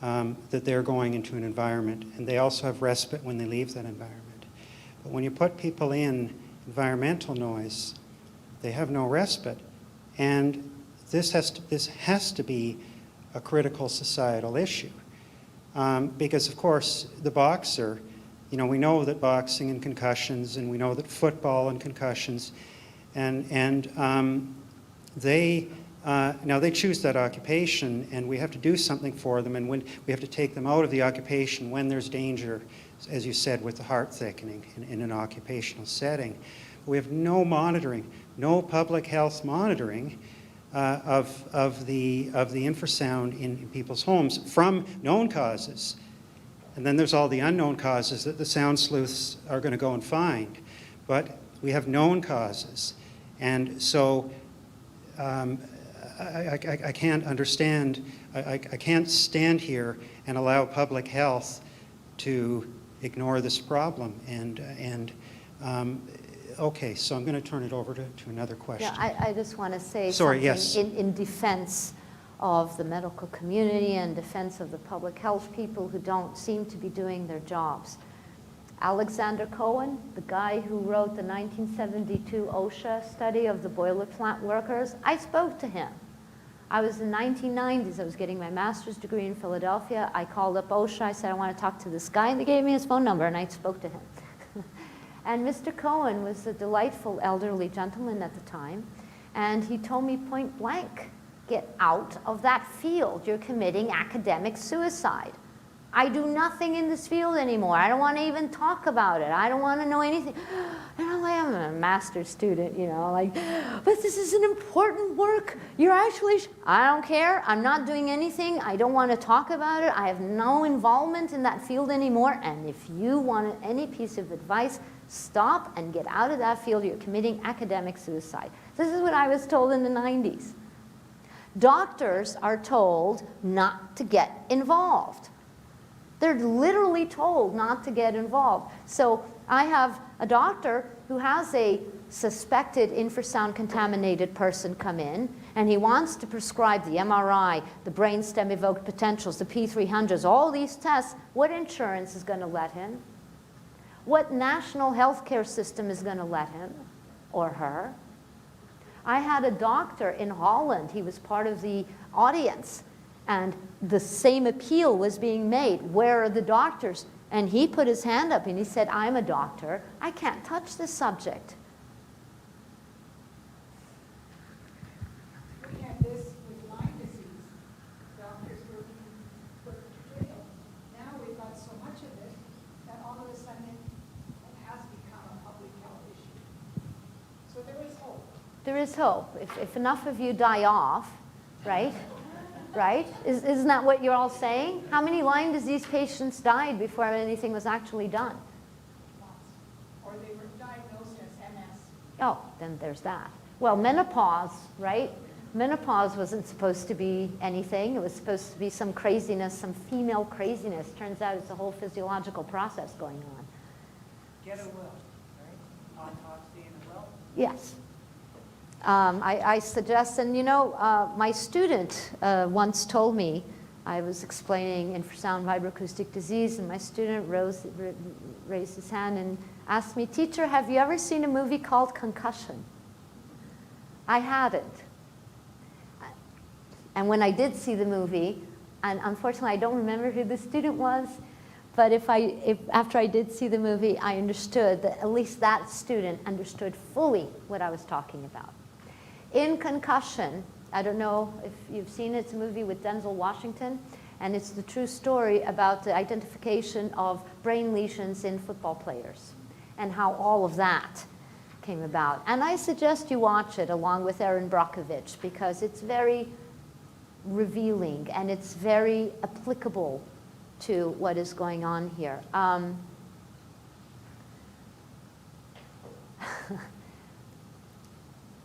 [SPEAKER 1] that they're going into an environment, and they also have respite when they leave that environment. But when you put people in environmental noise, they have no respite, and this has to be a critical societal issue. Because, of course, the boxer, you know, we know that boxing and concussions, and we know that football and concussions, and now they choose that occupation, and we have to do something for them, and when we have to take them out of the occupation when there's danger, as you said, with the heart thickening in an occupational setting. We have no monitoring, no public health monitoring of the infrasound in people's homes from known causes. And then there's all the unknown causes that the sound sleuths are going to go and find. But we have known causes. And so I can't understand, I can't stand here and allow public health to ignore this problem. Okay, so I'm going to turn it over to another question.
[SPEAKER 2] Yeah, I just want to say
[SPEAKER 1] Sorry,
[SPEAKER 2] something
[SPEAKER 1] yes.
[SPEAKER 2] in defense of the medical community and defense of the public health people who don't seem to be doing their jobs. Alexander Cohen, the guy who wrote the 1972 OSHA study of the boiler plant workers, I spoke to him. I was in the 1990s. I was getting my master's degree in Philadelphia. I called up OSHA. I said, I want to talk to this guy, and they gave me his phone number, and I spoke to him. And Mr. Cohen was a delightful elderly gentleman at the time, and he told me point blank, get out of that field. You're committing academic suicide. I do nothing in this field anymore. I don't want to even talk about it. I don't want to know anything. And I'm like, I'm a master's student, you know, like, but this is an important work. You're actually, I don't care. I'm not doing anything. I don't want to talk about it. I have no involvement in that field anymore. And if you want any piece of advice, stop and get out of that field. You're committing academic suicide. This is what I was told in the 90s. Doctors are told not to get involved. They're literally told not to get involved. So I have a doctor who has a suspected infrasound contaminated person come in, and he wants to prescribe the MRI, the brainstem evoked potentials, the P300s, all these tests. What insurance is going to let him? What national health care system is going to let him or her? I had a doctor in Holland. He was part of the audience. And the same appeal was being made. Where are the doctors? And he put his hand up and he said, I'm a doctor. I can't touch this subject.
[SPEAKER 12] We had this with Lyme disease. Doctors were being put to jail. Now we've got so much of it that all of a sudden it has become a public health issue. So there is hope.
[SPEAKER 2] There is hope. If enough of you die off, right? Right? Isn't that what you're all saying? How many Lyme disease patients died before anything was actually done?
[SPEAKER 12] Or they were diagnosed as MS.
[SPEAKER 2] Oh, then there's that. Well, menopause, right? Menopause wasn't supposed to be anything. It was supposed to be some craziness, some female craziness. Turns out it's a whole physiological process going on.
[SPEAKER 3] Get a will, right? Autopsy and a will.
[SPEAKER 2] Yes. I suggest, and you know, my student once told me, I was explaining infrasound vibroacoustic disease, and my student raised his hand and asked me, teacher, have you ever seen a movie called Concussion? I hadn't. And when I did see the movie, and unfortunately I don't remember who the student was, but after I did see the movie, I understood that at least that student understood fully what I was talking about. In Concussion, I don't know if you've seen it, it's a movie with Denzel Washington, and it's the true story about the identification of brain lesions in football players and how all of that came about. And I suggest you watch it along with Erin Brockovich because it's very revealing and it's very applicable to what is going on here.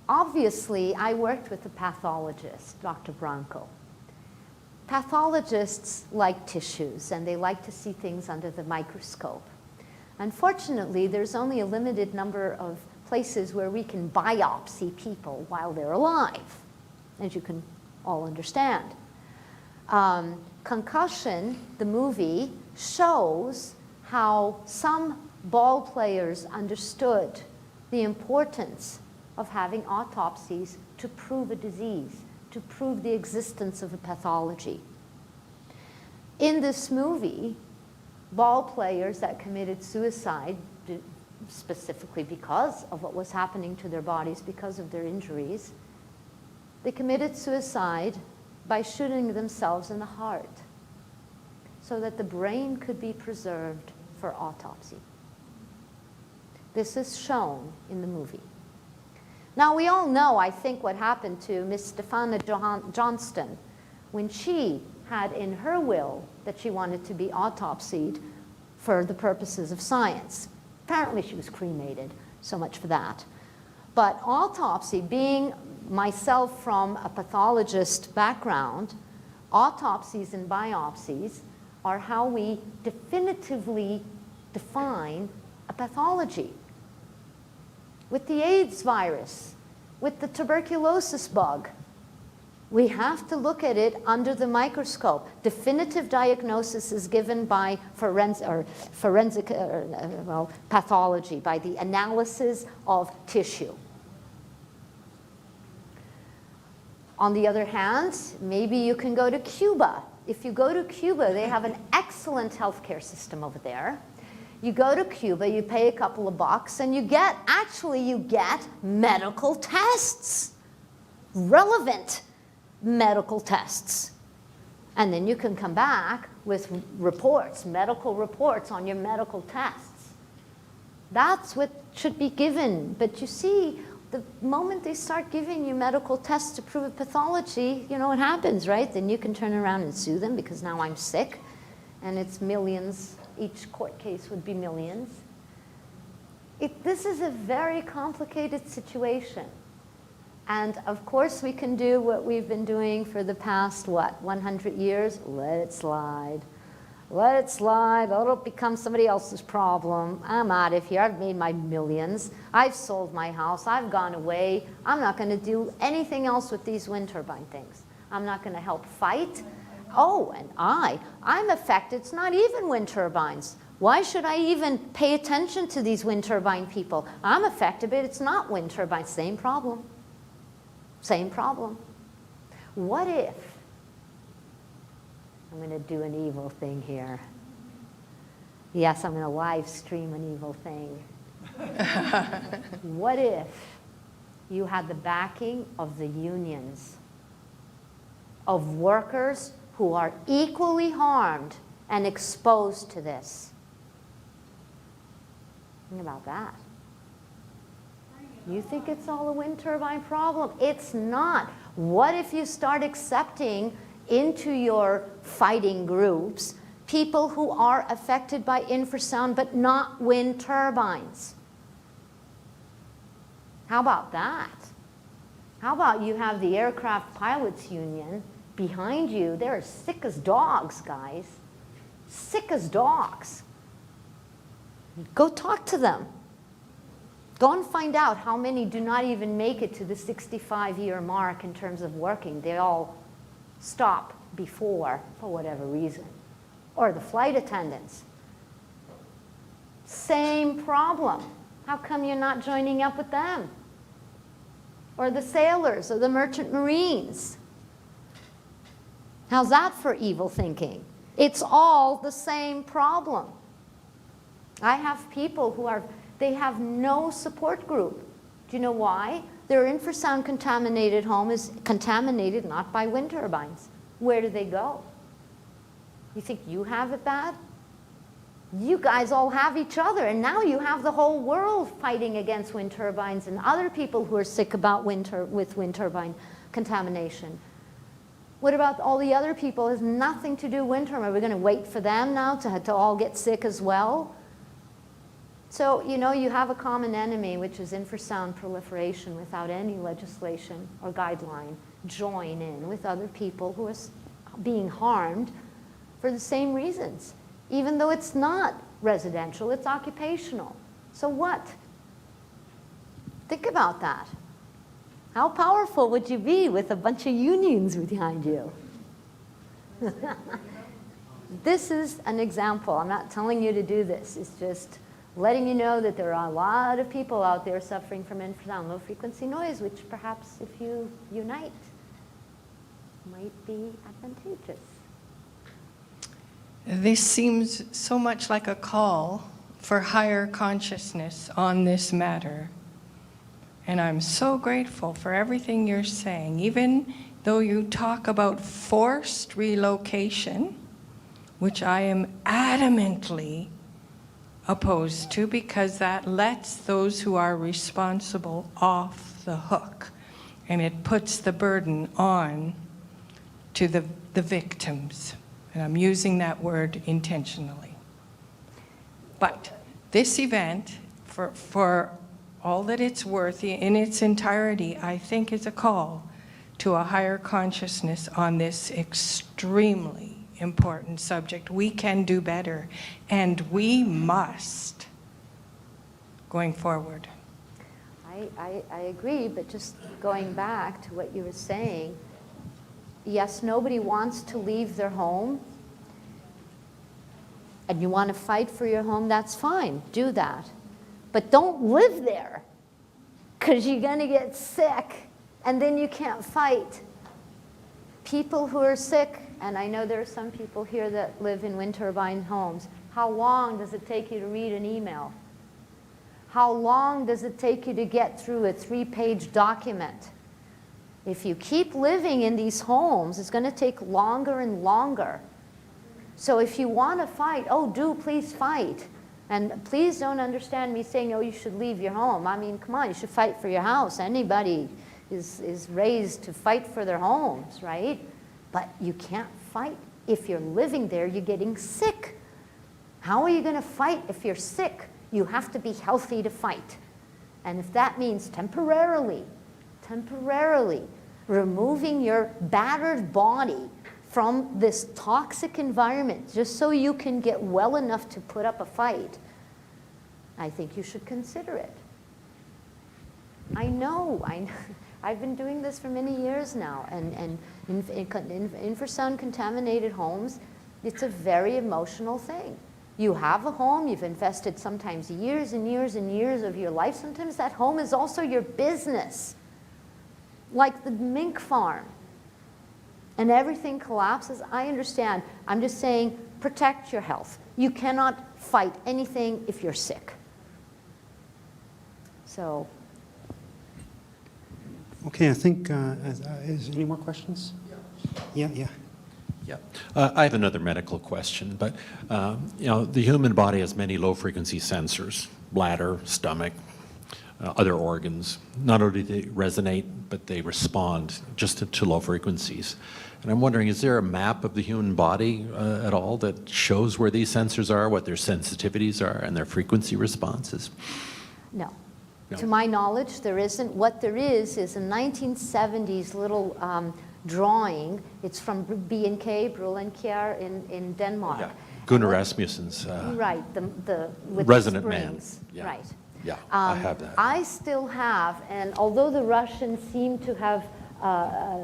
[SPEAKER 2] Obviously, I worked with a pathologist, Dr. Branco. Pathologists like tissues, and they like to see things under the microscope. Unfortunately, there's only a limited number of places where we can biopsy people while they're alive, as you can all understand. Concussion, the movie, shows how some ball players understood the importance of having autopsies to prove a disease, to prove the existence of a pathology. In this movie, ball players that committed suicide, specifically because of what was happening to their bodies, because of their injuries, they committed suicide by shooting themselves in the heart so that the brain could be preserved for autopsy. This is shown in the movie. Now, we all know, I think, what happened to Miss Stefana Johnston when she had in her will that she wanted to be autopsied for the purposes of science. Apparently, she was cremated, so much for that. But autopsy, being myself from a pathologist background, autopsies and biopsies are how we definitively define a pathology. With the AIDS virus, with the tuberculosis bug, we have to look at it under the microscope. Definitive diagnosis is given by forensic pathology, by the analysis of tissue. On the other hand, maybe you can go to Cuba. If you go to Cuba, they have an excellent healthcare system over there. You go to Cuba, you pay a couple of bucks, and you get medical tests, relevant medical tests. And then you can come back with reports, medical reports on your medical tests. That's what should be given. But you see, the moment they start giving you medical tests to prove a pathology, you know what happens, right? Then you can turn around and sue them because now I'm sick, and it's millions. Each court case would be millions. This is a very complicated situation. And of course, we can do what we've been doing for the past, 100 years? Let it slide. Let it slide. Let it become somebody else's problem. I'm out of here. I've made my millions. I've sold my house. I've gone away. I'm not going to do anything else with these wind turbine things. I'm not going to help fight. Oh, and I'm affected. It's not even wind turbines. Why should I even pay attention to these wind turbine people? I'm affected, but it's not wind turbines. Same problem. Same problem. What if, I'm going to do an evil thing here. Yes, I'm going to live stream an evil thing. What if you had the backing of the unions, of workers who are equally harmed and exposed to this? Think about that. You think it's all a wind turbine problem? It's not. What if you start accepting into your fighting groups people who are affected by infrasound but not wind turbines? How about that? How about you have the Aircraft Pilots Union behind you? They're sick as dogs, guys. Sick as dogs. Go talk to them. Go and find out how many do not even make it to the 65-year mark in terms of working. They all stop before, for whatever reason. Or the flight attendants. Same problem. How come you're not joining up with them? Or the sailors, or the merchant marines. How's that for evil thinking? It's all the same problem. I have people who they have no support group. Do you know why? Their infrasound contaminated home is contaminated not by wind turbines. Where do they go? You think you have it bad? You guys all have each other, and now you have the whole world fighting against wind turbines and other people who are sick about with wind turbine contamination. What about all the other people? It has nothing to do with wind turbine. Are we going to wait for them now to all get sick as well? So, you know, you have a common enemy, which is infrasound proliferation without any legislation or guideline. Join in with other people who are being harmed for the same reasons. Even though it's not residential, it's occupational. So what? Think about that. How powerful would you be with a bunch of unions behind you? This is an example. I'm not telling you to do this. It's just letting you know that there are a lot of people out there suffering from infrasound low frequency noise, which perhaps if you unite, might be advantageous.
[SPEAKER 7] This seems so much like a call for higher consciousness on this matter. And I'm so grateful for everything you're saying. Even though you talk about forced relocation, which I am adamantly opposed to because that lets those who are responsible off the hook. And it puts the burden on to the victims. And I'm using that word intentionally. But this event, for all that it's worth in its entirety, I think is a call to a higher consciousness on this extremely important subject. We can do better, and we must, going forward.
[SPEAKER 2] I agree, but just going back to what you were saying, yes, nobody wants to leave their home, and you want to fight for your home, that's fine, do that. But don't live there, because you're going to get sick, and then you can't fight. People who are sick, and I know there are some people here that live in wind turbine homes, how long does it take you to read an email? How long does it take you to get through a 3-page document? If you keep living in these homes, it's going to take longer and longer. So if you want to fight, oh, do please fight. And please don't understand me saying, oh, you should leave your home. I mean, come on, you should fight for your house. Anybody is raised to fight for their homes, right? But you can't fight if you're living there, you're getting sick. How are you going to fight if you're sick? You have to be healthy to fight. And if that means temporarily removing your battered body from this toxic environment just so you can get well enough to put up a fight, I think you should consider it. I know. I've been doing this for many years now, and in infrasound contaminated homes, it's a very emotional thing. You have a home, you've invested sometimes years and years and years of your life. Sometimes that home is also your business, like the mink farm. And everything collapses. I understand. I'm just saying, protect your health. You cannot fight anything if you're sick. So.
[SPEAKER 1] Okay, I think, is any more questions? Yeah. Yeah.
[SPEAKER 9] I have another medical question, but you know, the human body has many low-frequency sensors, bladder, stomach, other organs. Not only do they resonate, but they respond just to low frequencies. And I'm wondering, is there a map of the human body at all that shows where these sensors are, what their sensitivities are, and their frequency responses?
[SPEAKER 2] No. To my knowledge, there isn't. What there is a 1970s little drawing. It's from B&K, Brullenkjær in Denmark.
[SPEAKER 9] Yeah. Gunnar Rasmussen's
[SPEAKER 2] right, with
[SPEAKER 9] resonant
[SPEAKER 2] the
[SPEAKER 9] man.
[SPEAKER 2] springs.
[SPEAKER 9] Yeah.
[SPEAKER 2] Right.
[SPEAKER 9] Yeah, I have that.
[SPEAKER 2] I still have, and although the Russians seem to have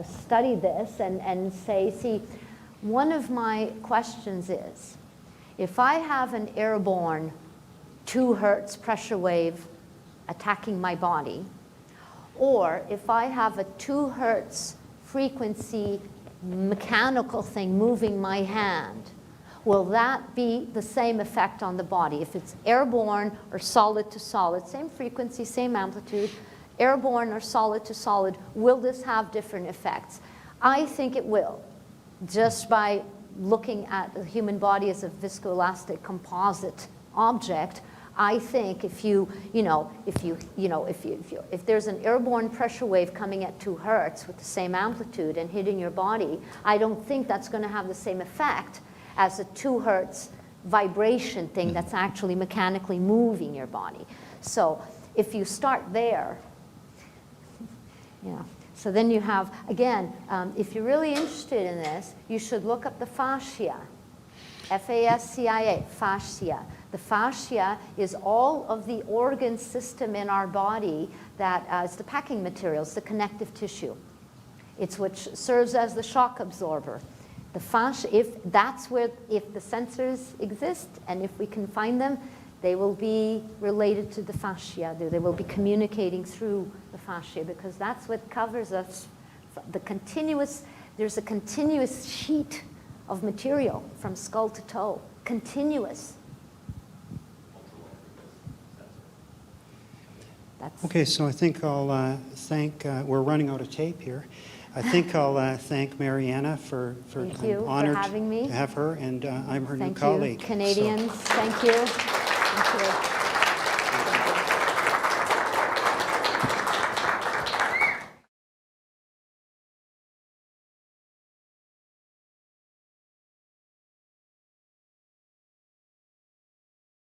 [SPEAKER 2] studied this and say, see, one of my questions is, if I have an airborne 2 hertz pressure wave attacking my body, or if I have a 2 hertz frequency mechanical thing moving my hand, will that be the same effect on the body? If it's airborne or solid to solid, same frequency, same amplitude, airborne or solid to solid, will this have different effects? I think it will, just by looking at the human body as a viscoelastic composite object. I think if there's an airborne pressure wave coming at 2 hertz with the same amplitude and hitting your body, I don't think that's going to have the same effect as a 2 hertz vibration thing that's actually mechanically moving your body. So if you start there, so then you have, again, if you're really interested in this, you should look up the fascia, F-A-S-C-I-A, fascia. The fascia is all of the organ system in our body that is the packing materials, the connective tissue. It's which serves as the shock absorber. The fascia, if the sensors exist and if we can find them, they will be related to the fascia. They will be communicating through the fascia because that's what covers us, the continuous There's a continuous sheet of material from skull to toe, continuous. That's
[SPEAKER 1] Okay, so I think I'll thank, we're running out of tape here. I think I'll thank Mariana for
[SPEAKER 2] Thank
[SPEAKER 1] I'm
[SPEAKER 2] you for
[SPEAKER 1] honored
[SPEAKER 2] having me.
[SPEAKER 1] to have her, and I'm her new
[SPEAKER 2] Thank
[SPEAKER 1] colleague.
[SPEAKER 2] you,
[SPEAKER 1] So-
[SPEAKER 2] Canadians. Thank you. Thank you.